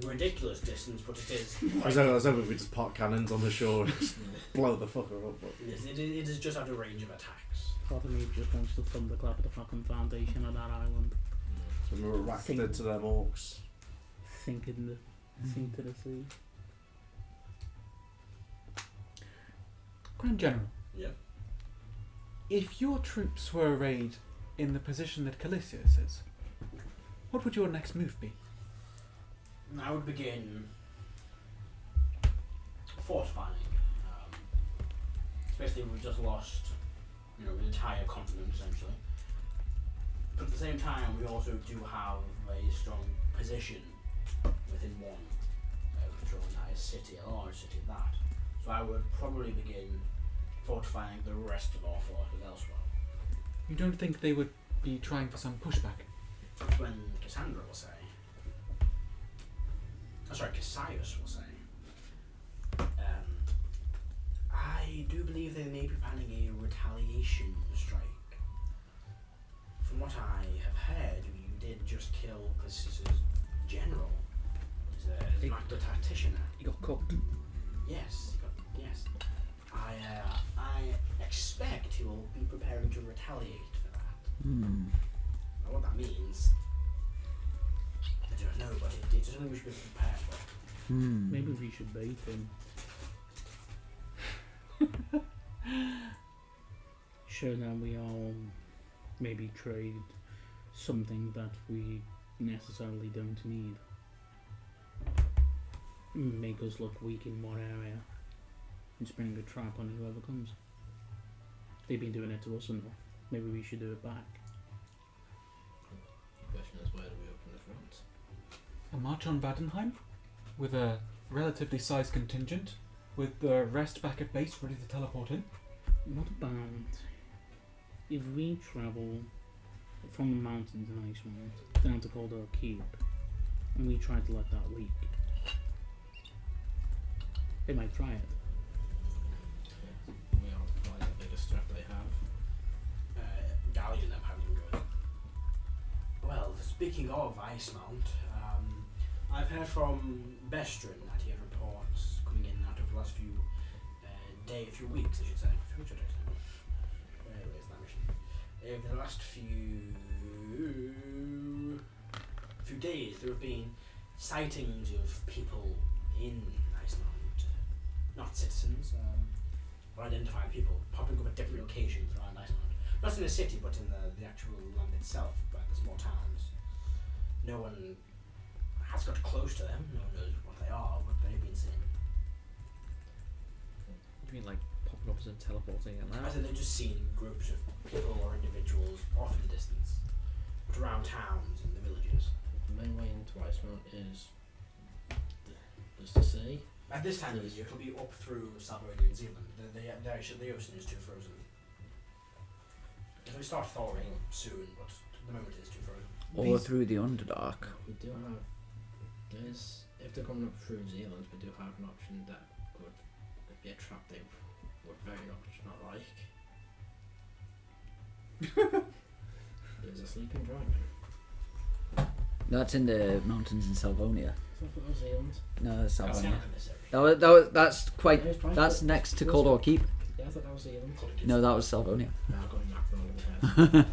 ridiculous distance, but it is. I was hoping we just park cannons on the shore and just blow the fucker up. But Yes, it is just out of range of attacks. Part of me just wants to thunderclap at the fucking foundation of that island. so we were arachnid to them orcs. Sink to the sea. Grand General, Yeah. if your troops were arrayed in the position that Calisius is, what would your next move be? I would begin fortifying. Especially if we've just lost, an entire continent essentially. But at the same time, we also do have a strong position within one patrolized city, a large city at that. So I would probably begin fortifying the rest of our forces elsewhere. You don't think they would be trying for some pushback? That's when Cassandra will say. Cassius will say. I do believe they may be planning a retaliation strike. From what I have heard, you did just kill Cassius' general. He's an active tactician. He got cooked. Yes, yes. I expect he will be preparing to retaliate for that. Now, what that means, I don't know, but it's something we should be prepared for. Maybe we should bait him. Sure that we all maybe trade something that we necessarily don't need. Make us look weak in one area and spring a trap on whoever comes. They've been doing it to us enough. Maybe we should do it back. The question is, where do we open the front? A march on Vadenheim with a relatively sized contingent, with the rest back at base ready to teleport in? What about if we travel from the mountains in Iceland down to Coldar Keep and we try to let that leak? They might try it. We are probably the biggest threat they have. Galleon them having good. Well, speaking of Icemount, I've heard from Bestrin that he had reports coming in out of the last few weeks, I should say. Where is that mission? Over the last few days, there have been sightings of people in Icemount, not citizens, or identified people popping up at different locations around Icemount. Not in the city, but in the actual land itself, by the small towns. No one has got close to them, no one knows what they are, but they've been seen. You mean like popping up and teleporting and I that? think they've just seen groups of people or individuals off in the distance, but around towns and the villages. The main way into Icemount is the sea. At this time of the year, it'll be up through Salvadonia and New Zealand. The ocean is too frozen. It'll start thawing soon, but at the moment it is too frozen. Or through the Underdark. We do have, if they're coming up through New Zealand, we do have an option that would be a trap they would very much not like. There's a sleeping dragon. That's in the mountains in Salvonia. Is that New Zealand? No, that's That's Salvonia. not necessary. That's next to Coldar Keep. Yeah, I thought that was Zealand. No, that was Salvonia. No, I got it mapped wrong in my head.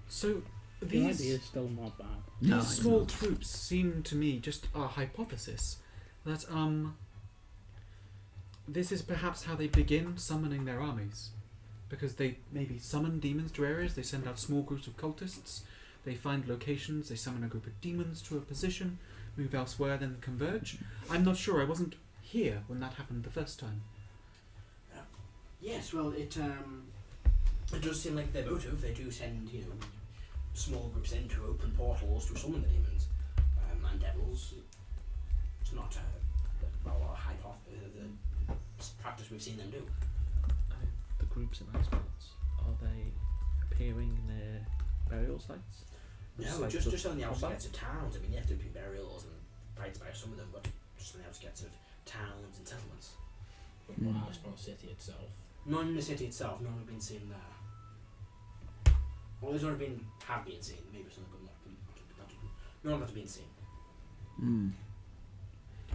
So The these idea is still not bad. No, these it's small not. troops seem to me just a hypothesis that this is perhaps how they begin summoning their armies, because they maybe summon demons to areas. They send out small groups of cultists. They find locations, they summon a group of demons to a position, move elsewhere, then converge. I'm not sure, I wasn't here when that happened the first time. Yes, well, it does seem like their motive. They do send, small groups in to open portals to summon the demons and devils. It's not the practice we've seen them do. The groups in Asphalt, are they appearing near burial sites? No, just on the outskirts of towns. I mean, there have to be burials and fights by some of them, but just on the outskirts of towns and settlements. But not the city itself. None in the city itself. None have been seen there. Well, there's only have been seen. Maybe some, but none of them have been seen.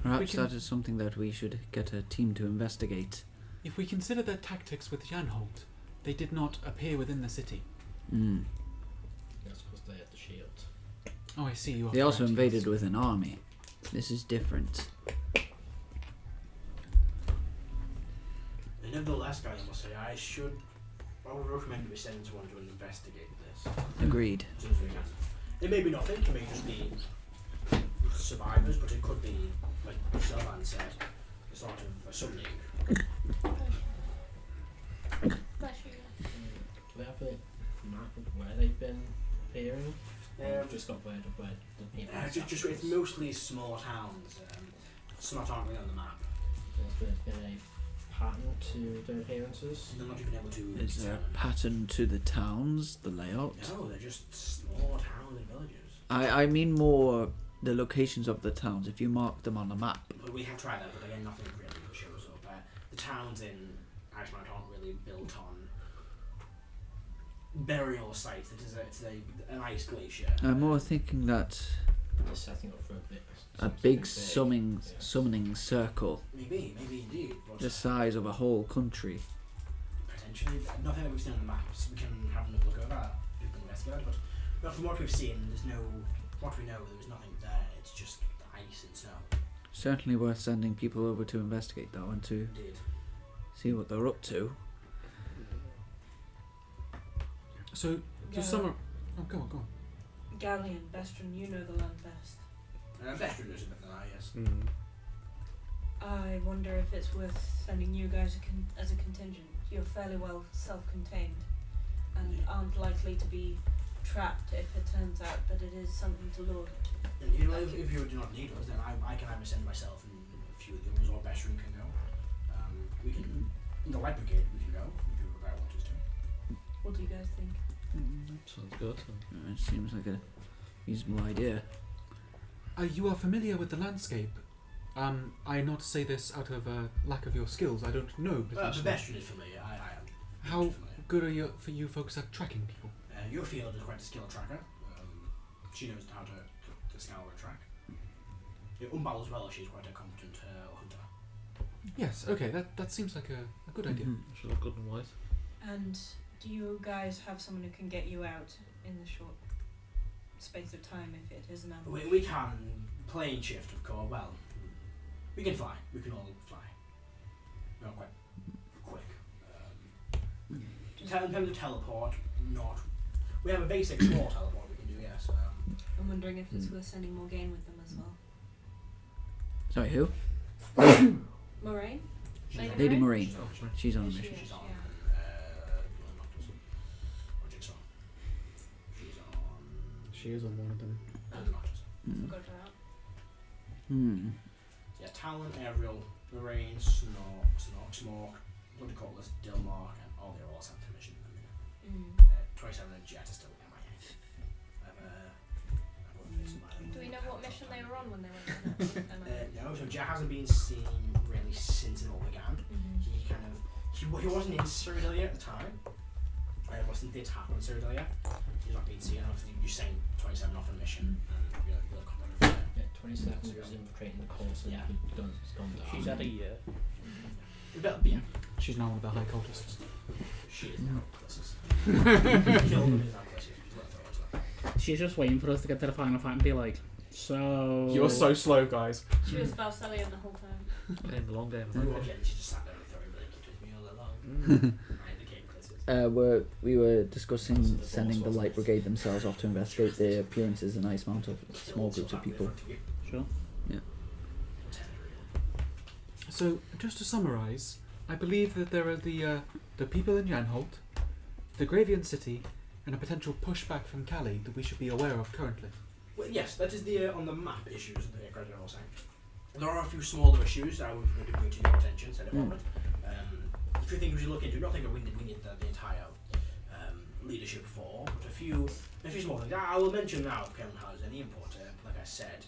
Perhaps that is something that we should get a team to investigate. If we consider their tactics with Janholt, they did not appear within the city. That's because they had the shield. Oh, I see. You are They also correct, invaded yes. with an army. This is different. Nevertheless, guys, I must say, I would recommend we send someone to investigate this. Agreed. As soon as we can. It may be nothing, it may just be survivors, but it could be, like Zendan said, a sort of a summoning. Bless you. Do they have a map of where they've been appearing? Or just got word of where the people It's mostly small towns. Some aren't really on the map. There's been a pattern to their appearances. They're not even able to Is there a determine. pattern to the towns, the layout? No, they're just small towns and villages. I mean more the locations of the towns, if you mark them on a map. But we have tried that, but again, nothing really shows up. The towns in Iceland aren't really built on burial sites. It's an ice glacier. I'm more thinking that They're setting up for a big summoning circle, Maybe indeed. But the size of a whole country. potentially, nothing that we've seen on the maps. We can have another look over that. We can investigate, but from what we've seen, what we know, there was nothing there. It's just ice and snow. Certainly worth sending people over to investigate though, and to Indeed. see what they're up to. So, to summer... Oh, go on. Galleon, Bestron, you know the land best. Veteran knows a bit than I, yes. I wonder if it's worth sending you guys as a contingent. You're fairly well self-contained and aren't likely to be trapped if it turns out that it is something to lord. And if you do not need us, then I can either send myself and a few of the others, or Veteran can go. We can, in the Light Brigade, we can go. We do what I want us to. What do you guys think? Sounds good. It seems like a reasonable idea. You are familiar with the landscape. I not say this out of lack of your skills. I don't know. The potentially. Veteran is familiar. I am. How familiar. good are you folks at tracking people? Your field is quite a skilled tracker. She knows how to scour a track. Umbal as well, she's quite a competent hunter. Yes. Okay. That seems like a good idea. Should look good and white. And do you guys have someone who can get you out in the short space of time if it is an ambush? We can plane shift, of course. Well, we can fly. We can all fly. We're quite quick. In terms of teleport, not. We have a basic small teleport we can do, yes. I'm wondering if it's worth sending Morgaine with them as well. Sorry, who? Moraine? Lady Moraine. She's on- She's on a Is she? mission. She's on. Jigsaw. She's on. She is on one of them. Noctis. Forgot that. Yeah, Talon, Aerial, Moraine, Snork, Smork, what do you call this? Dilmark, and all they're all sent to mission at the minute. 27 and Jet is still MIA. Do we know what mission they were on when they went to that? No, so Jet hasn't been seen really since it all began. Mhm. He wasn't in Cyrodiil at the time. Wasn't the attack on Cyrodiil? He's not been seen. Obviously, you sent 27 off a mission, and you're combat. Yeah, 27 was infiltrating the course and Yeah. it's gone down. She's had a year. But yeah, She's now one of the high cultists. she is now closest. Killed him is now closest. She's left her as well. She's just waiting for us to get to the final fight and be like, so... You're so slow, guys. She was Valcellian the whole time. Playing the long game. You right? walk in, she just sat there with her and like, it took me all along. I had the game closest. we were discussing sending the Light Brigade themselves off to investigate the appearances and ice mount of small groups of people. Sure. So, just to summarise, I believe that there are the people in Yanholt, the Gravian City, and a potential pushback from Cali that we should be aware of currently. Well, yes, that is the on the map issues that the Gravian was saying. There are a few smaller issues I would bring to your attention, said about it. If you think we should look into, not think we need the entire leadership for, but a few small things. I will mention now if Kevin has any input. Like I said,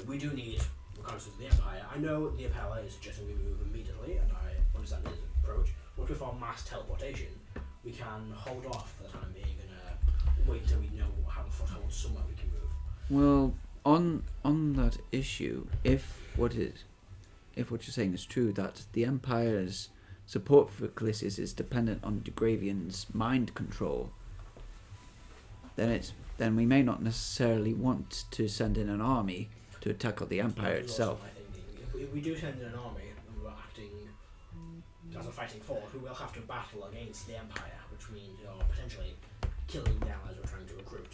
we do need reconnaissance of the Empire. I know the Appella is suggesting we move immediately, and I understand his approach. But with our mass teleportation, we can hold off for the time being and wait until we know how to foothold somewhere we can move. Well, on that issue, if what you're saying is true, that the Empire's support for Callissius is dependent on Degravian's mind control, then we may not necessarily want to send in an army to tackle the Empire That is also itself. my thinking. If we do send in an army and we're acting as a fighting force, we will have to battle against the Empire, which means potentially killing them as we're trying to recruit.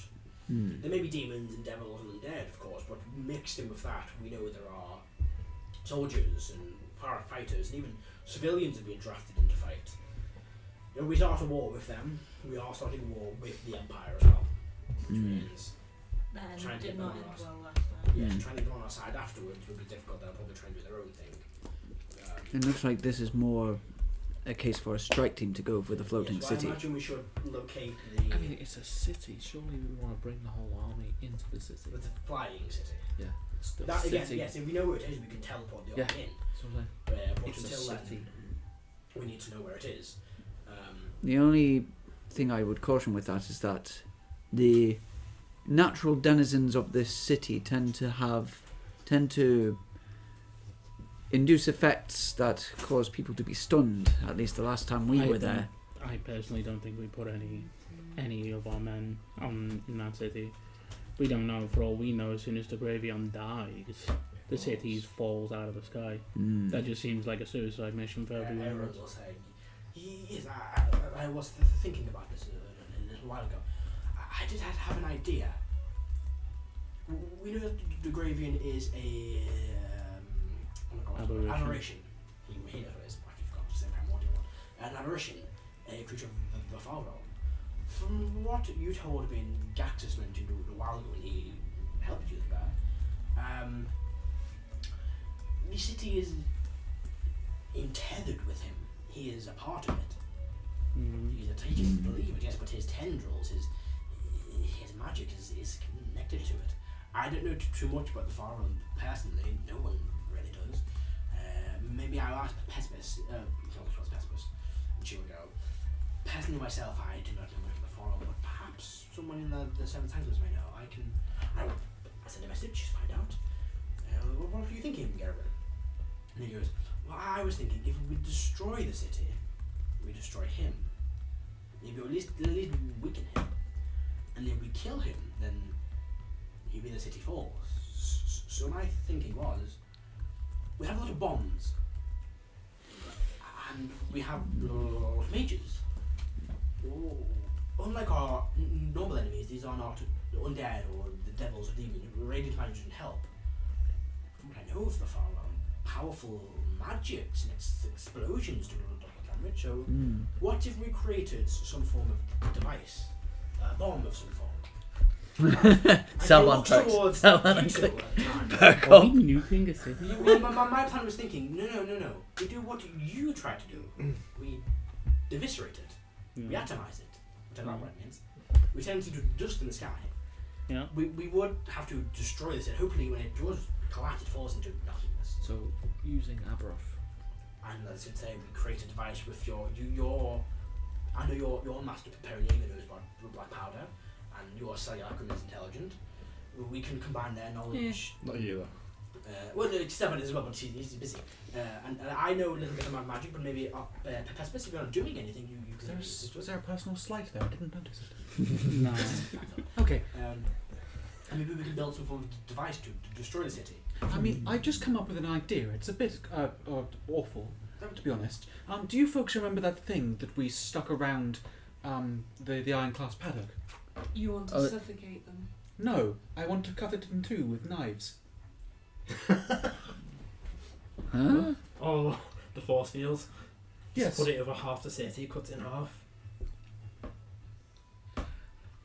There may be demons and devils and undead, of course, but mixed in with that, we know there are soldiers and firefighters and even civilians have been drafted into fight. We start a war with them, we are starting a war with the Empire as well, which means That trying to did get not them end on well last time. trying to get them on our side afterwards would be difficult. They'll probably try and do their own thing. It looks like this is more a case for a strike team to go for the floating yes, city. I imagine we should locate the. I mean, it's a city. Surely we want to bring the whole army into the city. It's a flying city. Yeah, it's still That city. again, yes. If we know where it is, we can teleport the army in. That's what I'm saying. But It's a until city. then, we need to know where it is. The only thing I would caution with that is that the natural denizens of this city tend to induce effects that cause people to be stunned. At least the last time we were there. I personally don't think we put any of our men in that city. We don't know. For all we know, as soon as the Gravion dies, the city falls out of the sky. That just seems like a suicide mission for everyone Everyone else. will say, yes, I was thinking about this a little while ago. I did have an idea. We know that the Gravian is a aberration. He knows what it is. I forgot to say primordial one. An aberration, a creature of the far realm. From what you told me, Gaxus mentioned a while ago when he helped you there, the city is tethered with him. He is a part of it. He can believe it, yes, but his tendrils, his magic is connected to it. I don't know too much about the far realm personally. No one really does. Maybe I'll ask Pespis. Pespis, and she will go. Personally, myself, I do not know much about the far realm, but perhaps someone in the Seven Sanctums may know. I will send a message, find out. What are you thinking, Garrett? And he goes, well, I was thinking if we destroy the city, we destroy him. Maybe at least weaken him. And if we kill him, then maybe the city falls. So my thinking was, we have a lot of bombs. And we have a lot of mages. Unlike our normal enemies, these are not undead or the devils or demons. Radiant hydrogen help. From what I know of the far realm, powerful magics and explosions do a lot of damage. So, what if we created some form of device, a bomb of some form? Someone towards Someone you two click. at the time. Back Are up. we nuking a city? My plan was thinking, no. We do what you try to do. We eviscerate it. We atomize it. Whatever that word means. We turn it into dust in the sky. Yeah. We would have to destroy this, and hopefully when it does collapse, it falls into nothingness. So using Aberoth. And as I say, we create a device with your I know your master preparing knows about black powder, and your cellular is intelligent. We can combine their knowledge. Not you though. Well, Stefan as well, but he's busy. And I know a little bit about magic, but maybe Pespis, if you're not doing anything, you can. Was there a personal slight there? I didn't notice it. No. Okay. And maybe we can build some form of device to destroy the city. I mean, I just come up with an idea. It's a bit awful, To be honest, do you folks remember that thing that we stuck around the iron-class paddock? You want to suffocate them? No, I want to cut it in two with knives. Huh? Oh, the force fields. Yes. Put it over half the city, cut it in half.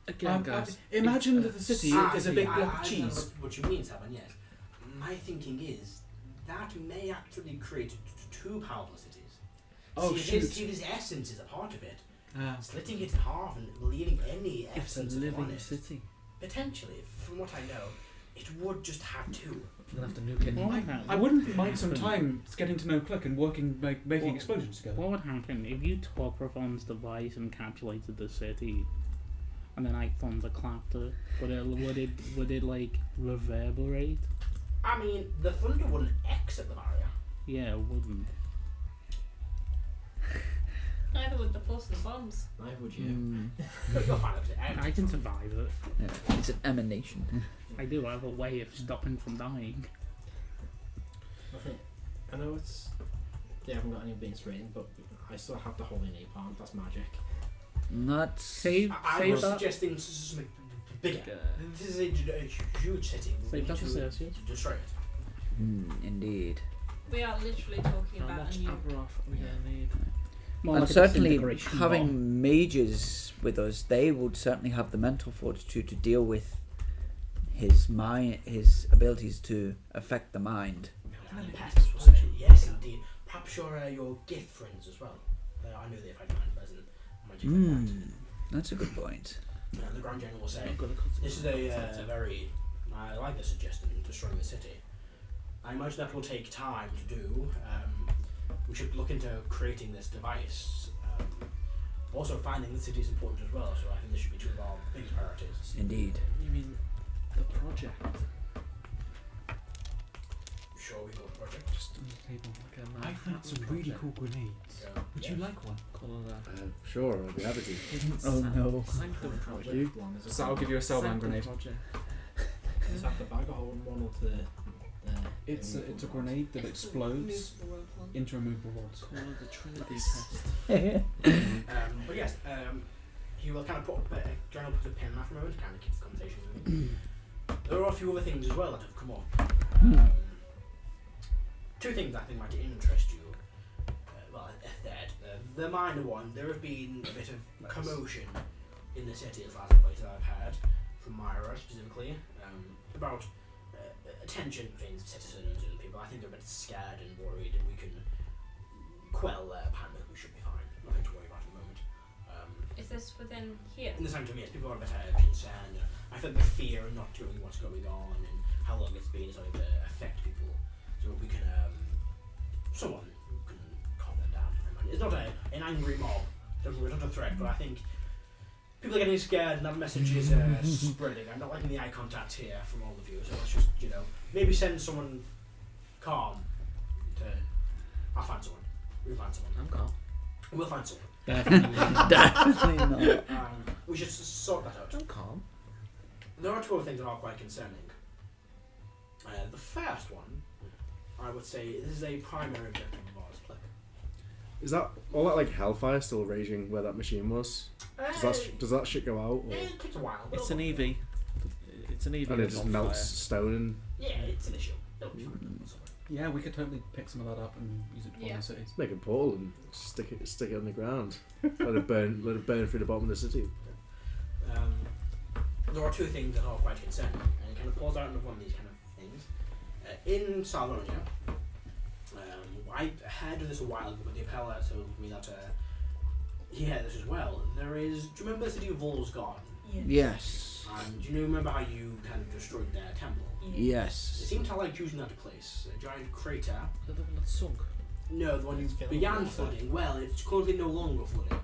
Again, guys. Imagine that the city is a big block of I cheese. know what you mean, Saban, yes. My thinking is that may actually create two powerful cities. Oh, see, shoot. His essence is a part of it. Ah. Splitting it in half and leaving any It's a essence on living it. city. Potentially, from what I know, it would just have two. We'll have to nuke it. What would happen? I wouldn't mind some time getting to know Click and working, making explosions together. What would happen if you took Rafon's device and encapsulated the city, and then I thunderclapped it? Would it like reverberate? I mean, the thunder wouldn't exit the barrier. Yeah, it wouldn't. Neither would the force of the bombs. Neither would you. But you'll find it. I can survive it. Yeah, it's an emanation. I do have a way of stopping from dying. I think I know it's they haven't got any base rating, but I still have the holy napalm. That's magic. Not Save I was that. suggesting something bigger. This is a huge city. We Save need that for to Celsius. destroy it. indeed. We are literally talking How about much a new. Aberoth are we gonna need? More And like a certainly disintegration bomb. having mages with us, they would certainly have the mental fortitude to deal with his mind, his abilities to affect the mind. And pests will say, yes, indeed. Perhaps your gift friends as well. I know they've had mind present. Might you find that? That's a good point. The Grand General will say, I'm gonna cut it. this is a very... I like the suggestion, destroying the city. I imagine that will take time to do. We should look into creating this device. Also, finding the city is important as well, so I think this should be two of our biggest priorities. Indeed. You mean the project? Sure, we go project. Just on the table. Like a I've got some really cool grenades. So, Would yeah. you like one? Colour that. Sure, I'd be happy to. Hidden Oh, no. Sanctum project. you? So I'll give you a cellman Sanctum grenade. project. Is that the bag of holding one or the? It's a grenade that explodes into removable rods. Call it the Trinity test. But yes, he will kind of put John will put a pin in that for a moment to kind of keep the conversation moving. There are a few other things as well that have come up. Two things I think might interest you. Well, a third. The minor one, there have been a bit of commotion in the city as last place I've heard from Myra specifically about attention between citizens and people. I think they're a bit scared and worried, and we can quell their panic. We should be fine. Nothing to worry about at the moment. Is this within here? In the Sanctum, yes, people are a bit concerned. I think the fear of not knowing what's going on and how long it's been is going to affect people. So we can, someone can calm them down. It's not an angry mob. It's not a threat, but I think people are getting scared and that message is spreading. I'm not liking the eye contact here from all of you, so let's just, maybe send someone calm to... I'll find someone. We'll find someone. I'm calm. We'll find someone. Definitely not. We should sort that out. I'm calm. There are two other things that are quite concerning. The first one, I would say, this is a primary objective of ours, Click. Is that all that like hellfire still raging where that machine was? Does that shit go out? Or? It takes a while. But It's an EV. It's an EV. And it that's just on melts fire. stone. yeah, it's an issue. It'll be fine. Yeah, we could totally pick some of that up and use it for Yeah. the cities. Make a portal and stick it on the ground. Let it burn through the bottom of the city. There are two things that are quite concerning, and it kind of pulls out into one of these kind of things. In Salonia, I heard of this a while ago, but the appellate told me that he heard this as well. There is, do you remember the city of Volsgarden? Yes. And do you remember how you kind of destroyed their temple? It Yes. seemed to like using that place, a giant crater. The one that sunk. No, the one you It's filled began with water. flooding. Well, it's currently no longer flooding.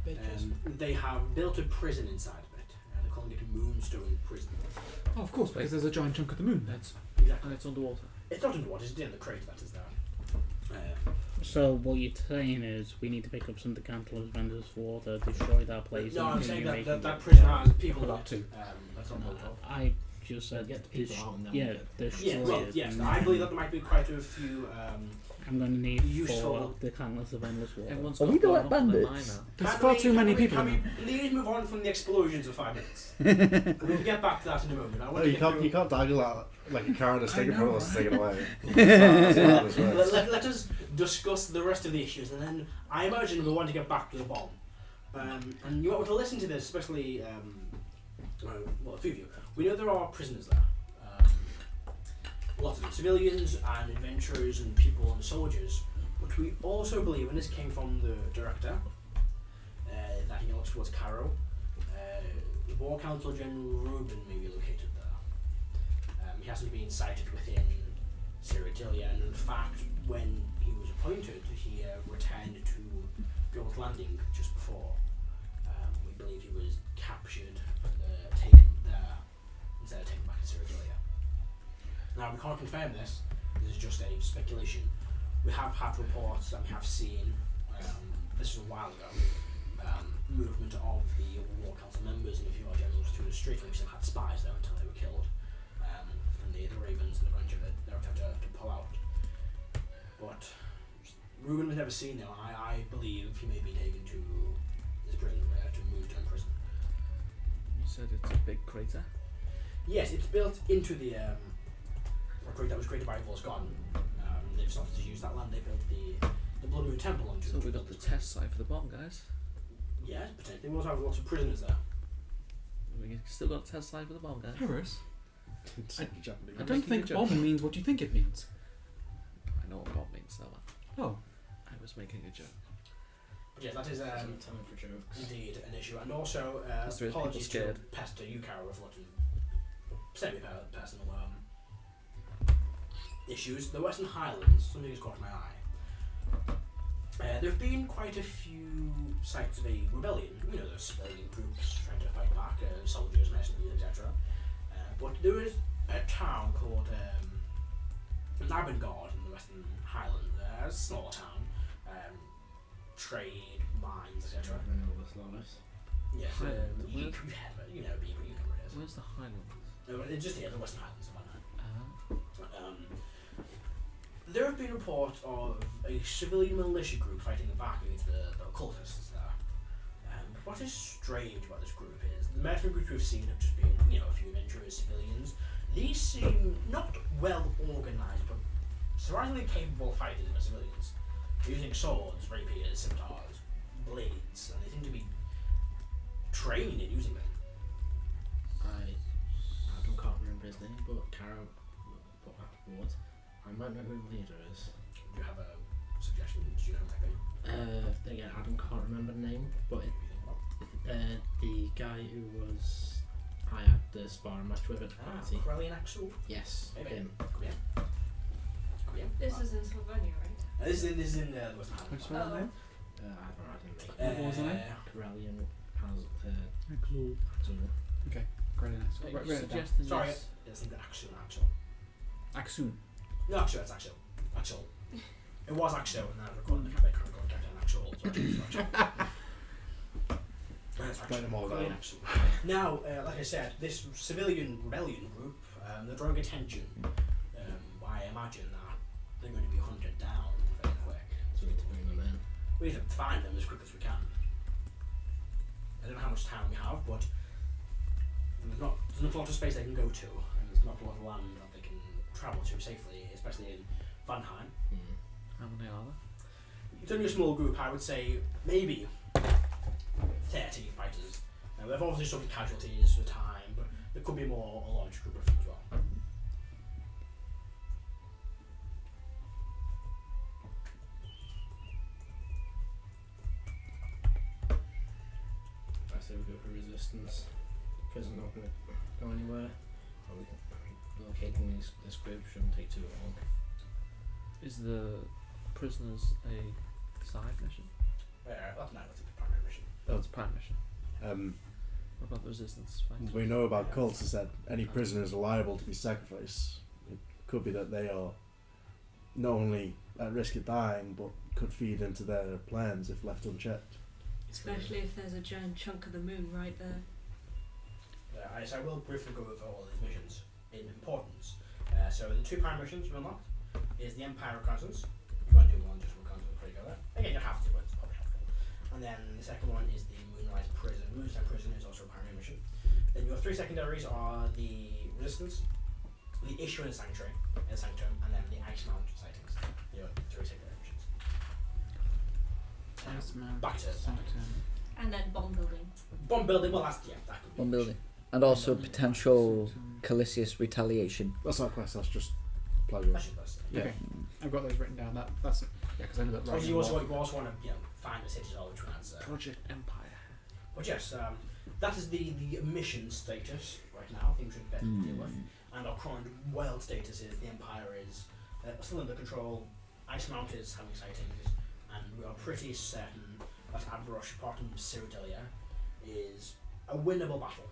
Bitches. They have built a prison inside of it. They're calling it a Moonstone Prison. Oh, of course, because there's a giant chunk of the moon there. Exactly. And it's underwater. It's not underwater, it's in the crater that is there. So what you're saying is we need to pick up some decanters, vendors for water, destroy that place. No, and I'm saying continue that making that it. prison has people in About it. two. That's not what I just They'll said, get the people out and they'll yeah, get- destroy Yeah, well, it. yes, and I believe that there might be quite a few. I'm going to need useful- 4 decanters of endless water. Everyone's Are got we the blown right up on their bandits? mind now. There's Can far we- too many can we- people. Can in we there. please move on from the explosions for 5 minutes? We'll get back to that in a moment. I want No, to you get can't. through- You can't dangle that like a carrot that's I taken know, from us and right? taken away. Let us discuss the rest of the issues, and then I imagine we'll want to get back to the bomb. And you want to listen to this, especially, well, a few of you. We know there are prisoners there. Lots of them, civilians and adventurers and people and soldiers. But we also believe, and this came from the director, that he looks towards Cairo, the War Council General Reuben may be located there. He hasn't been sighted within Cyrodilia, and in fact, when he was appointed, he returned to Bjorn's Landing just before. We believe he was captured and taken there instead of taken back to Cyrodilia. Now, we can't confirm this. This is just a speculation. We have had reports and we have seen, this was a while ago, movement of the War Council members and a few of our generals through the street, and we still had spies there until they were killed. And the Ravens and the bunch of it, they were trying to pull out. But Reuben was never seen there. I believe he may be taken to his prison, to move to prison. You said it's a big crater. Yes, it's built into the a creek that was created by Evil's God. They've started to use that land. They built the Blood Moon Temple onto So it. we got the test site for the bomb, guys. Yes, potentially. We also have lots of prisoners there. We still got a test site for the bomb, guys. Harris, I I'm don't making think a joke. bomb means what you think it means. I know what bomb means, though. Oh, I was making a joke. But yes, that is Time for jokes. indeed an issue. And also, Yes, there is people apologies to scared. pester you, Carol, with lots of semi-personal issues. The Western Highlands, something has caught my eye. There have been quite a few sites of a rebellion. You know, those civilian groups trying to fight back, soldiers, mercenaries, etc. But there is a town called Nabengard in the Western Highlands. A small town. Trade, mines, etc. I know this Loris. Yes, Highland, you where's- have it. You know, you know where it is. Where's the Highlands? No, it's just here, the Western Highlands. Uh, There have been reports of a civilian militia group fighting back against the occultists there. What is strange about this group is the mercenary groups we've seen have just been, you know, a few adventurous civilians. These seem not well organised, but surprisingly capable fighters as civilians. They're using swords, rapiers, scimitars, blades, and they seem to be trained in using them. I can't remember his name, but Caro put that forward. I might know who the leader is. Do you have a suggestion? Do you know who that Again, Adam can't remember the name, but the guy who was I had the sparring match with at the party. Corellian Axel? Yes, Maybe. him. Come here. Come here. This is in Slovenia, right? This is in the Western Highlands. What's the name? I didn't make What was the name? Corellian has Clue. Axel. great answer. are Right, you right down. suggesting Sorry, this? I think Axel. Axun. No, actually, that's Axel. Axel. It was Axel, and now I'm recording the Quebec record down Axel. So Axel. Write them all Corellian down. Axel. Now, like I said, this civilian rebellion group, they're drawing attention. I imagine that they're going to be hunted down very quick. So we need to bring them in. We need to find them as quick as we can. I don't know how much time we have, but there's not a lot of space they can go to, and there's not a lot of land that they can travel to safely, especially in Vanheim. How many are there? It's only a small group, I would say maybe 30 fighters. They've obviously suffered casualties for time, but there could be a large group of them as well. I say we go for resistance. Prison not going to go anywhere. Locating this group shouldn't take too long. Is the prisoners a side mission? That's not the primary mission. That's a prime mission. Um, What about the resistance fight? we know about cults is that any prisoners are liable to be sacrificed. It could be that they are not only at risk of dying, but could feed into their plans if left unchecked. Especially if there's a giant chunk of the moon right there. I will briefly go over all these missions in importance. So the 2 prime missions you unlocked is the Empire Reconnaissance. You want to do one just reconnaissance before you go there. Again, you have to, but it's probably helpful. And then the second one is the Moonlight Prison. Moonlight Prison is also a primary mission. Then your 3 secondaries are the Resistance, the Hidden Sanctum, and then the Ice Mountain sightings. Your 3 secondary missions. Back to And then bomb building. bomb building. Well, that's that could be Bomb a building. mission. And also potential Calisius retaliation. That's not a quest. That's just pleasure. That's your first. Yeah. Okay, I've got those written down. That's because I know that. Obviously, writing you also, a lot. want to find the citadel, which one has. Project Empire. But yes, that is the mission status right now. Things we've better to deal with. And our current world status is the Empire is still under control. Ice Mount is having sightings, and we are pretty certain that Abrush, apart from Cyrodilia, is a winnable battle.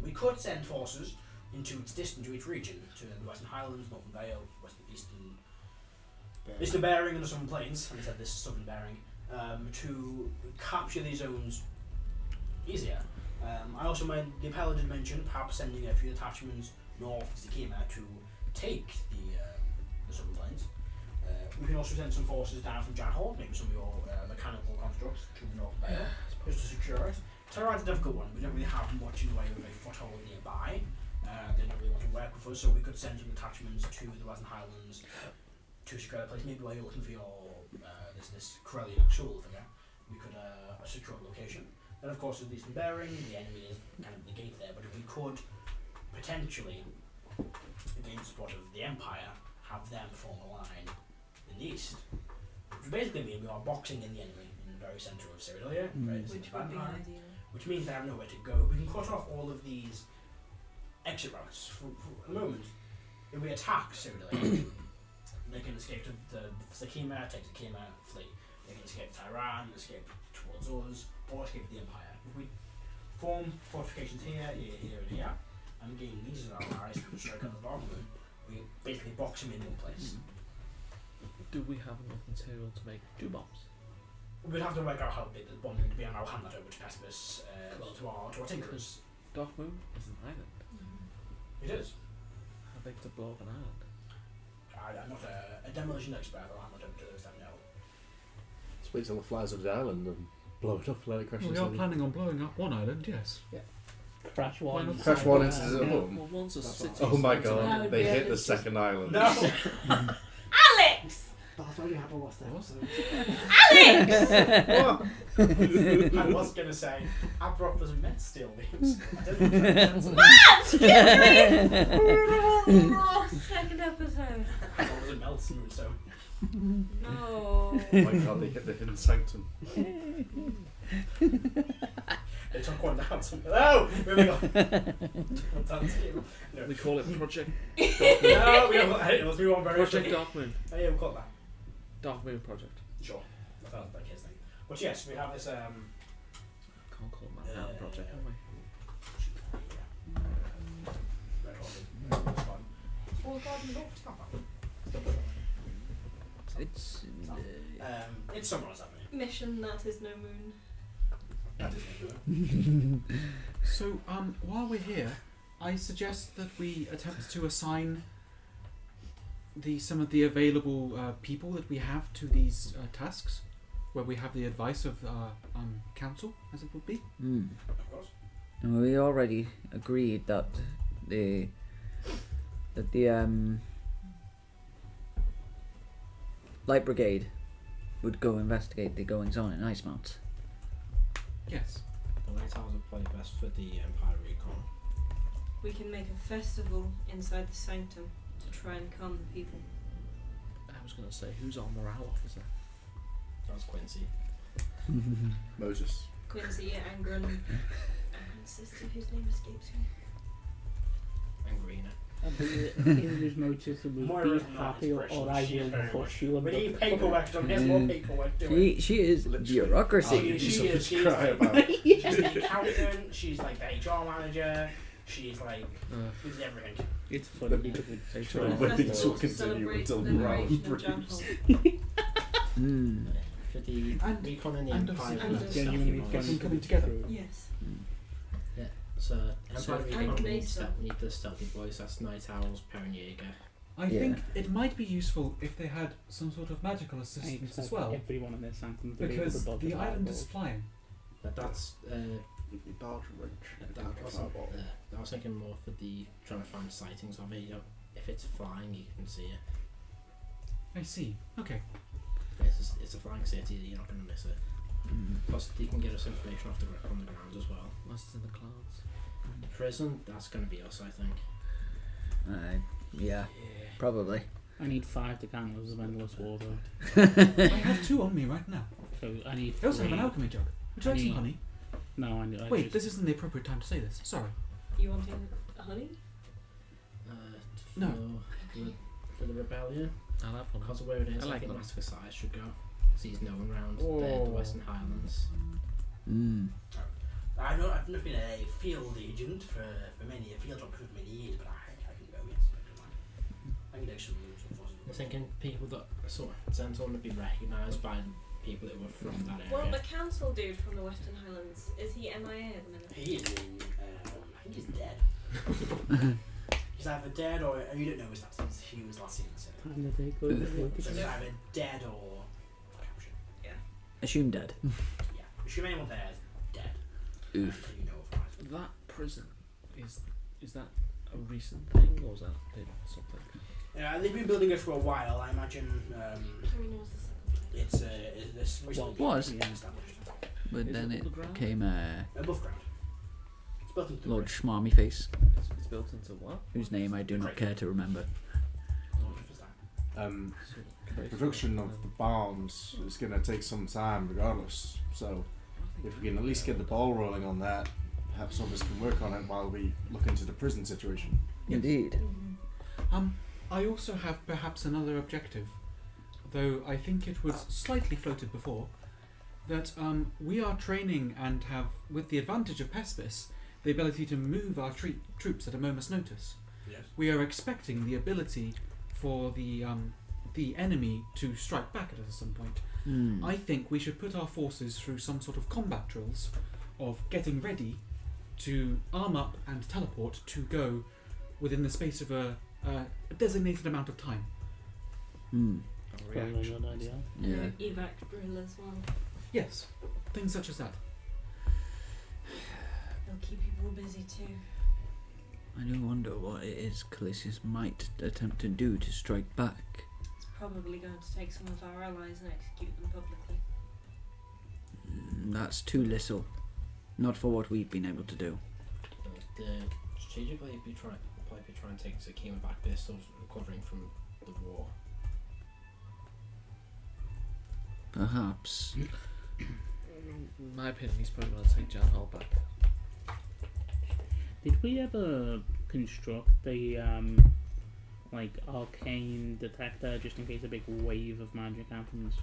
We could send forces into each region, to the Western Highlands, Northern Vale, Eastern Bearing, and the Southern Plains. And I said this Southern Bearing to capture these zones easier. I also made the Paladin mention perhaps sending a few detachments north of Zakima to take the Southern Plains. We can also send some forces down from Janhall, maybe some of your mechanical constructs to the North Vale, just to secure it. Terrorine's a difficult one. We don't really have much in the way of a foothold nearby. They don't really want to work with us, so we could send some detachments to the Western Highlands to secure the place. Maybe while you're looking for your this Corellian Xul figure, we could secure the location. Then, of course, with the Eastern Bearing, the enemy is kind of the gate there, but if we could potentially, against the support of the Empire, have them form a line in the east, which would basically mean we are boxing in the enemy in the very centre of Cyrodilia, Which would be ideal. which means they have nowhere to go. We can cut off all of these exit routes for a moment. If we attack Cyrodilia, they can escape to the Zakima, take Zakima, flee. They can escape Tehran, escape towards us, or escape the Empire. If we form fortifications here, and here, and gain these as our allies from the stroke of the Dark Moon, we basically box them in one place. Do we have enough material to make 2 bombs? We'd have to work out how big the bomb would be, and I'll hand that over to Pessimus, to our tinkerers. Dark Moon is an island. It is. How big to blow up an island? I'm not a demolition expert, or I'm not over to those that know. Just wait till it flies over the island and blow it up, let it crash We into are the- planning on blowing up one island, yes. Crash one. not? Crash one into the Yeah. other. Well, one's a city. Oh my That god, would they be hit a- the second island. No! Alex! That's why we had a lost episode. Alex! I was going to say, Abrock was meant to steal beams. I didn't know. Second episode. I thought it was a melt smooth, so. No. Oh my god, they hit the Hidden Sanctum. They took one down. No! Moving on. No, We call it Project no we have, it must be one very Project quickly. Dark Moon. Oh, yeah, we'll call it that. Dark Moon Project. Sure. That sounds like his thing. But yes, we have this. Can't call it Manhattan Project, can we? It's It's someone else happening. Mission that is no moon. That is no. So, while we're here, I suggest that we attempt to assign some of the available people that we have to these tasks, where we have the advice of council, as it would be. Of course. And we already agreed that the Light Brigade would go investigate the goings on in Ice Mount. Yes. The Lighthouses play best for the Empire Recon. We can make a festival inside the Sanctum to try and calm the people. I was going to say, who's our morale officer? That's Quincy. Moses. Quincy, Angren, and sister whose name escapes me. And Greener. English motive will Moira's be not happy or inspirational. I She is will very push much- you. We need paperwork done. There's more paperwork doing. She is bureaucracy. She is. She's Cry like, about it. she's the accountant. She's like the HR manager. She's like, she's everything. It's funny because it's HR. A Weddings festival will to continue celebrate until the morale liberation of improves. Janhol. For the And- Recon and the and Empire, obviously- And stuff, genuinely you know, Getting coming together. Yes. So, Empire we and don't need, Mesa. need the stealthy boys. That's Night Owls, Perrin Jaeger. I Yeah. think it might be useful if they had some sort of magical I assistance expect as well, everyone in this sanctum to be able because to dodge the a island is fireball. flying. But that's Barge wrench. that was, I was thinking more for the trying to find sightings of it. You know, if it's flying, you can see it. I see. Okay. It's a flying city. You're not going to miss it. Plus, you can get us information off on the ground as well. Unless it's in the clouds. The prison, that's going to be us, I think. Yeah, probably. I need 5 decanters of endless water. I have 2 on me right now. So I need I also have 3. an alchemy jug. Would you like some Honey. honey? No, I Wait, just, this isn't the appropriate time to say this. Sorry. You wanting honey? For No. For the rebellion, I'll have one. because of where it is, I I, like think them. Master Size should go. Because he's known around the Western Highlands. I've not been a field agent for many, a field doctor for many years, but I can go, yes. I can do some I'm thinking people that sort of Zendan would be recognised by people that were from that area. Well, the council dude from the Western Highlands, is he MIA at the minute? He is in, I think he's dead. He's either dead or, you don't know his last name, he was last seen in the city. time to take over. So he's either dead or, Assume dead. yeah, assume anyone there is dead. Oof. You know of right. That prison is that a recent thing or has that been something? Yeah, they've been building it for a while, I imagine, Harry knows the second place. it's this recently What was? been established. But Is then it it underground? came Above ground. It's built into the Lord brick. Schmarmy Face, It's built into what? whose name I do not care to remember. The production of the bombs is going to take some time regardless. So if we can at least get the ball rolling on that, perhaps some of us can work on it while we look into the prison situation. Indeed. I also have perhaps another objective, though I think it was slightly floated before, that we are training and have, with the advantage of Pespis, the ability to move our troops at a moment's notice. Yes. We are expecting the ability for the enemy to strike back at us at some point. I think we should put our forces through some sort of combat drills of getting ready to arm up and teleport to go within the space of a designated amount of time. Probably a good idea. Yeah. Evac drill as well. Yes, things such as that. They'll keep people busy too. I do wonder what it is Calisius might attempt to do to strike back. It's probably going to take some of our allies and execute them publicly. That's too little. Not for what we've been able to do. Strategically, probably be trying to take Zakima back. They're still recovering from the war. Perhaps. In my opinion, he's probably going to take Jan Hall back. Did we ever construct the like arcane detector just in case a big wave of magic happens?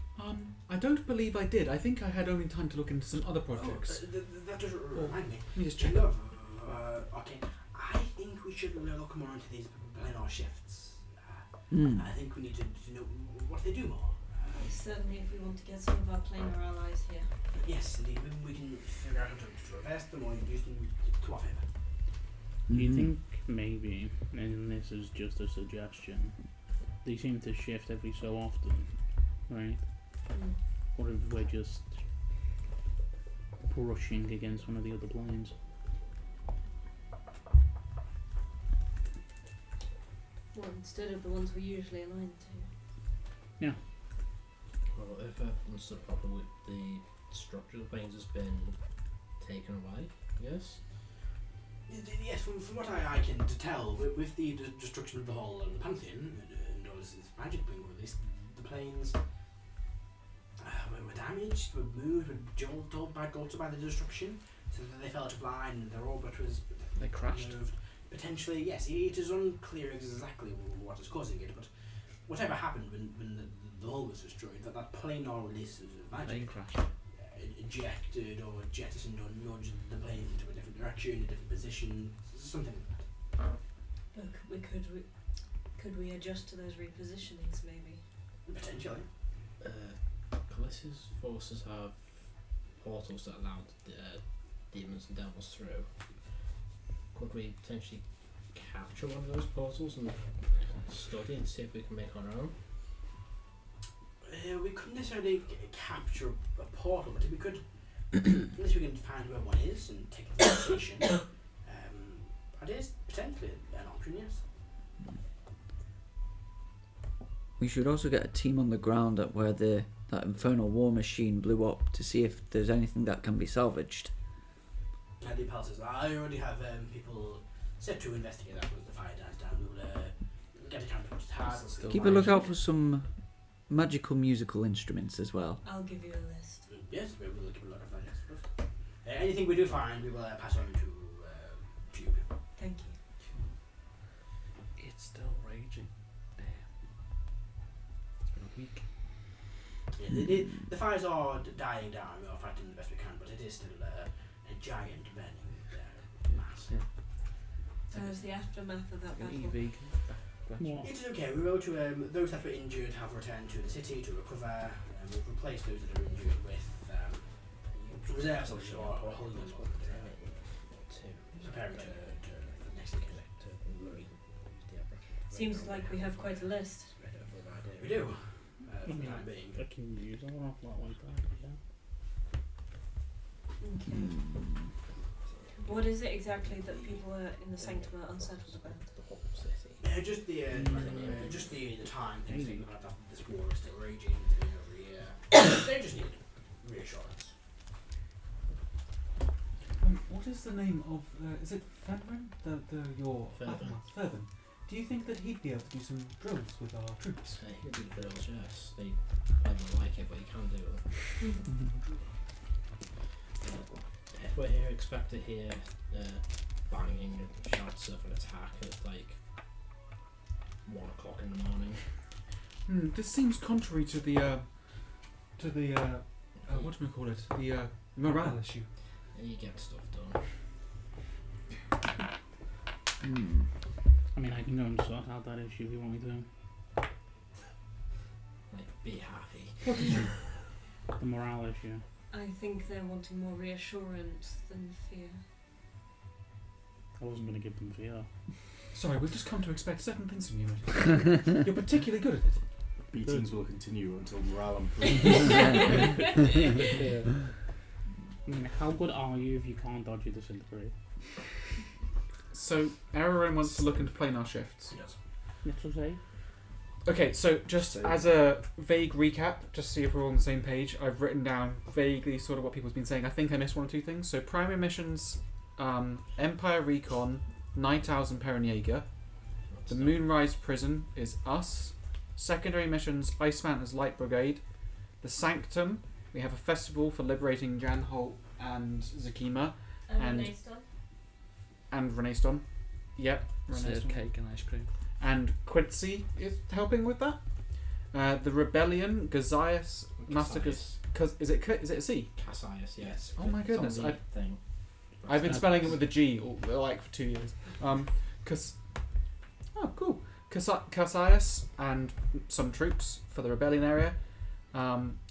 I don't believe I did. I think I had only time to look into some other projects. That does remind me. Let me just check. Okay, I think we should look more into these planar shifts. I think we need to know what they do more. Certainly, if we want to get some of our planar allies here. Yes, indeed. Maybe we can figure out how to reverse them or use them to our favour. Do you think maybe, and this is just a suggestion, they seem to shift every so often, right? What if we're just brushing against one of the other planes? Well, instead of the ones we usually align to. Well, if I understood properly, the structure of the planes has been taken away, yes? Yes, from what I can tell, with the destruction of the whole of the Pantheon, and all this magic being released, the planes were damaged, were moved, were jolted by the destruction, so that they fell out of line and their orbit was They crashed. moved. Potentially, yes, it is unclear exactly what is causing it, but whatever happened when the hull was destroyed, that planar release of magic Plane crashed. ejected or jettisoned or nudged the plane into a different direction, a different position, something like that. But could we adjust to those repositionings maybe? Potentially. Calisius' forces have portals that allow demons and devils through. could we potentially capture one of those portals and study and see if we can make our own? We couldn't necessarily capture a portal, but we could, unless we can find where one is and take it to the station. That is potentially an option, yes. We should also get a team on the ground at where that infernal war machine blew up to see if there's anything that can be salvaged. The Pal says, I already have people set to investigate that once the fire dies down. We'll get a count of what it has. Still Keep a lookout for some magical musical instruments as well. I'll give you a list. Yes, we will keep a look at that, yes, of course. Anything we do find, we will pass on to you people. Thank you. It's still raging. Damn. It's been a week. Yeah, the fires are dying down. We are fighting the best we can, but it is still a giant burning mass. Yeah. So is the aftermath of that An battle? EV. What? It is okay. We will to those that were injured have returned to the city to recover. We've replaced those that are injured with reserves or holding them preparing to the next occasion. Seems like we have quite a list. We do. For the time being. I can use a lot like that, yeah. Okay. What is it exactly that people in the Sanctum are unsettled about? Just the time things think about that this war is still raging every year. They just need reassurance. What is the name of? Is it Fenrin? Your Fenrin. Fenrin. Do you think that he'd be able to do some drills with our troops? He'll do drills, yes. They don't like it, but he can do them. If we're here, expect to hear banging and shouts of an attack at like 1 o'clock in the morning. This seems contrary to the what do we call it? The morale issue. You get stuff done. I mean, I can go and sort out that issue if you want me to. Like, be happy. The morale issue. I think they're wanting more reassurance than fear. I wasn't going to give them fear. Sorry, we've just come to expect certain things from you. You're particularly good at it. Beatings will continue until morale improves. I mean, how good are you if you can't dodge a disintegrate? So, Araran wants to look into planar shifts. Yes. Let's just say. Okay, so just as a vague recap, just to see if we're all on the same page, I've written down vaguely sort of what people's been saying. I think I missed 1 or 2 things. So primary missions, Empire Recon, Night Owls and Perrin Jaeger. The Moonrise Prison is us. Secondary missions, Ice Mountain's Light Brigade. The Sanctum, we have a festival for liberating Jan Holt and Zakima. And- And Renee Stone. Yep, Renee Serve Stone. cake and ice cream. And Quincy is helping with that. The Rebellion, Gazias, Master Gaz... Is it a C? Cassius, yes. Oh my It's goodness, on the thing. I've been spelling it with a G like for 2 years. Oh, cool. Cassius and some troops for the Rebellion area.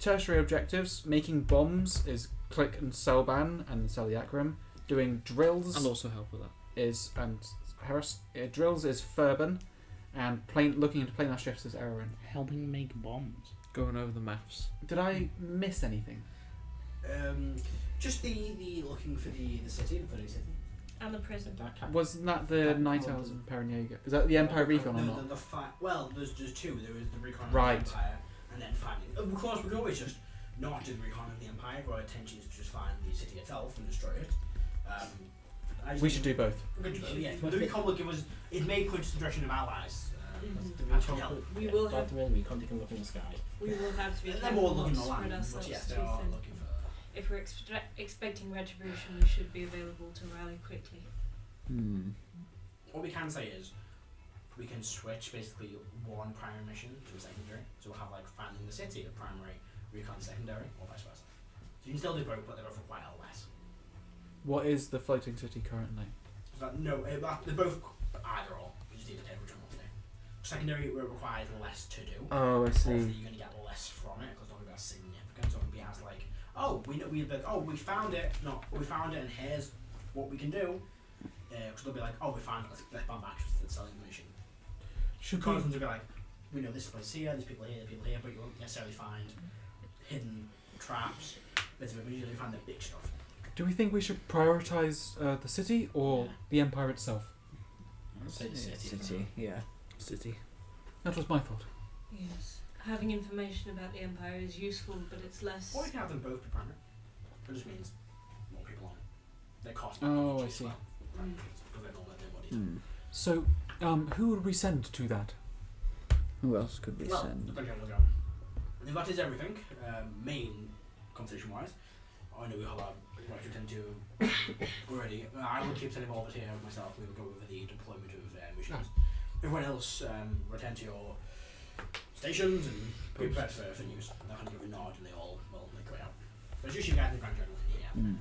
Tertiary objectives, making bombs is Click and Selban and Seliakram. Doing drills I'll also help with that. is drills is Furban, and looking into planar shifts is Araran. Helping make bombs. Going over the maths. Did I miss anything? Just the looking for the city, the city. And the prison. Wasn't that the Night Owls and Perrin Jaeger? Is that the Empire Recon or No, not? well, there's 2. There is the Recon Right. of the Empire, and then finding. Of course, we could always just not do the Recon of the Empire. Our intention is to just find the city itself and destroy it. We should do both. Yeah, the Recon will give us. It may put us in the direction of allies. Mhm. Actually help. We will have. The recon, you can look in the sky. We will have to be They're careful more not looking to the spread land, but ourselves yes, too they are thin. looking for. If we're expecting retribution, we should be available to rally quickly. What we can say is, we can switch basically one primary mission to a secondary. So we'll have like finding the city a primary, Recon secondary, or vice versa. So you can still do both, but they both require less. What is the floating city currently? No, they're both either or. You just need to take which one to do. Secondary requires less to do. Oh, I Hopefully you're going to get less from it because it's not going to be as significant. So it'll be as like, we found it. No, we found it, and here's what we can do. Because they'll be like, oh, we found it, let's bomb back to sell information. Should we? Constants will be like, we know this place here, there's people here, but you won't necessarily find hidden traps. But you usually find the big stuff. Do we think we should prioritize the city or the empire itself? I'd say the city. City, yeah. City. That was my fault. Yes. Having information about the Empire is useful, but it's less. Or you can have them both be primary. It just means more people on it. They cost Oh, more. I see. Because they're not their bodies. So, who would we send to that? Who else could we Well, send? okay. And that is everything. Main conversation wise. I know we have what you tend to already. I would keep sending over here myself. We would go over the deployment of missions. Everyone else will attend to your stations and be prepared for news. And they'll kind of give a nod and they all will make way out. But it's usually guys in the Grand General.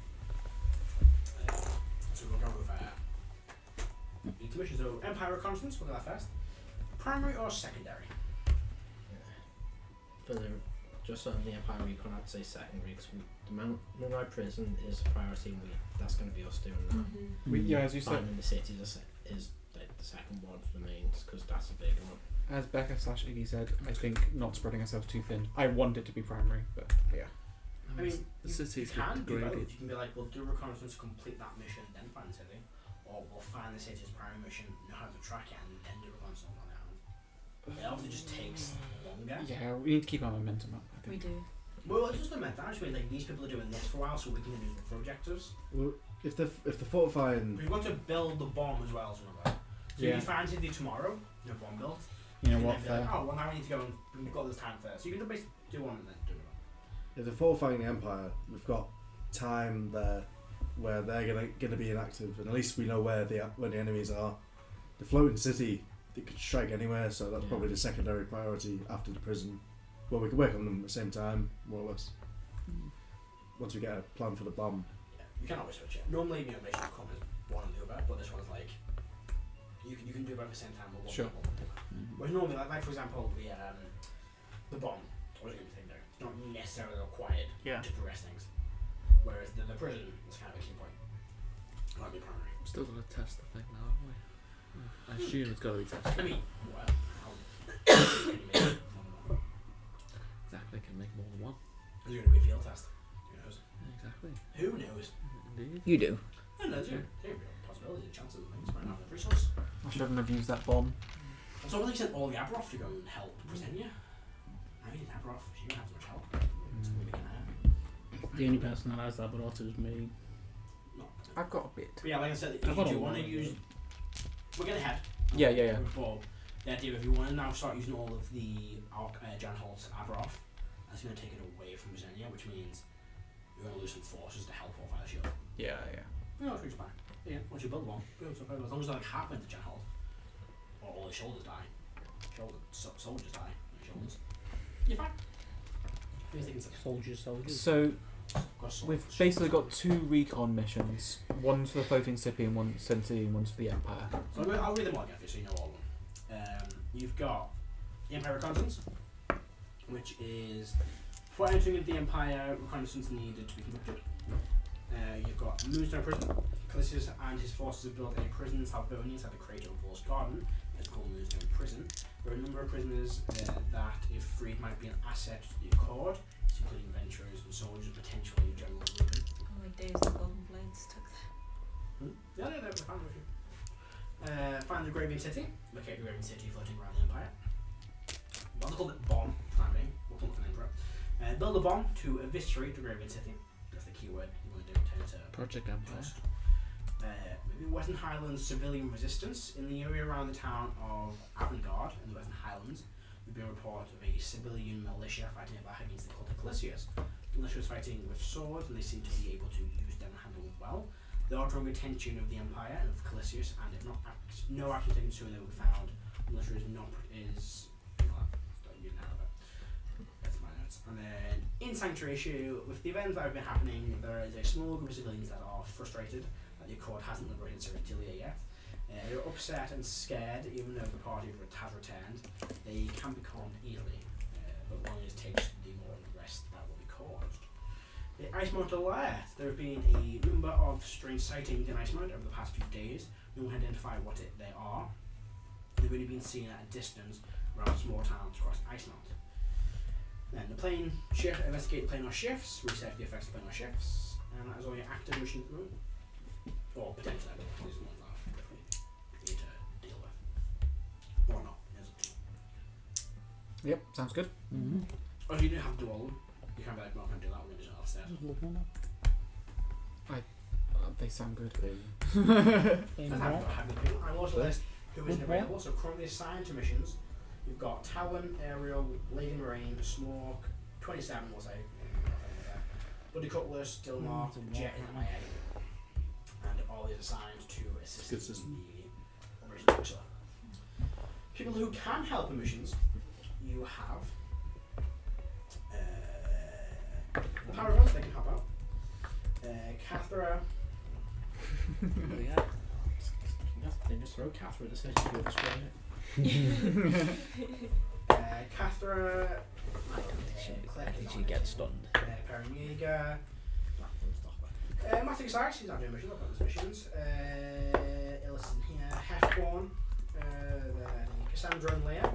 Yeah. So we'll go with each mission. So Empire Reconnaissance, we'll go that first. Primary or secondary? For the just on the Empire Recon, I'd say secondary because the Mount Moonlight Prison is a priority. And that's going to be us doing that. As you said, Finding the city is like the second one for the mains because that's a big one. as Becca/Iggy said, I think not spreading ourselves too thin. I want it to be primary, but yeah. I mean, the you city's can do both. degraded. You can be like, we'll do reconnaissance, complete that mission, then find the city. Or we'll find the city's primary mission, know how to track it, and then do reconnaissance on their own. It obviously just takes longer. Yeah, we need to keep our momentum up, I We think. do. Well, it's just the mental. I just mean like these people are doing this for a while, so we can do the objectives. Well, if they're fortifying, We've got to build the bomb as well, remember. So Yeah. if you find city tomorrow, no bomb built. You know and what, then be like, fair. oh, well now we need to go and we've got this time first. So you can basically do one and then do it. if they're fortifying the Empire, we've got time there where they're gonna be inactive, and at least we know where the enemies are. The floating city, they could strike anywhere, so that's probably the secondary priority after the prison. Well, we can work on them at the same time, more or less. Once we get a plan for the bomb. Yeah, you can always switch it. Normally, you know, mission will come as one and the other, but this one's like you can do both at the same time with one. Sure. Whereas normally, like for example, the bomb always going to be secondary. It's not necessarily required to progress things. Whereas the prison is kind of a key point. Might be primary. Still got to test the thing now, haven't we? I assume it's got to be tested. I mean, well, how can you make it more than one? Exactly, can make more than one. Is there going to be a field test? Who knows? Exactly. Who knows? Indeed. You do. I don't know, there's a possibility, chances of things might not have the resource. I shouldn't have used that bomb. And so I think sent all the Aberoth to go and help Britannia. I mean, Aberoth, she don't have so much help. It's really gonna The only person that has that but also is me. not. I've got a bit. But yeah, like I said, if I've got you a want to lot. use. We're getting ahead. Yeah. With Bob. The idea if you want to now start using all of the Jan Holt's Aberoth, that's going to take it away from Britannia, which means you're going to lose some forces to help fortify the shield. Yeah. No, it's reach back. Yeah, once you build one, build something. As long as like half into Jan Holt, or all the shoulders die, soldiers die, no shoulders, you're fine. Soldiers. So we've basically got 2 recon missions. One's for the floating city and one's for the Empire. So I'll read them all again for you so you know all of them. You've got the Empire Reconnaissance, which is for entering the Empire, reconnaissance needed to be conducted. You've got Moonstone Prison. Calisius and his forces have built a prison in Salvonia inside the crater of Walls Garden. It's called Moonstone Prison. There are a number of prisoners that, if freed, might be an asset to the Accord, including adventurers and soldiers, potentially General Reuben. Oh my days, the Golden Blades took that. Yeah, they're fine with you. Find the Gravian City. Locate the Gravian City floating around the Empire. Well, they called it bomb for the time being. We'll call it an Emperor. Build a bomb to eviscerate the Gravian City. That's the key word you want to do. Turn it to Project Empire. just. Maybe Western Highlands civilian resistance. In the area around the town of Avangard in the Western Highlands, there'd be a report of a civilian militia fighting back against the cult of Calisius. The militia was fighting with swords, and they seem to be able to use them and handle them well. They are drawing attention of the Empire and of Calisius, and if not no action taken soon, they will be found. The militia is not That's my notes. And then in Sanctuary issue, with the events that have been happening, there is a small group of civilians that are frustrated that the Accord hasn't liberated Ceritilia yet. They're upset and scared, even though the party has returned. They can be calmed easily, but long as it takes the more unrest that will be caused. The Ice Mount Alert. There have been a number of strange sightings in Ice Mount over the past few days. No one can identify what they are. They've only been seen at a distance around small towns across Ice Mount. Then the plane shift, investigate planar shifts, research the effects of planar shifts, and that is all your active missions at the moment. Or potentially, these ones are definitely need to deal with. Or not. Yep, sounds good. Mm-hmm. Or if you don't have to do all of them, you can be like, not going to do that, we're going to do that instead. They sound good. I'm also list who isn't available, so currently assigned to missions. You've got Talon, Aerial, Lady Marine, Smork, 27 we'll say, Buddy Cutlass, Dilmar, Jet in MIA. And all is assigned to assist in the operation officer. People who can help in missions, you have the Paragons, they can help out. Cathra. Yeah. They just throw Cathra at the city to destroy it. Cathra. I think she gets stunned. Paranega. Matic Sykes, he's not doing missions, I've got his missions. Ellison here. Hefborn. Cassandra and Leia.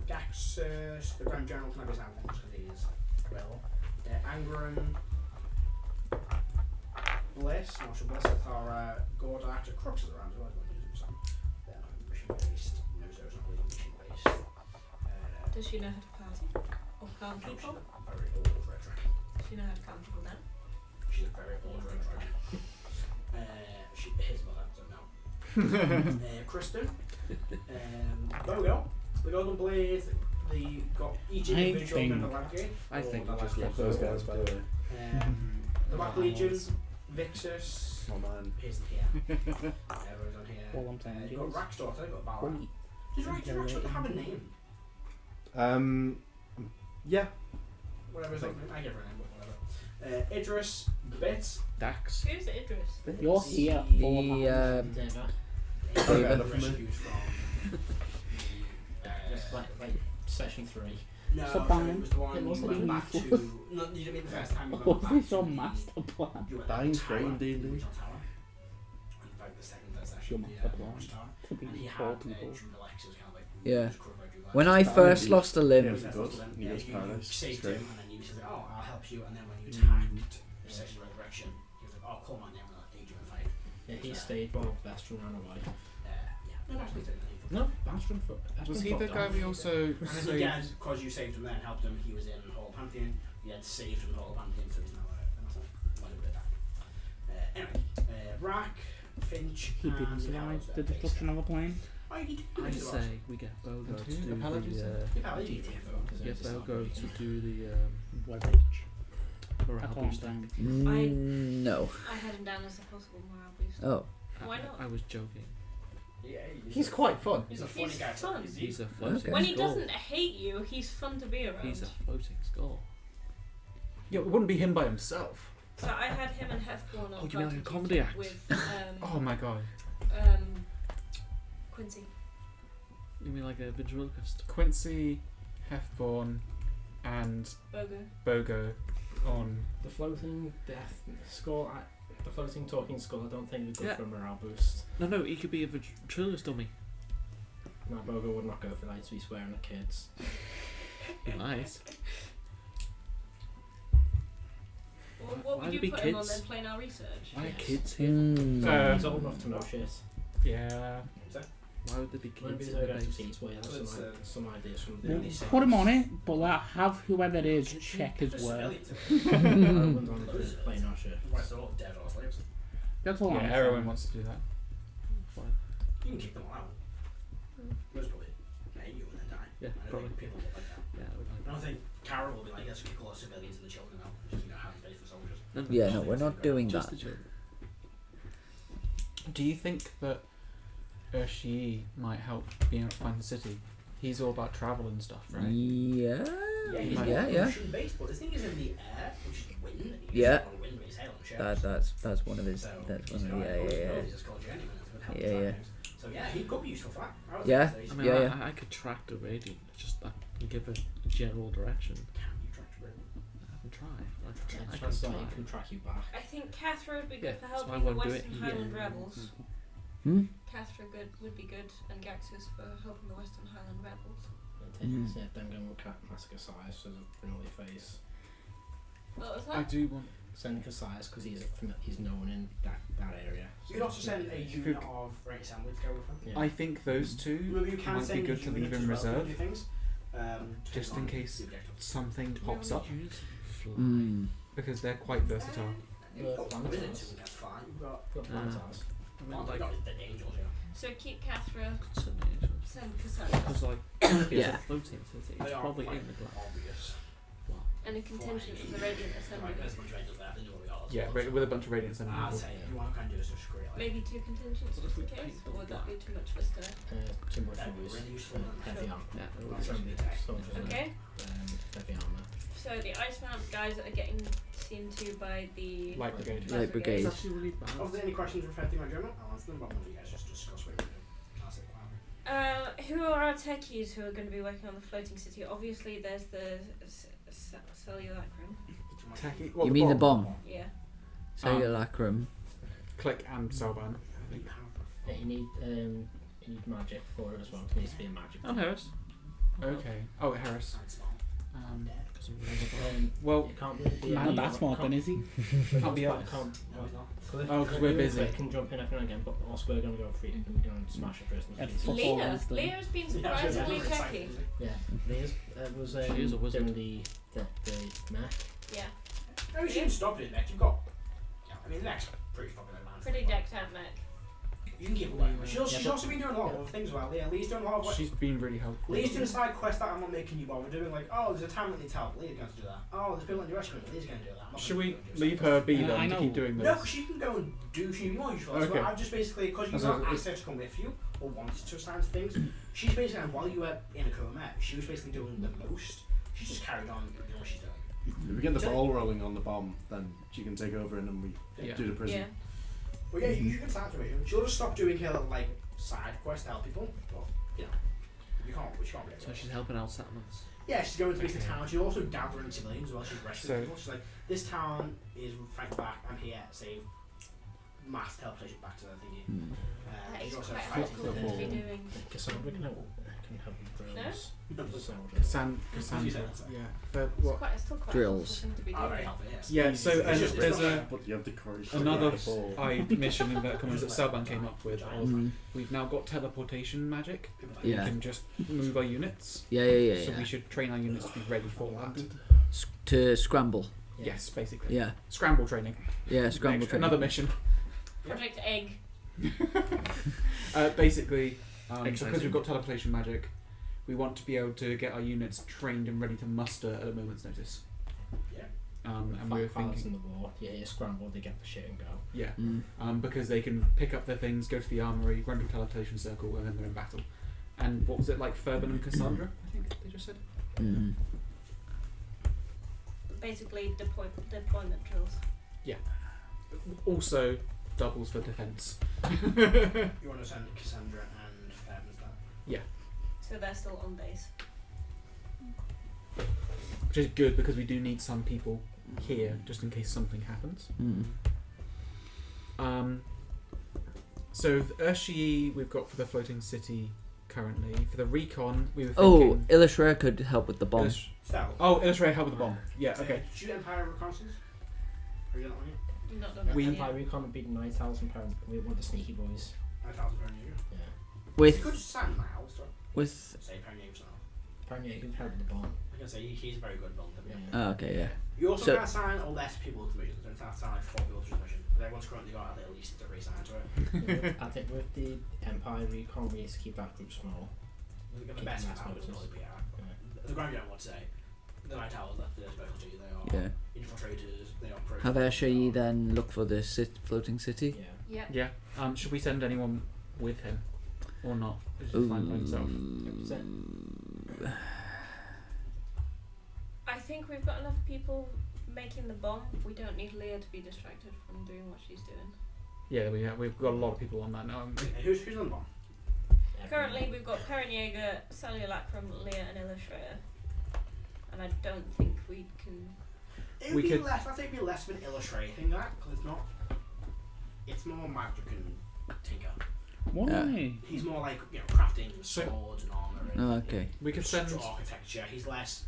Gaxus, the Grand General can have his hand because he is well. Angron. Bliss, Marshall Bliss, Athara, Gordart, Crux is around as well. They're not mission based. Nozo's not really mission based. Does she know how to party? Or calm people? Very old red dragon. Does she know how to calm people down? She's a very old red dragon. His mother, so no. Kristen. Bogo. The Golden Blade. Each individual member of the Landgate. I think Oh, we just left those guys, by the way. The Black Legion. Vixus. Oh man. Isn't here. Everyone's on here. All I'm saying You've got is- Rack's daughter, you've got Valor. Does Rack's daughter have a name? Yeah. Whatever his name is. I give her a name, but whatever. Idris, Bits. Dax. Who's Idris? You're here for Okay, David enough for me. rescued from. Just like session 3. No, So so fine. it was the one It you wasn't went back to. useful. No, you didn't mean the first time you Oh, went back this to your the- master plan. you went Dying's to the great in tower, D&D. the original tower. And like the second, third session, Your the master plan. watchtower. To be And he had four people. Jubalex, who was kind of like. Yeah. just covered by Jubalex. When I That first would be- lost a limb, Yeah, he goes to paradise. You saved It's great. him, and then you said, "Oh, I'll help you." And then when you attacked Session Resurrection, he was like, "Oh, call my name, and I'll aid you in fight." Yeah, he stayed while Vestron ran away. Yeah, no, that's what he did. No, Vestron Was he the guy we also And then saved? again, because you saved him there and helped him, he was in Hall of Pantheon. You had saved him in Hall of Pantheon, so he's now a master. Anyway, Rack, Finch, He didn't and survive Howard's the there, destruction of a plane. Oh, he did. I say we get Bogo And to who? do The paladins? the Yeah, he did. get Bogo to do the Webbage. morale At all boost. times. no. I had him down as a possible morale booster. Oh, Why not? I was joking. Yeah, He's quite fun. He's a funny He's guy. fun. He's a floating Okay. When he skull. doesn't hate you, he's fun to be around. He's a floating skull. Yeah, it wouldn't be him by himself. So I had him and Hefborn on Oh, you mean like a Dungeons comedy act? with Oh my god. Quincy. You mean like a ventriloquist? Quincy, Hefborn, and Bogo. Bogo on. The floating death skull, the floating talking skull, I don't think would go Yeah. for a morale boost. No, he could be a ventriloquist dummy. No, Bogo would not go for that, he'd be swearing at kids. Nice. Well, what Why would would you be put him on kids? then playing our research? Why are Yes. kids here? He's old enough to know shit. Yeah. Why would there be Wouldn't kids be in so the good to base? see, so he has It's, some ideas from the Well, early put him on it, but have whoever it is check his work. Everyone's on playing our shit. Right, they're all dead or slaves. That's all Yeah, I'm Erwin saying. wants to do that. You can keep them all out. Most probably hate you and then die. Yeah, I don't probably. think people will like that. Yeah, I would I like don't think Carol will be like, let's kill all the civilians and the children out. Just, have space for soldiers. that. yeah, no, we're not doing Just that. the children. Do you think that Urshi might help being able to find the city? He's all about travel and stuff, right? Yeah, He's yeah. ocean based, but this thing is in the air, which is wind. And you Yeah. just want wind when you sail on ships. That's one of his. So That's he's one of got yeah. he's just called journeyman. It's gonna help Yeah, track yeah. things. So yeah, he could be useful for that. I would Yeah. say so. I mean, Yeah, I could track the radiant. Just I can give a general direction. Can you track the wind? I can try. Yeah, I try so can he can track you back. I think Cathra would be good Yeah, for so I helping the won't do it Western here. Highland rebels. Hmm? Cathra would be good, and Gaxus for helping the Western Highland rebels. Yeah, then going with Massacre Size for the familiar face. What was I that? do want. Send Cassius because he's known in that area. You could also send a unit of Right Assembly to go with them. Yeah. I think those two Maybe you can might be send good to leave units in as well to reserve, do things. just in on case the objective. something pops up, Mm. because they're quite versatile. You've got Planet wizards, Stars. that's fine. You've got Got Planetars. well, you've got the angels, yeah. So keep Cathra, Certainly is. send Cassandra. Because like, Yeah. yeah, floating city. They It's are probably quite in the glass. obvious. And a contingent of the Radiant Assembly. Like, there's a bunch of angels there, they know what we are. Yeah, with a bunch of radiance and I'd people. say if you want to kind of do is just screw it. Like, Maybe 2 contingents What just if in we case, paint or would that black? be too much for Stir? Too much that'd be noise. really useful. Heavy Sure. armor. Yeah, Well, it'll be some good. attack. Soldiers and Okay, heavy armor. so the Iceman guys are getting seen to by the Light brigade. Light Brigade. It's actually really bad. Are there any questions reflecting my journal? I'll answer them, but one of you guys just discuss what you're doing. Classic wow. Who are our techies who are going to be working on the floating city? Obviously, there's the Celulacrum. Techie, You mean the bomb? Yeah. Celulacrum. Click and Selban. Yeah, you need magic for it as well. It needs to be a magic. I'm Harris. Okay. Oh, Harris. Um, Well, it can't really be Man, any- that's smart then, is he? Can't be us. can't. Oh, 'cause we're busy. Can jump in every now and again, but also we're going to go free. We're going to smash a person. And please. fuck all Leah. this thing. Leah's been surprisingly techie. Yeah, Leah's was She is a wizard. doing the mech. Yeah. Maybe you shouldn't stop it next. You've got. Yeah, I mean, the next pretty popular man. Pretty decked out mech. You can keep away. She's Yeah, also been doing a lot of other things as well. Yeah, Lee's doing a lot of work. She's been really helpful. Lee's doing a side quest that I'm not making you bother doing. Like, oh, there's a town that needs help. Lee's going to do that. Oh, there's people in the restaurant. Lee's going to do that. I'm not Should gonna we go do leave something. her be I then to know. keep doing No, this? because she can go and do she more useful. So Okay. I've just basically, because you've So not it's- asked her to come with you or wants to assign things, she's basically, while you were in a coma, she was basically doing the most. She just carried on doing what she's doing. If we get the ball rolling on the bomb, then she can take over and then we Yeah. do the prison. Yeah. But yeah, you can start to her. She'll just stop doing her like side quest to help people. But you know, you can't really. So she's helping out settlements. Yeah, she's going to basically town. She's also gathering civilians as well. She's rescuing So- people. She's like, this town is fighting back. I'm here to save mass teleportation back to the thingy. That She's is also quite fighting helpful to be for. doing. Cassandra can help with drills. Cassandra. Cassandra. Yeah. For It's what? quite, it's still quite Drills. helpful thing to be Oh, doing. very helpful, yes. Yeah. So It's just- there's it's not a But you have the courage to another get the ball. mission in that comes that Selban came up with. Of Mhm. we've now got teleportation magic. Yeah. We can just move our units. Yeah. So we should train our units to be ready for that. To scramble. Yeah. Yes, basically. Yeah. Scramble training. Yeah, scramble Next, training. another mission. Project Egg. Basically, because Exciting. we've got teleportation magic, we want to be able to get our units trained and ready to muster at a moment's notice. Yeah. And we were Files in thinking, the war. Yeah, you scramble, they get the shit and go. yeah, Mm. because they can pick up their things, go to the armory, run to a teleportation circle, and then they're in battle. And what was it like, Ferben and Cassandra? I think they just said. Mm. Basically, deployment drills. Also, doubles for defense. You want to send Cassandra and as that? So they're still on base. Which is good because we do need some people here just in case something happens. Mm. So the Urshi we've got for the floating city currently. For the recon, we were Oh, thinking. Illustrator could help with the bomb. Illustrate help with the bomb. Yeah, okay. Shoot Empire Reconnaissance? Are you that one yet? Not done that We- yet. Empire Recon would be £9,000. We want the sneaky boys. 9,000 per year. Yeah. You With could send now, so with. say per year now. Apparently, you can help with the bomb. I can say he's a very good builder. Yeah. Oh, okay, yeah. You also So- can't assign or less people to missions. You don't have to assign like 4 people to the mission. But everyone's currently got at least 3 assigned to it. I think with the Empire Recon, we need to keep that group small. The Keep best them as out would notice. probably be Yeah. the ground unit, I would say. The Night Owls, that's the specialty. They are Yeah. infiltrators, they are pro. Have Arshay then look for the floating city? Yeah. Yep. Yeah. Should we send anyone with him or not? Is he fine by himself? I think we've got enough people making the bomb. We don't need Leah to be distracted from doing what she's doing. Yeah, we've got a lot of people on that now. haven't we? Who's on the bomb? Currently, we've got Perrin Jaeger, Celulacrum, Leah, and Illustrator. And I don't think we can. It would be less. I think it'd be less of an illustrating that because it's not. It's more magic and tinker. Why? He's more like crafting swords and armor. And, Oh, okay. We could send. Architecture. He's less.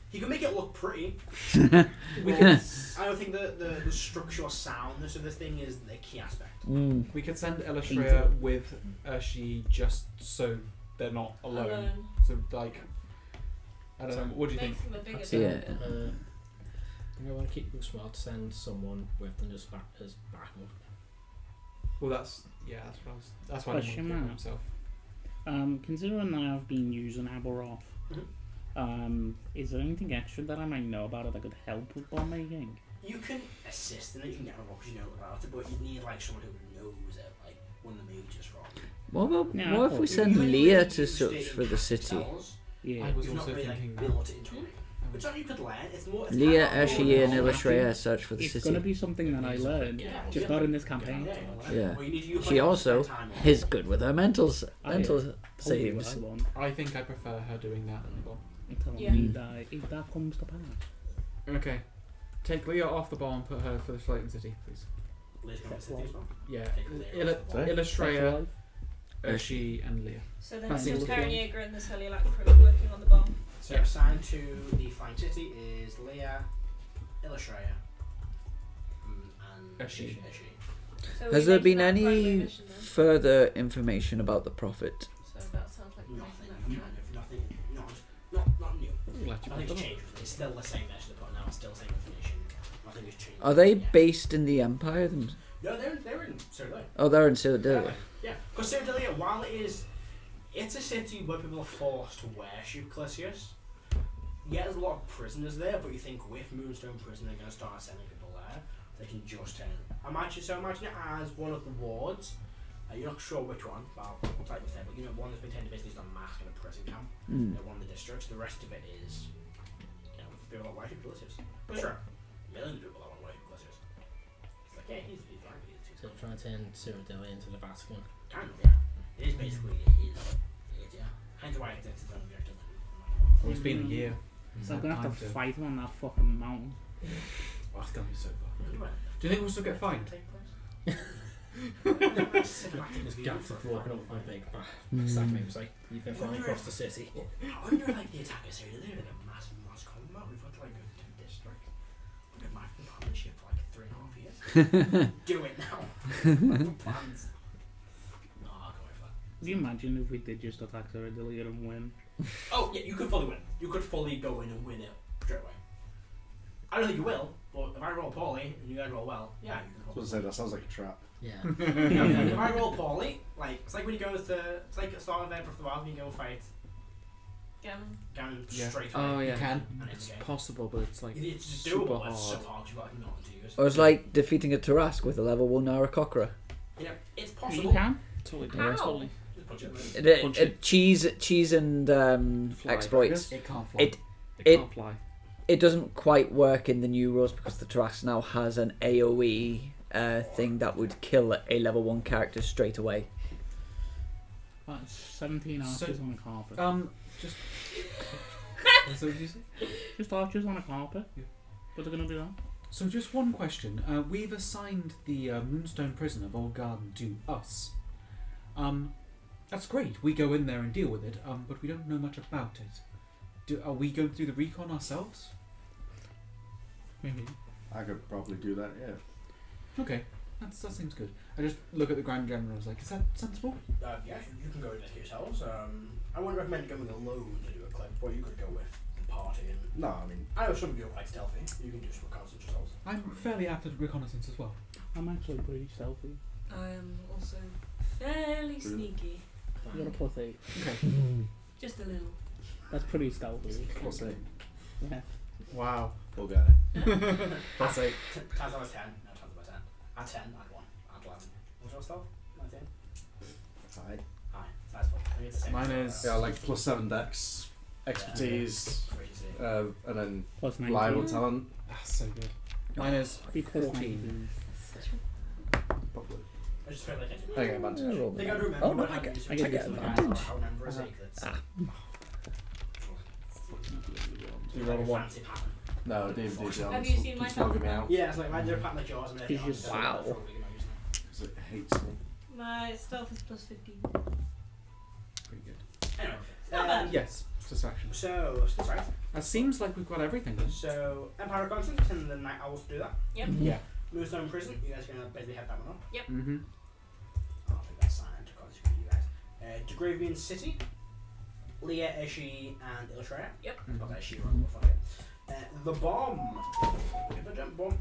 He can make it look pretty. We could. I don't think the structural soundness of this thing is the key aspect. We could send Elishrea with she just so they're not alone. So like, I don't know. What do you think? Makes them a bigger Yeah. band. I want to keep it smart to send someone with them as backup. Well, that's what I was. That's why I didn't Question want to mark. himself. Considering that I've been using Aberoth, is there anything extra that I might know about it that could help with bomb making? You can assist in it. You can get a rock, you know about it, but you need like someone who knows it, like one of the mages from. What if we send Leah to such for the city? Yeah. I was You've not also really thinking that. built it into it. It's something you could learn. It's more. It's Leah, kind of Ashie, and more Illustrator search for the It's city. gonna be something that I learned, just not in this campaign. Yeah. Well, you need to use She like also time on is it. good with her mental Totally what saves. I want. I think I prefer her doing that than the bomb. Until Yeah. if that comes to pass. Okay. Take Leah off the bomb and put her for the floating city, please. Liz going to city as well. Yeah. Take Leah off the bomb. Illustrator, she, and Leah. So then That's it's just the Carinager and the Cellulac crew working on the bomb. So assigned to the flying city is Leah, Illustrator, and Ashie. So Has we there make been that primary any mission then. further information about the Prophet? So that sounds like Nothing, making kind that of, nothing, not new. Nothing's changed. It's still the same message they're putting out, still the same information. Nothing has changed. Are they Yeah. based in the Empire? No, they're in Cyrodiil. Oh, they're in Cyrodiil. Yeah, because Cyrodiil, while it's a city where people are forced to worship Clisius. Yeah, there's a lot of prisoners there, but you think with Moonstone Prison they're going to start sending people there. They can just turn. Imagine it as one of the wards. You're not sure which one, but I'll tell you there. But one that's been turned to basically just a mask in a prison camp. One of the districts. The rest of it is, people that worship Clisius. But sure, millions of people that want to worship Clisius. It's like, yeah, he's right. So trying to turn Cyrodiil into the Vatican. Kind of, yeah. It is basically yeah. Hence why it's its own objective. Well, it's been a year. So I'm gonna have to fight him on that fucking mountain. Oh, it's gonna be so fun. Do Do you think we'll still get fined? This gap's walking up with a big sack of names like, you've been flying across the city. I wonder if like the attackers here, they're like a massive mass combat. We've got to like go to 2 districts. We've been back from partnership for like 3.5 years. Do it now. Plans. No, I'll go for that. Can you imagine if we did just attack Cyrodiil and win? Oh yeah, you could fully win. You could fully go in and win it straight away. I don't think you will, but if I roll poorly and you guys roll well, yeah, you can I was probably. gonna say that sounds like a trap. Yeah. If I roll poorly, like it's like when you go to it's like a start of Breath of the Wild, you go fight Ganon Yeah. straight away. Oh yeah, You can. And it's it's okay. possible, but it's like It's just super doable. It's so hard. hard. You've got like nothing to use. Or it's like defeating a Tarask with a level 1 Aarakocra. It's You possible. can. Totally, How? totally. Just punch it. Punch it. Cheese and Fly. exploits. It can't fly. It It can't fly. it doesn't quite work in the new rules because the Tarask now has an AoE thing that would kill a level 1 character straight away. That's 17 So- archers on a carpet. Just. So did you say? Just archers on a carpet. Yeah. What are they gonna do that? So just one question. We've assigned the Moonstone Prison of Old Garden to us. That's great. We go in there and deal with it. But we don't know much about it. Are we going to do the recon ourselves? Maybe. I could probably do that, yeah. Okay, that seems good. I just look at the Grand General. I was like, is that sensible? Yeah, you can go and investigate yourselves. I wouldn't recommend going alone to do a clip, but you could go with the party. And No, I mean, I know some of you are quite stealthy. You can do some reconnaissance yourselves. I'm fairly apt at reconnaissance as well. I'm actually pretty stealthy. I am also fairly sneaky. You got a plus 8. Okay. Just a little. That's pretty stealthy. plus 8. Yeah. Wow. Poor guy. That's 8. Times by 10. No, times by 10. Add 10, add 1, add 11. What's your stuff? 19? Aye. Aye, that's full. I think it's the same. Mine is- Yeah, like plus 7 dex, expertise, Crazy. and then Plus 19. reliable talent. That's so good. Mine is Be plus 14. 19. Probably. I just feel like it's. I get advantage. Yeah, roll They the gotta die. remember Oh no, what I happened get to I you get to advantage. how number is equals. Ah. Do you roll a 1? Fancy pattern. No, David did. Have you seen my keeps logging me tablet? out Yeah, it's like I do a pattern like yours and He's just- Wow. because it hates me. My stealth is plus 15. Pretty good. Anyway, Not bad. Yes, distraction. so that's right. That seems like we've got everything. So Empire Reconnaissance and the Night Owls to do that. Yep. Yeah. Moonstone Prison, you guys are gonna basically head that one up. Mm-hmm. I'll take that sign to cause you guys. Degravian City, Leah, Eshi, and Iltrea. Yep. Not Eshi, wrong, fuck it. The bomb. The jump bomb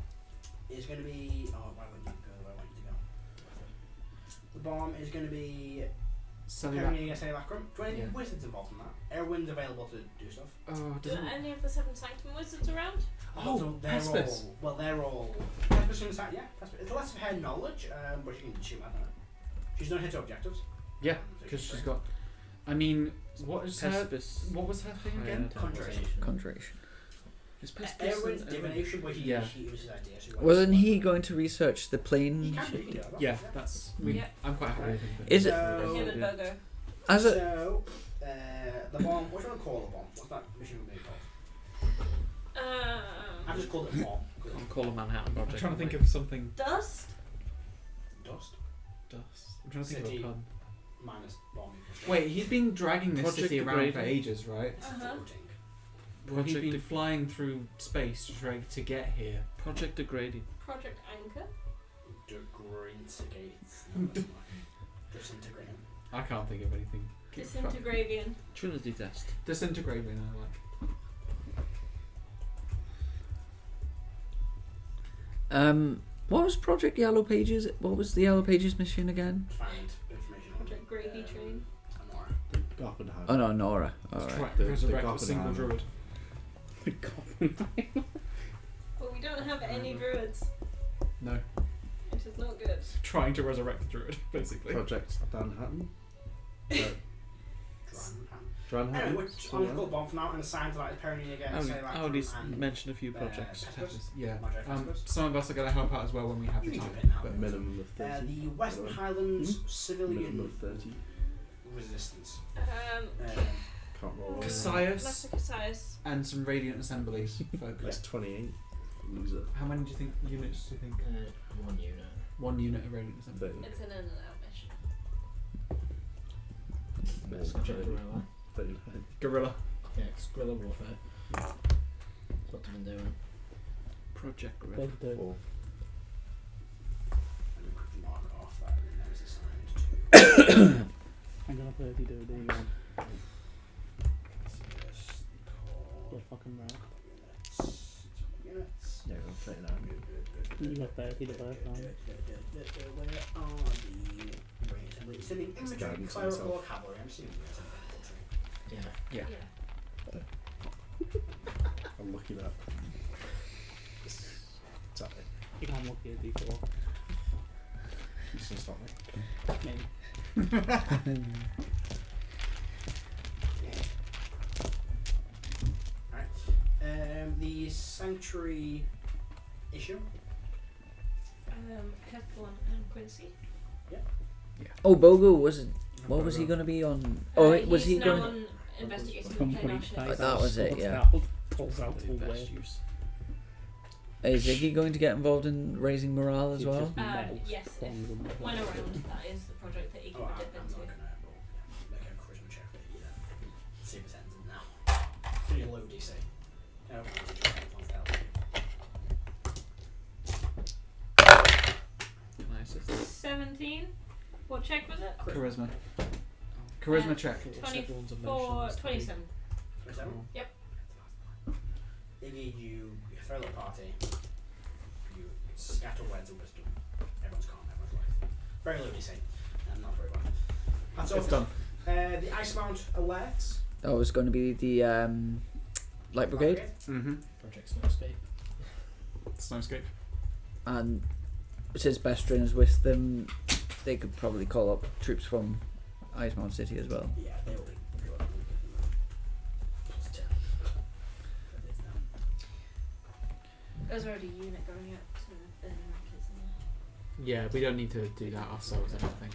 is going to be. Oh, why wouldn't you go where I want you to go? The bomb is going to be. Carrying a Lacrum. Do any Yeah. wizards involved in that? Erwin's available to do stuff. Oh, Do doesn't. any of the 7 Sanctum wizards around? Oh, so they're Hespers. all. Well, they're all. Hespers in the side, yeah. Hespers. It's less of her knowledge, but she can shoot. I don't know. She's done hit objectives. Yeah, so because she's great. got. I mean, what is her? Hespers. What was her thing again? Conjuration. Conjuration. Is Hespers Erwin's and- divination, but Yeah. he was his idea. So Wasn't he going to research the plane? He can do, shift? yeah. Yeah, that's. Yeah. I'm quite happy with him. Is it So- Him and Yeah. Bogo. as a So, the bomb, what do you want to call the bomb? What's that mission being called? I've just called it a bomb. Can't call a Manhattan I'm Project. trying to think can of something. Dust? Dust Dust. I'm trying to think City. of a pun. minus bomb. Wait, he's been dragging this Project city around for Degrading. ages, right? It's Uh-huh. floating. Well, he's Project been flying through space to get here. Project Degrading. Project Anchor? Disintegrating. I can't think of anything. Disintegravian. Trinity Test. Disintegrating, I like. what was Project Yellow Pages? What was the Yellow Pages mission again? Find information on Project Gravy Train. Anora. The Goppenheim. Oh no, Nora. Let's Alright. try The resurrect a single Goppenheim. druid. But we don't have any druids. No. Which is not good. Trying to resurrect the druid, basically. Project Danhattan. Anyway, Dranhattan. which I'm just called bomb for now and assigned to like Perry again. I already mentioned a few uh, projects. Peppers. Yeah. Magic Peppers. Some of us are going to help out as well when we have You the can time. jump in now. But minimum of 30. The Western by the way. Highlands Minimum Civilian of 30. Resistance. Can't roll over. Cassius Master Cassius. and some radiant assemblies, folks. That's 28. Loser. How many do you think units do you think? 1 unit. 1 unit of radiant assembly. 30. It's an in and out mission. It's guerrilla. 39. Gorilla. Yeah, it's guerrilla warfare. What have been doing? Project Red. 4. And we could mark off that and that was assigned to. I'm gonna play if you do it again. Just call You're fucking right. units. Yeah, I'm 39. You got 30 to birth on. Where are the range? Sending infantry, guidance on clerical, or itself. cavalry. I'm assuming it's infantry. Yeah. Yeah. I'm lucky that. Exactly. You can't look at D4. You can stop me. Maybe. The Sanctuary issue. Hezbollah and Quincy. Oh, Bogo was. What was he going to be on? Oh, was he's he now going? on investigation of Complete planar shifts. That was it, What's yeah. that? Pulls out Probably all best way. use. Is Iggy going to get involved in raising morale as You've well? just melted Yes, if bombs and when whatnot. around, that is the project that he Oh, can I'm dip not into. gonna make a charisma check for you then. See if it's ends now. Pretty low DC. No, Can I assist? 17. What check was it? Charisma. Charisma Uh, check. Everyone's 24, emotions. 27. 27? Yep. Iggy, you throw a little party. You scatter words of wisdom. Everyone's calm, everyone's light. Very low DC. And not very well. That's all. It's done. The Ice Mount alerts. That was going to be the Light Brigade, Mm-hmm. Project Snowscape. Snowscape. and since Bestrin is with them, they could probably call up troops from Icemount City as well. Yeah, they will be. Plus 10. That is now. There's already a unit going up to burn rackets in Yeah, we don't need to do that ourselves, I don't think.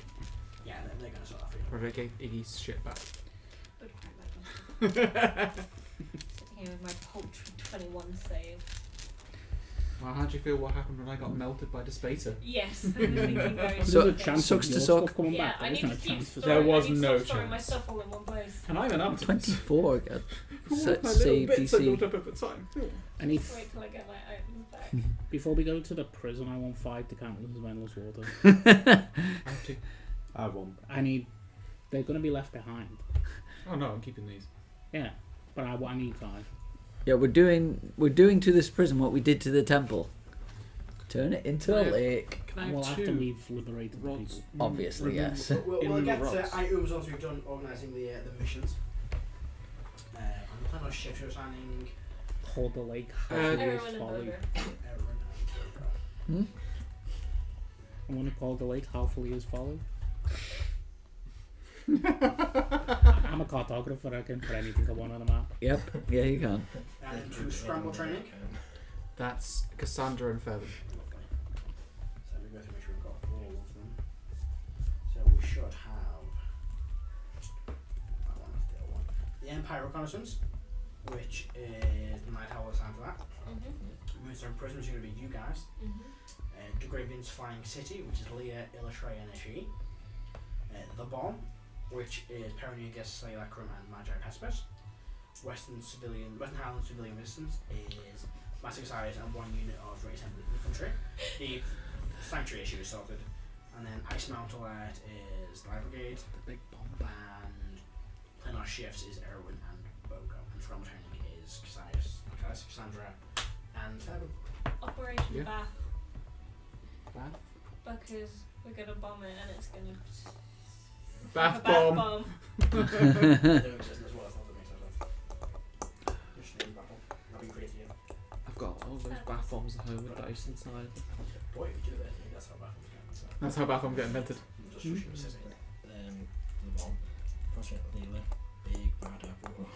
Yeah, they're going to sort that for you. Project Iggy's shit back. there. Would quite like myself. Sitting here with my poultry 21 save. Well, how do you feel what happened when I got melted by Despater? Yes, I was thinking very So- There's a chance sucks of to your suck. stuff coming Yeah, back. I There's need no to keep chance for storing, There was I need to no stop storing my chance. stuff all in one place. And I'm an optimist. 24 again. All Set my little save bits I DC. built up over time. Any Just wait till I get my items back. before we go to the prison, I want 5 to count as endless water. I have to. I won. They're going to be left behind. Oh no, I'm keeping these. Yeah, but I need 5. Yeah, we're doing to this prison what we did to the temple. Turn it into a Can I have- lake. Can I And have we'll have to two leave liberated rods? people. Obviously, Remember- yes. We'll in get the to rods. items once we've done organising the missions. I'm planning on shift assigning Hold the lake. Uh, Hopefully Everyone is and folly. Ogre. Aaron and I'm going to call the lake Hopefully is folly. I'm a cartographer. I can put anything I want on a map. Yep. Yeah, you can. and to scramble training. That's Cassandra and Feather. So we go through make sure we've got all of them. So we should have that one, the other one. The Empire Reconnaissance, which is the Night Owl assigned to that. Moonstone Prison, which is going to be you guys. De Graven's Flying City, which is Leah, Illustrate, and Ishii. The Bomb, which is Peronigas, Sayakrum, and Magi Pespes. Western Highland Civilian Resistance is Massive Size and 1 unit of Race Infantry. The Sanctuary issue is sorted. And then Ice Mount Alert is the Light Brigade. The big bomb. And Planar Shifts is Erwin and Bogo. And Scramble Training is Cassandra, and Fairwood. Operation Yeah. Bath. Bath? Because we're gonna bomb it and it's gonna Bath have a bath bomb. There exists as well, it's not that makes sense. Just name battle. That'd be great to you. I've got all those bath bombs at home with dice inside. Boy, if you do that, I think that's how battles go. So, That's how Bath bomb get invented. just shoot a city. The bomb. Project Leela. Big bad apple.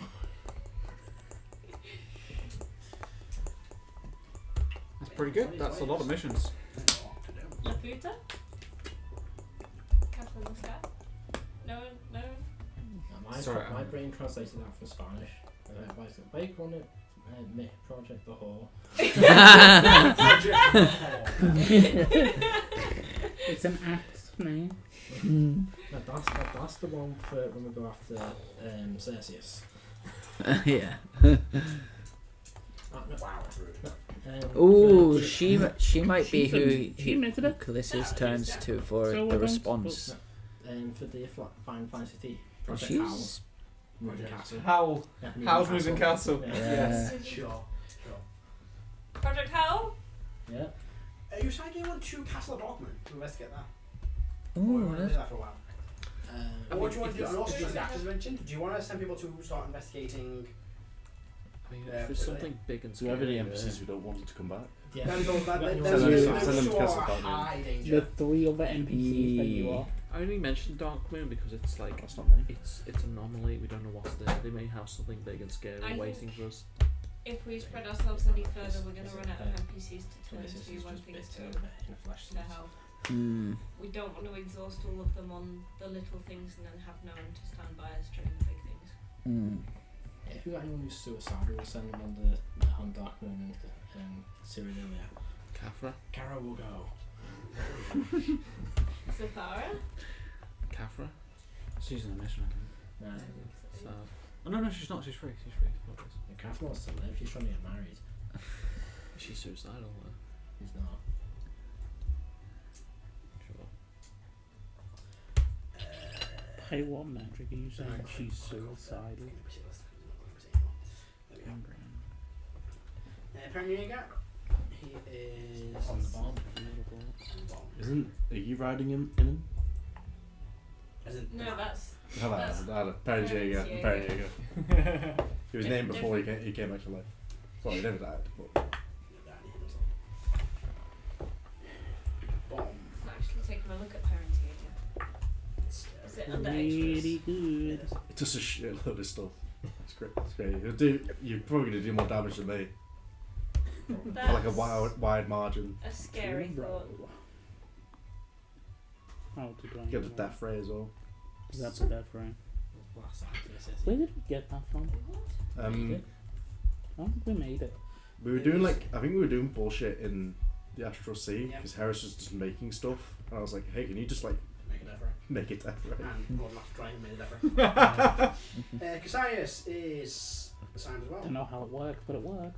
That's pretty good. That's a lot of missions. Laputa? Castle in the Sky? No. Sorry, My brain translated that from Spanish. Bake on it. Project the Whore. It's an act name. That's the one for when we go after Celsius. Yeah. Wow, that's rude. Ooh, she might be She admitted it. Calyssus turns to for So the we're going response. For the Fine City. Well, Project Howl. she's Moving Castle. Howl. Yeah, Howl's Moving Castle. Yeah. Yeah. Sure. Project Howl? Yeah. You saying you want to Castle of Dorkman to investigate that? Ooh, Or you want to that's- do that for a while? And what do you want to do? And also, just the actors mentioned, do you want to send people to start investigating? I mean, Yeah, if there's something big and Do you scary. have any NPCs who don't want to come back? Yeah. Them those that Yeah, them you those want to those send them to who Castle are Dorkman. high The danger. 3 other NPCs that you are. I only mentioned Dark Moon because it's like That's not many. it's anomaly. We don't know what's there. They may have something big and scary I waiting think- for us. If we spread ourselves any further, we're going to run out of NPCs to turn This is to just when bits things in go a flesh. to hell. We don't want to exhaust all of them on the little things and then have no one to stand by us during the big things. Yeah, if you got anyone who's suicidal, we'll send them on Dark Moon and Cyrilia. Kafra? Kara will go. Zathara? Kafra? She's in a mission, I think. No, So Oh no, she's not. She's free. She's free. Kara wants to live. She's trying to get married. she's suicidal though. He's not. Sure. Hey, what magic are you saying? She's suicidal. Perniga, he is On the bomb. Are you riding in him? As in No, that's. I had a Perniga and Perniga. He was named before he came back to life. Well, he never died. But bomb. I'm actually taking a look at parenting again. Is it under Really extras? good. it does a shitload of stuff. It's great. It's great. You're probably gonna do more damage than me. That's Like a wide margin. a scary thought. How did I You get the know? death ray as well. Is that the death ray? What's that? Where did we get that from? Um, I don't think we made it. We were doing I think we were doing bullshit in the Astral Sea Yeah. because Harris was just making stuff, and I was like, hey, can you just like Make an effort. make it different? And well, not trying to make an effort. Cassius is assigned as well. Don't know how it works, but it works.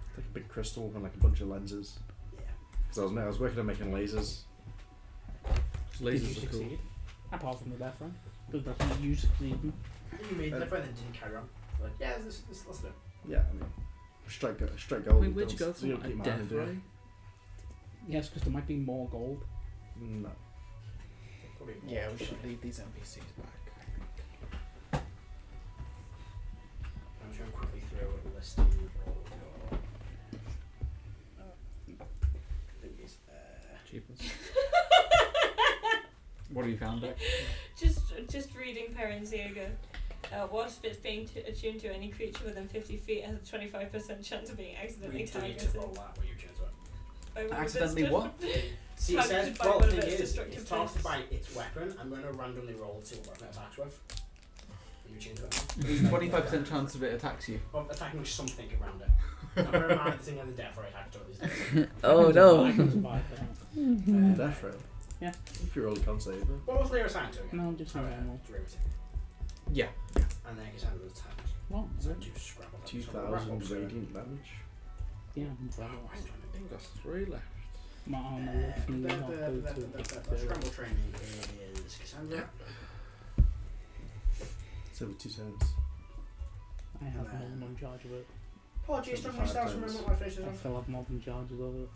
It's like a big crystal and like a bunch of lenses. Yeah. Because I was working on making lasers. Did you Lasers are cool. succeed? Apart from the death run. Does that mean you succeed? I think you made an effort and then didn't carry on. Like, yeah, let's do it. Yeah, I mean, straight gold. I mean, where'd you go from a death ray? Yes, because there might be more gold. No. Probably more. Yeah, we should leave these NPCs back. I'm just going quickly through a list of all your things. Cheapest. What have you found, Dick? Just reading Parenziaga. Once it's being attuned to any creature within 50 feet has a 25% chance of being accidentally We need targeted. to roll that when you choose it. By one of its Accidentally what? See, it says, Targeted by well, one the of thing its is, destructive it's targeted tests. by its weapon. I'm going to randomly roll to see what weapon it attacks with. And you choose it. 25% chance of it attacks you. Well, attacking with something around it. Now, bear in mind, the thing on the death ray attacked all these things. Oh I no. can survive that. Death ray. Yeah. If you really can't save it. What was Lear assigned to again? No, just Oh, normal. derivative. Yeah. And then Cassandra was attacked. Well, So two scrabble. 2,000 radiant damage. yeah, I'm proud Oh, of it. I think that's 3 left. My armor lets me not go to Scramble training is Cassandra. So with 2 turns. I have more than one charge of it. Apologies, don't 75 restart from times. remember my faces I off. still have more than charges of it.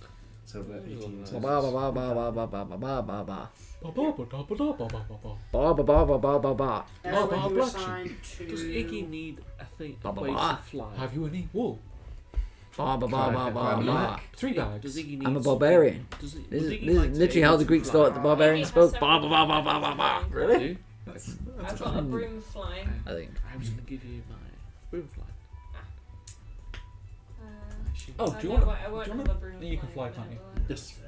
So about 18 Ba turns. ba ba ba ba ba ba ba ba ba ba. Ba-ba-ba-da-ba-da-ba-ba-ba. Ba ba ba ba ba ba ba. Everyone Bob who Black assigned to... Does Iggy need a thing, a Ba-ba-ba. place to fly? Have you any wool? Ba ba ba ba ba ba. 3 bags. Does Iggy need I'm a barbarian. Does it, This would is, Iggy this like is to literally be how able the to Greeks fly? thought the barbarians spoke. Ba ba ba ba ba ba ba. Really? I've got a broom flying. I think. I was going to give you my broom fly. Oh, I do you know want I won't do you have wanna- a broom you can flying, fly, can't you? will I? Yes.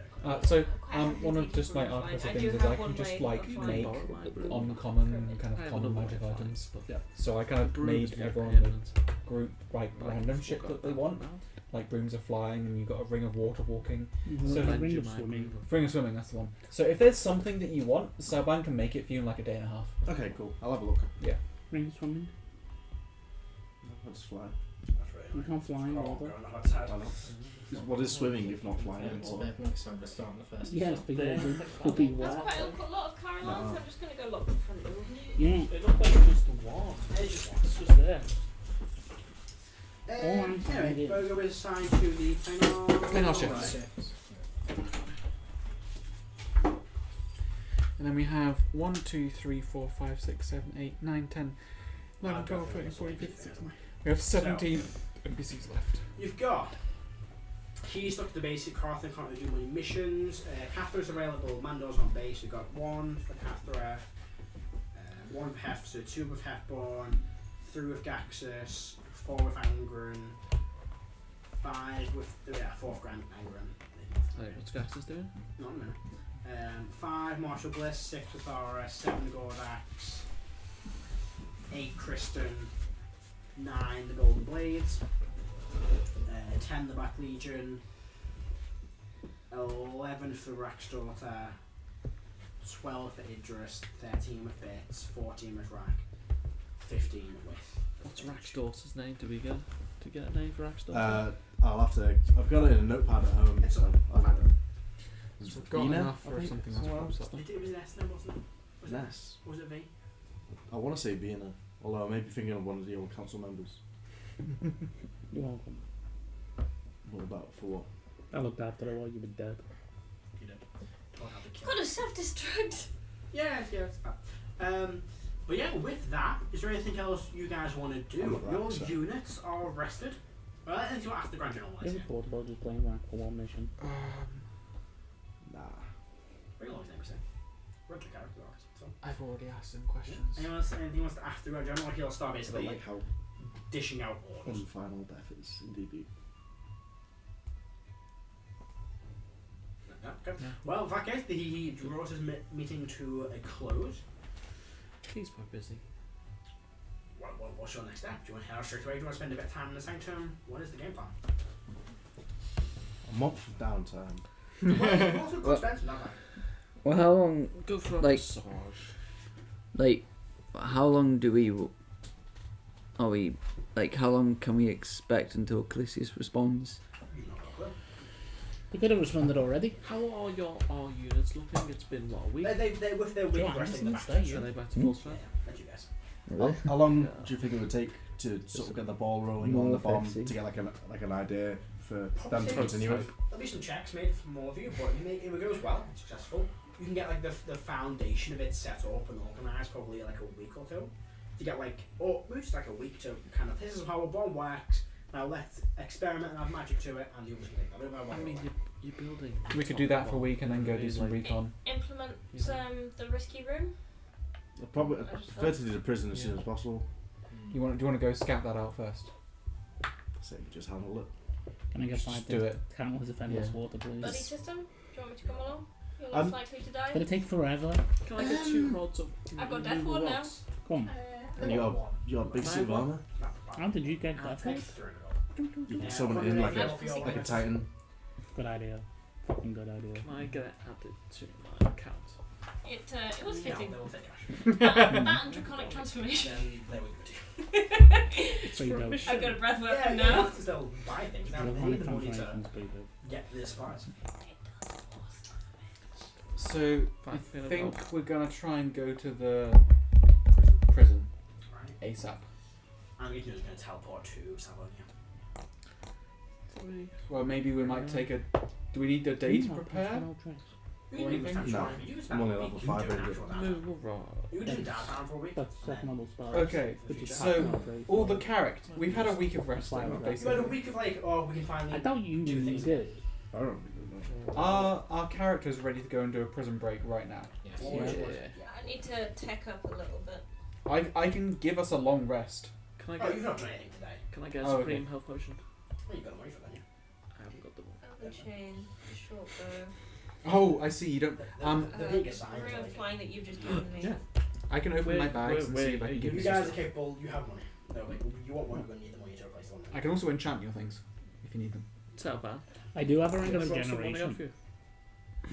So, Quite happy one of taking just my broom artificer flying. I things do is I have can one just blade like of flying. make Borrow my broom. uncommon kind I of have common another magic one of items. flies, Yeah. So I kind of Broom made is very everyone permanent. group like But I random shit forgot that they that want. now. Like brooms of flying, and you've got a ring of water walking. So So the Lend ring you of my swimming. broom. Ring of swimming, that's the one. So if there's something that you want, Saban can make it for you in like a day and a half. Okay, cool. I'll have a look. Ring of swimming. I'll just fly. You can't fly in water. Why not? What is swimming if not flying in water? starting the first. Yes, but it could be That's wet. quite a lot of caravans. No. I'm just going to go lock the front door. Yeah. It looks like just a wall. It's just there. Anyway, Bogo is assigned to the Planar shifts. And then we have 1, 2, 3, 4, 5, 6, 7, 8, 9, 10, 11, 12, 13, 14, 15, 16. We have 17 NPCs left. You've got keys stuck to the basic Carthen can't do money missions. Cathra's available. Mando's on base. We've got 1 for Cathra, 1 with Hef, so 2 with Hefborn, 3 with Gaxus, 4 with Angren, 5 with 4th Grand Angren. Wait, what's Gaxus doing? Not a minute. 5 Marshall Bliss, 6 with Aura, 7 Gordax, 8 Kristen, 9 the Golden Blades, 10 the Black Legion, 11 for Rack's Daughter, 12 for Idris, 13 with Bits, 14 with Rack, 15 with. What's Rack's daughter's name? Do we get a name for Rack's daughter? I'll have to. I've got it in a notepad at home. It's so on. I'll have it. So we've got Nina, enough I for think. something else Someone pops else. up. It was an S then, wasn't it? Was it? Ness. Was it V? I want to say Vienna, although I may be thinking of one of the old council members. You're welcome. What about for what? I looked after her while you were dead. You did. Don't have the kill. Got a self-destruct. Yes. But yeah, with that, is there anything else you guys want to I'm do? a Your rack, so. units are rested. Well, anything you want to ask the Grand General Is is. it thought about just playing Rack for one mission? Nah. Very long time, say. Run the character arcs. So. I've already asked some questions. Anyone else, anything wants to ask the Grand General? He'll start But basically like how dishing out orders. final death is in DB. Okay. Well, in that case, he draws his meeting to a close. He's quite busy. What's your next step? Do you want to head out straight away? Do you want to spend a bit of time in the Sanctum? What is the game plan? month of downtime. Well, how long? Go for a Like- massage. Like, how long do we? Are we? Like, how long can we expect until Calisius responds? We could have responded already. How are your units looking? It's been what, a week? They're with their week Sure, of resting I'm the just back. gonna Are they back to Hmm? full strength? Let you guess. Really? How long Yeah. do you think it would take to sort of get the ball rolling More on the bomb effective. to get like an idea for them Probably to continue with? There'll be some checks made from all of you, but if it goes well and successful, you can get like the foundation of it set up and organised probably like a week or two. You get like, or maybe just like a week to kind of, this is how a bomb works, now let's experiment and add magic to it, and the others can take that. I mean, you're building. We could do that for a week and then go do some Like- recon. Implement the risky room. I'd probably I just prefer to do the prison as soon as possible. Do you want to go scout that out first? So you just handle it. Can I get Just 5 do it. countless defenseless Yeah. water, please? Buddy system. Do you want me to come along? You're less likely to die. It's gonna take forever. Can I get 2 rods of I've got death removal ward now. rods? Come on. And you got a big suit of armor. How did you get that? You can summon it in like a titan. Good idea. Fucking good idea. Can I get it added to my account? It was fitting. No, take cash. That and draconic transformation. Then they would do. So you don't. I've got a breath Yeah, weapon yeah, now. because they'll buy things. Now they Draconic need the money to transformation's pretty good. get the supplies. So I Fine, feel think about- we're gonna try and go to the prison Right. ASAP. And you're just going to teleport to Salonia. Well, maybe we might take a. Do we need a day to Hmm, prepare? You can do anything? No, I'm only level 5 You rated. Removal rod. can do downtown for a week. That's and second then level spell. Okay, Which is so half an upgrade. all the character. We've had a week of resting, Fine, you had a basically. week of like, oh, we can finally. I doubt you do things did. I don't know. Our character's ready to go and do a prison break right now. Yes. Or Yeah. it- I need to tech up a little bit. I can give us a long rest. Can I Oh, get? you've not done anything today. Can I get a Oh, okay. supreme health potion? Well, you've got money for that, yeah. I haven't got the one. The chain, the short bow. Oh, I see. You don't. The bigger size. Ring of Like, flying that you've just given me. Yeah. I can open my bags and see if I can give you you guys some are stuff. capable. You have money. No, wait, you want money. You're going to need the money to replace the money. I can also enchant your things if you need them. Tell bad. I do have a ring Can I of borrow some money off regeneration. you?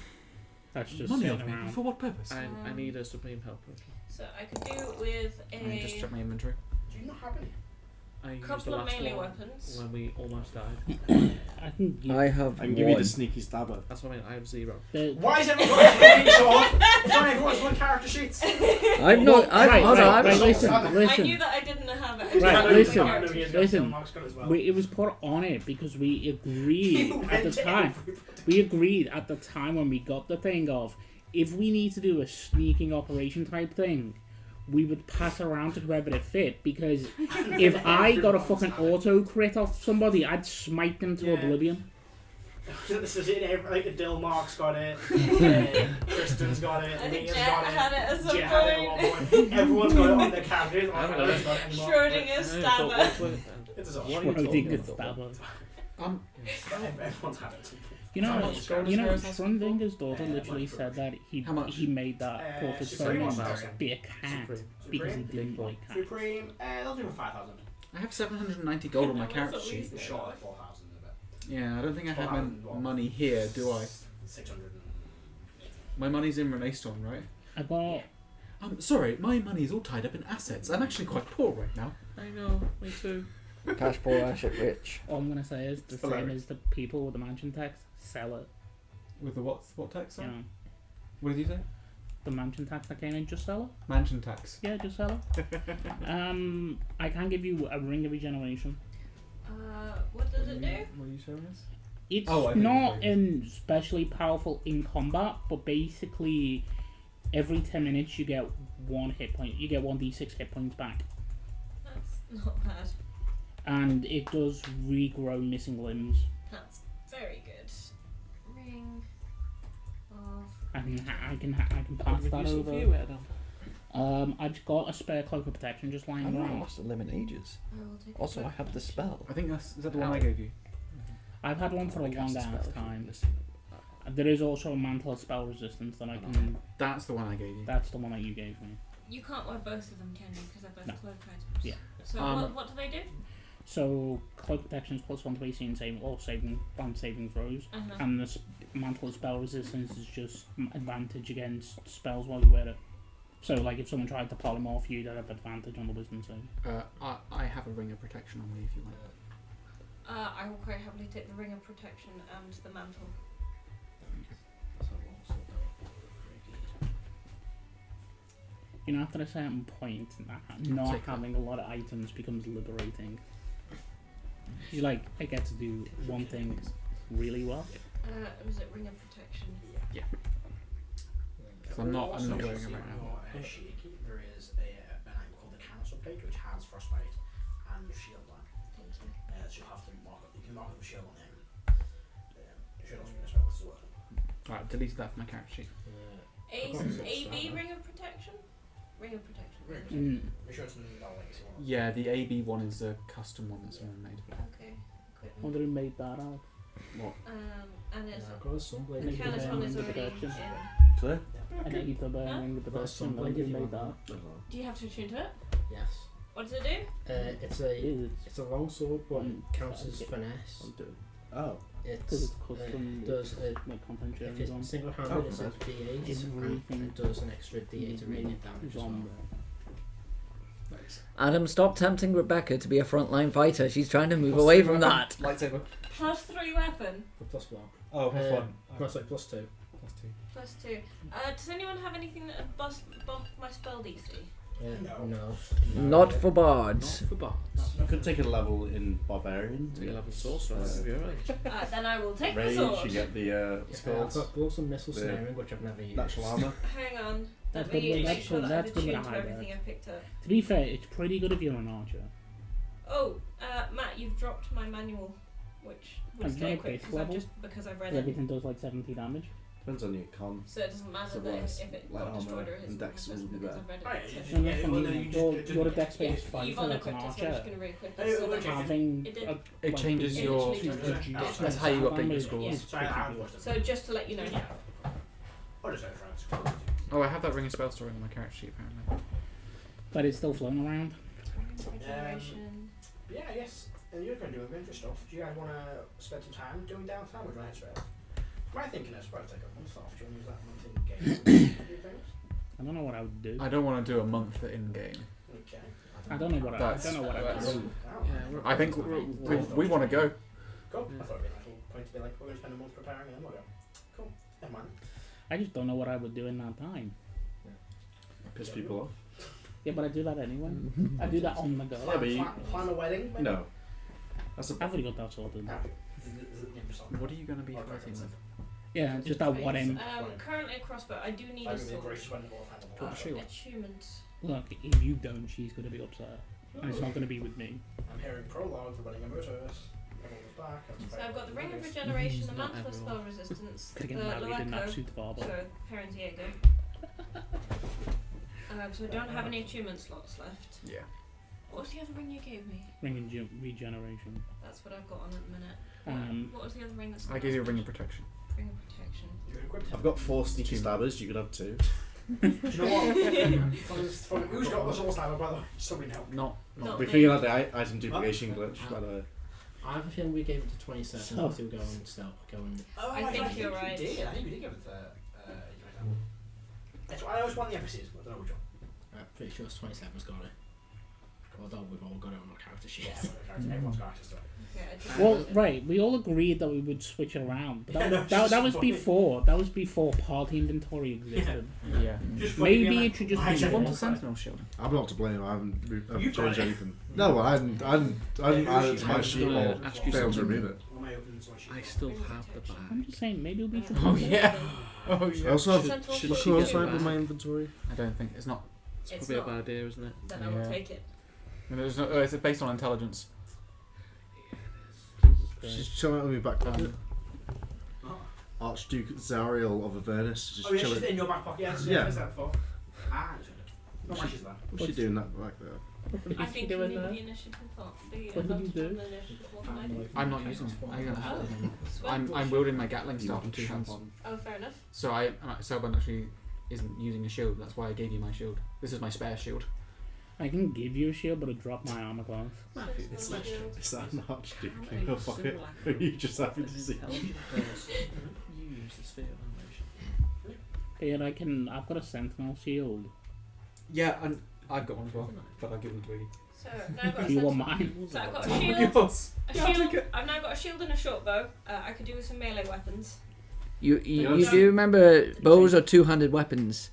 That's just Money sitting off me? around. For what purpose? I need a supreme health potion. So I could do with Let me just check my inventory. Do you not have any? I used the couple of last melee one weapons. when we almost died. I can give I have I can give you one. the sneaky stabber. That's what I mean. I have 0. Why is everyone got a fucking sword? It's on everyone's one character sheets. I've not. I've right, hold on, right, I've right, not- listen, I knew listen. that I didn't have it. Right, listen, listen. Mark's got it as well. It was put on it because we agreed You at the went to time. everybody. We agreed at the time when we got the thing of, if we need to do a sneaking operation type thing, we would pass around to whoever it fit, because if I got a fucking auto crit off somebody, I'd smite them to Yeah. oblivion. This is it. Like Dill Mark's got it. Kristen's got it. I think Leah's Jet got it. had it at some Jet had it at point. one point. Everyone's got it on their characters. I haven't I got don't it. got it anymore. Schrodinger's stabber. It's a What are you Schrodinger's talking about? stabber. Everyone's had it. You know, How much gold you is know, there as well? Schrodinger's daughter Yeah, literally much said that How much? he made that portrait Supreme so or be a cat Supreme. because he Supreme? didn't like cats. Supreme. They'll do for 5,000. I have 790 gold on my That's character what we sheet. said. Sure, like 4,000 of it. Yeah, I don't think I have 4,000 my what? money here, do I? 600. My money's in Renee Storm, right? I got Sorry, my money's all tied up in assets. I'm actually quite poor right now. I know. Me too. Cash poor, ash it rich. all I'm gonna say is the same as the people with the mansion tax. Sell it. With the what tax? You Sorry? know, What did you say? the mansion tax that came in. Just sell it. Mansion tax. Yeah, just sell it. I can give you a ring of regeneration. What does it do? What are you showing us? It's Oh, I think not it's especially powerful in combat, but basically every 10 minutes you get 1 hit point. You get 1d6 hit points back, That's not bad. and it does regrow missing limbs. That's very good. Ring of. I can pass that Useful for over. you, Adam. I've got a spare cloak of protection just lying I've not around. lost a limb in ages. I will take Also, a I have the spell. I think is that the one I gave you? I've had one for a I cast long a ass spell. time. There is also a mantle of spell resistance that I can. That's the one I gave you. That's the one that you gave me. You can't wear both of them, can you? Because they're both No. cloak items. Yeah. So Um, what do they do? So cloak protection is +1 to AC and saving throws, Uh-huh. and the mantle of spell resistance is just advantage against spells while you wear it. So, like, if someone tried to polymorph you, they'd have advantage on the wisdom save. I have a ring of protection on me if you like. I will quite happily take the ring of protection and the mantle. You know, after a certain point, not Take that. having a lot of items becomes liberating. You're like, I get to do one thing really well. Was it ring of protection? Because I'm not wearing it right now. There is an item called the cancel plate, which has frostbite and shield on. Thank you. So you have to mark up. You can mark up the shield on him. It should also be a spell as well. Alright, deleted that from my character sheet. AB ring of protection? Ring of protection. Mm. Make sure it's in the legacy one. Yeah, the AB one is a custom one that someone made. Okay. Wonder who made that out. And it's I've got a sunblade. the careless one is Ring of already protection. in. Clear? An ether bearing with the Well, best some and wonder blade who if you made that. want. Do you have to attune to it? Yes. What does it do? It's a long sword, but it counts as Okay. finesse. Oh. Because It's it's custom, does a like content if sharing it's on. single-handed, it's a D8, and Everything it does an extra D8 to radiant damage is as well. on there. Adam, stop tempting Rebecca to be a frontline fighter. She's trying to move away from that. Lightsaber. +3 weapon. For plus one. Oh, plus one. No, sorry, plus two. +2. Does anyone have anything that bump my spell DC? No. Not for bards. Not for bards. You could take a level in Barbarian. Take a level sorcerer. You're right. Then I will take the Rage, sword. you get the what's it I've called? got gloves and missile The snaring, which I've never used. Natural armor. Hang on. That's Let good me with- make that's sure good- that I've that's good with attuned a to high everything I picked up. To be fair, it's pretty good if you're an archer. Oh, Matt, you've dropped my manual, which would Is stay that equipped base level? because I've read it. Everything does like 70 damage. Depends on your con. So it doesn't matter So that what, if it light got destroyed armor or it and dex isn't, will be because better. I've read Oh, it. yeah, So And that's well, when then you, you you're, just- you're a dex-based you've fighter as an unequipped it, so I'm just archer. going to re-equip Oh, it. So okay. that Having It did. It changes It your. literally does. That's how you update your damage scores. is Sorry, I pretty have good. watched it. So just to let you know. Yeah. What is that, France? Oh, I have that ring of spell storing on my character sheet apparently. But it's still floating around. Regeneration. Yeah, I guess you're going to do a bunch of stuff. Do you guys want to spend some time doing downtime or do I head straight? My thinking is probably take a month off. Do you want to use that month in game? Do things? I don't know what I would do. I don't want to do a month in game. Okay. I don't know what I That's- don't know what I would that's- do. I think we want to go. Cool. I thought it'd be a little point to be like, we're going to spend a month preparing and then we'll go. Cool. Never mind. I just don't know what I would do in that time. Piss people off. Yeah, but I do that anyway. I do that on the go. Yeah, but you- Plan a wedding? Maybe? No. That's a I've already got that sorted. Ah. What are you going to be fighting with? Yeah, just that one aim. Currently a crossbow. I do need a That'd be a sword. great spend of all time. Drop a shield. Attunement. Look, if you don't, she's going to be upset. And it's not going to be with me. I'm hearing prologue, the wedding of Moses. Everyone's back. So I've got the ring of regeneration, the Not mantle of spell everyone. resistance, the Could get married in that Loeco, suit of armor. so Parent Diego. So I don't have any attunement slots left. Yeah. What was the other ring you gave me? Ring and regeneration. That's what I've got on at the minute. What was the other ring that's I gave you a ring of protection. Ring of protection. You're equipped. I've got 4 sneaky stabbers. You could have 2. Do you know what? Who's got the soul stabber, by the way? Somebody help. Not. Not We me. figured out the item duplication glitch, by the way. I have a feeling we gave it to 27 So- to go and stealth, go and. Oh, I think you're right. You did. I think you did give it to. That's why I always want the episodes, but I don't know which one. I'm pretty sure it's 27's got it. Although we've all got it on our character sheet. Yeah, everyone's got access to it. Okay, I just Well, right, we all agreed that we would switch it around. But Yeah, no, that was funny. before party inventory existed. Yeah. Just funny being Maybe like, it should just why be should I one Want a want sentinel shield? I'm not to blame. I haven't You tried changed it. anything. No, I hadn't added it to my I'm sheet gonna or ask you failed to something. remove it. Am I opening some sheet? I still have the bag. I'm just saying, maybe it'll be Oh yeah. Oh I yeah. also have Central should look she who get else I have back? in my inventory. I don't think it's not. It's It's probably not. a bad idea, isn't it? Then I will Yeah. take it. There's no. It's based on intelligence. She's chilling out with me back pocket. Oh, Archduke Zariel of Avernus. Just yeah, she's chilling. in your back pocket. Yes, Yeah. yeah. Is that before? Ah, I understand it. Not why she's there. What's she doing that back there? I think you doing need that? the initiative thought. The What did you advantage do? on the initiative more than I do. I'm not using it. I don't have it anymore. Sweat. I'm wielding my Gatling staff in 2 hands. Oh, fair enough. So Selban actually isn't using a shield. That's why I gave you my shield. This is my spare shield. I can give you a shield, but it dropped my armor class. It's Shield. Is that an archduke How in a your pocket? simple Are act you of just happy to see? intelligent person, you use the sphere of animation. Here, I've got a sentinel shield. Yeah, and I've got one as well, but I'll give them to Iggy. So now I've got a Do you want sentinel. mine? So I've got a Oh, shield. yours. A Yeah, I'll shield. take it. I've now got a shield and a short bow. I could do with some melee weapons. You Yes. do remember bows are two-handed weapons.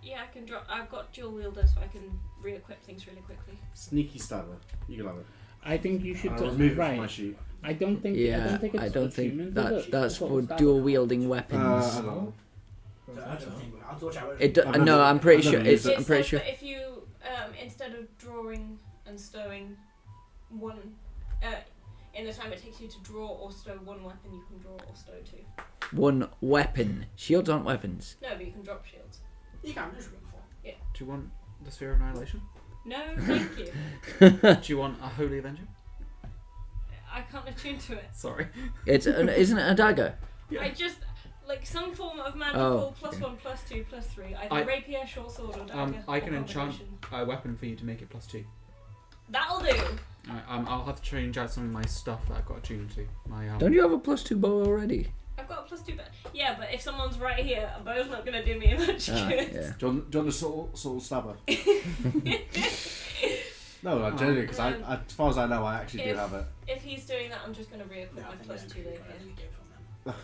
Yeah, I can drop. I've got dual wielder, so I can re-equip things really quickly. Sneaky stabber. You can have it. I think you should I'll remove it from my right. sheet. I don't think. Yeah, I don't think it's achievement, is it? that's What for was that? dual wielding I weapons. don't know. I don't think I'll touch out. I've never- No, I'm pretty I've sure. never used It's, it. I'm pretty says sure. that if you instead of drawing and stowing one, in the time it takes you to draw or stow one weapon, you can draw or stow two. One weapon. Shields aren't weapons. No, but you can drop shields. You can just run for. Do you want the Sphere of Annihilation? No, thank you. Do you want a Holy Avenger? I can't attune to it. Sorry. Isn't it a dagger? I just like some form of magical Oh, +1, +2, +3. Either I- rapier, short sword, or dagger. I or can enchant combination. a weapon for you to make it +2. That'll do. Alright, I'll have to change out some of my stuff that I've got attuned to. My Don't you have a +2 bow already? I've got a +2, but yeah, but if someone's right here, a bow's not gonna do me much Ah, good. yeah. Do you want the subtle stabber? No, like, generally, because as far as I know, I actually do If- have it. If he's doing that, I'm just gonna re-equip No, I my think +2 they rapier. from them.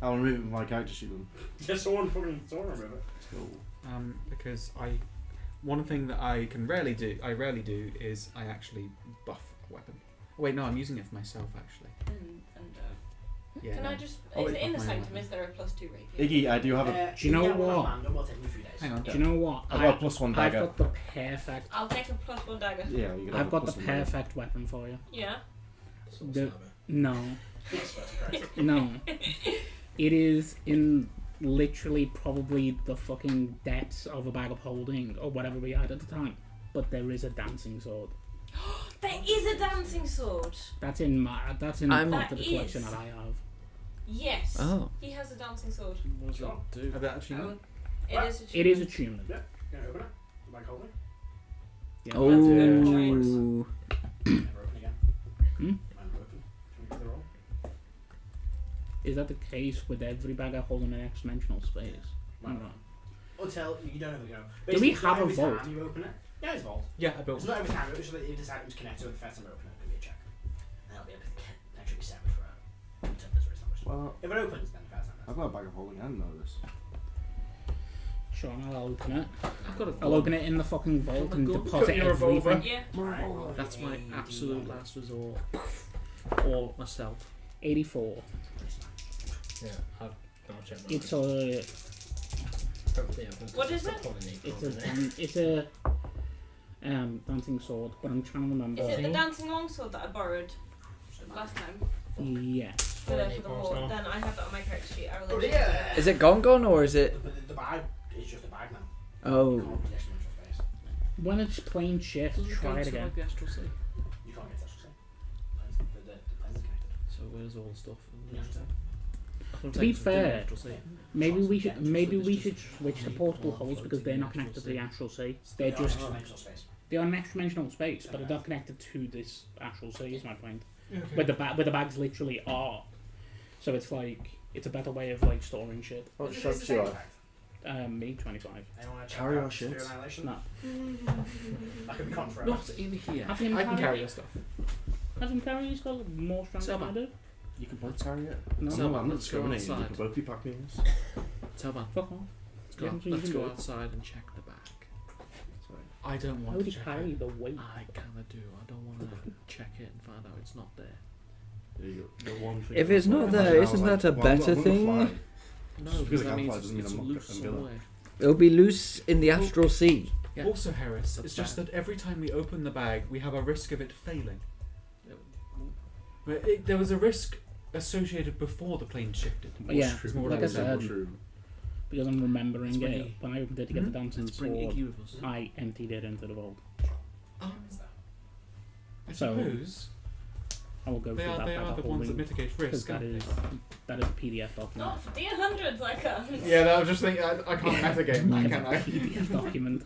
I'll remove it from my character sheet then. Just someone remove it. because one thing that I rarely do is I actually buff a weapon. Oh, wait, no, I'm using it for myself actually. Yeah. Can no. I just? Oh, Is wait, it in the fuck my sanctum? weapon. Is there a +2 rapier? Iggy, I do have a. Do you know what? Hang on. Do you know what? I've got a +1 I've dagger. got the perfect. I'll take a +1 dagger. Yeah, you can have I've a got the +1 dagger. perfect weapon for you. Yeah. No, no. It is in literally probably the fucking depths of a bag of holding or whatever we had at the time. But there is a dancing sword. There is a dancing sword. That's in I'm- part of the That collection is. that I have. Yes. Oh. He has a dancing sword. What does that do? Have that actually? It is. It is attunement. Yeah. Can I open it? The bag holder? Yeah. Oh. Never open again. Hmm? Mine are open. Can we do the roll? Is that the case with every bag I hold in an X-dimensional space? Right. Right. Until you don't ever go. Do we Basically, have a every time vault? You open it. Yeah, it's a vault. Yeah, I built It's not every time. It's just that if this item's connected with the first time I open it, it'll be a check. And I'll be able to actually be separate for until it's established. Well, If it opens, then the first time. I've got a bag of holding. I didn't know this. Sure, I'll open it. I've got a I'll open it in the fucking vault Oh my and God. deposit Put your revolver. everything. Yeah. That's my absolute last resort. Or myself. 84. Yeah, I'll check that. It's a What is it? it's a dancing sword, but I'm trying to remember. Is it the dancing longsword that I borrowed last time Yeah. for the war? Then I have that on my character sheet. I will. Oh, let you yeah. know. Is it gone or is it? The bag is just a bag now. Oh. You can't get extra space. When it's plain shift, Doesn't it try go it to again. like the astral sea? You can't get extra space. The lens is connected. So where's all the stuff? Yeah, so- I'm To be taking something in the fair, astral sea. Maybe we should It's just- switch to portable holes because they're not connected to the astral sea. They're They are just dimensional space. they're on next dimensional space, but they're not connected to this astral sea. Is my point. Where the bags literally are. So it's like it's a better way of like storing shit. What Is it- shots is it you the have? same Me 25. Anyone wanna check Carry out our Sphere shits. Annihilation? No. That could be con forever. Not in here. Have him I can carry your stuff. Have him carry. He's got more strength than I do. You can both carry it. No, So- No, I'm not let's go discriminating. You outside. can both be pack mules. Telban, fuck off. let's go, Yeah, you let's can go do it. outside and check the back. Sorry. I don't How want would to he check carry it. the weight? I kinda do. I don't want to check it and find out it's not there. There you go. The one thing If it's not there, isn't that a better thing? No, Just because I that can't means fly doesn't mean it's I'm not loose gonna do that. somewhere. It'll be loose in the astral sea. Yeah. Also, Harris, That's it's just bad. that every time we open the bag, we have a risk of it failing. Yeah. But there was a risk associated before the plane shifted. But yeah, It's more like I like said, mushroom. because I'm remembering Let's bring it. When I opened it to get the dancing Let's bring sword, Iggy with us. I emptied it into the vault. I So- suppose I will go they through are, that they bag are of the ones that holding mitigate because risk. that aren't is they? a PDF document. Not for D100s, I can't. Yeah, I was just thinking, I can't metagame I that, have can a I? PDF document.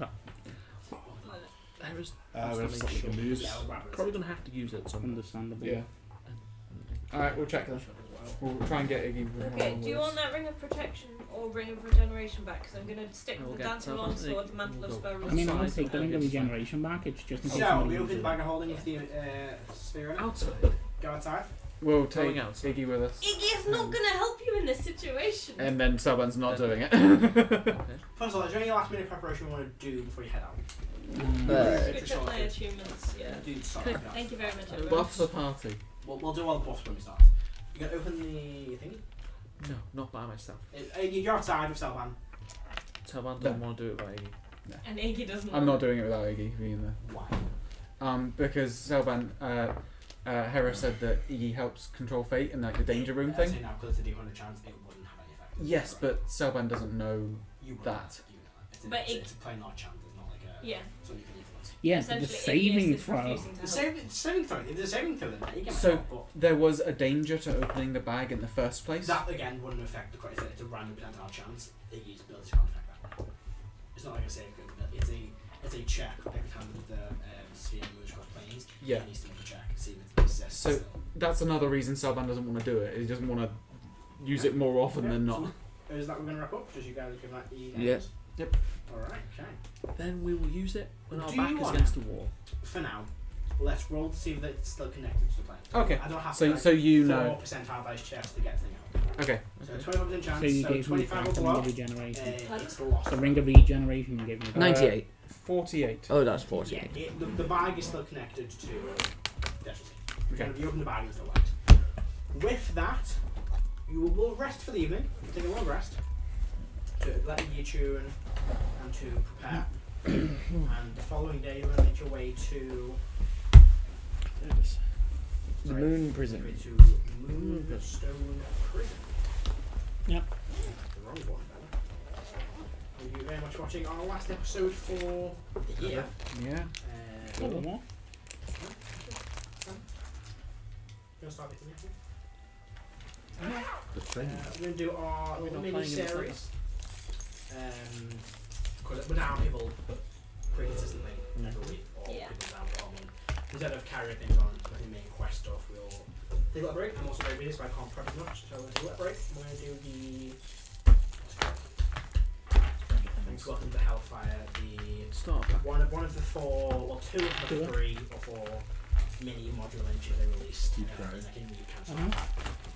Harris We wants have to something make to sure lose. he's probably going to have to use it at some point. Understandable. Yeah. Alright, we'll check then. We'll try and get Iggy. Okay, do you want that ring of protection or ring of regeneration back? Because I'm going to stick I will with the get dancing that. longsword, the mantle of We'll spell. go. I mean, I'll Size take the and ring of it's fine. regeneration back. It's just in case So, somebody we uses open the it. bag of holding with the sphere in it. Outside. Go outside. We'll take Going outside. Iggy with us. Iggy is not going to help you in this situation. And then Selban's not doing it. Okay. First of all, is there any last minute preparation you want to do before you head out? Switch up my achievements, yeah. Do sorry. Thank you very much, everyone. Buff the party. We'll do all the buffs when we start. You gonna open the thingy? No, not by myself. You're outside with Selban. Telban doesn't want to do it by Iggy. And Iggy doesn't I'm not doing it without Iggy being there. Why? Because Selban, Hera said that Iggy helps control fate and like the danger room I'd thing. say now, because it's a D100 chance, it wouldn't have any effect. Yes, but Selban doesn't know You would that. You know that. But It's a plain odd chance. It's not like a. Yeah. Something you can influence. Yeah, but the Essentially, Iggy saving is throw. refusing to The help. saving throw. If there's a saving throw, then you can So- help, but there was a danger to opening the bag in the first place. that again wouldn't affect the credit. It's a random percentile chance. Iggy's ability can't affect that. It's not like a save throw. It's a check every time the sphere moves across planes. Yeah. He needs to make a check and see if it exists. So that's another reason Selban doesn't want to do it. He doesn't want to use it more often than not. So, is that we're going to wrap up? Does you guys give that the Yeah. Yep. Alright, okay. Then we will use it when our Do back you is wanna- against the wall. For now, let's roll to see if it's still connected to the plane. Okay. I don't have So to, so you know. 4% hard dice chance to get the thing out. Okay. So 25% chance, So you so gave me 25 will the go ring up. of regeneration. It's lost. The ring of regeneration you gave me. 98. 48. Oh, that's Yeah, 48. the bag is still connected to Destiny. Okay. You open the bag and it's still light. With that, you will rest for the evening. Take a long rest to let you tune and to prepare. And the following day, you're going to make your way to The Moon Prison. to Moonstone Prison. Yep. The wrong one, Bella. Thank you very much for watching our last episode for the year. Yeah. Hold on, what? Gonna start picking it. The thing. We're gonna do our We're little not mini playing in the series. Because we're down people pretty consistently every week, or Yeah. people down for a month. Instead of carrying things on, like the main quest stuff, we'll take a little break. I'm also very busy, so I can't prep as much. So we're gonna take a little break. We're gonna do the. Thanks, welcome to Hellfire. The Start back. one of the four, well, two of the 3 or 4 mini modular engines they released in like a new cancel,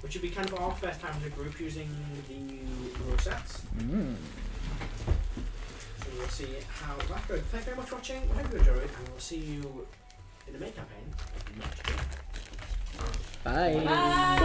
which would be kind of our first time as a group using the new rule sets. Mm. So we'll see how that goes. Thank you very much for watching. I hope you enjoyed, and we'll see you in the main campaign next year. Bye. Bye.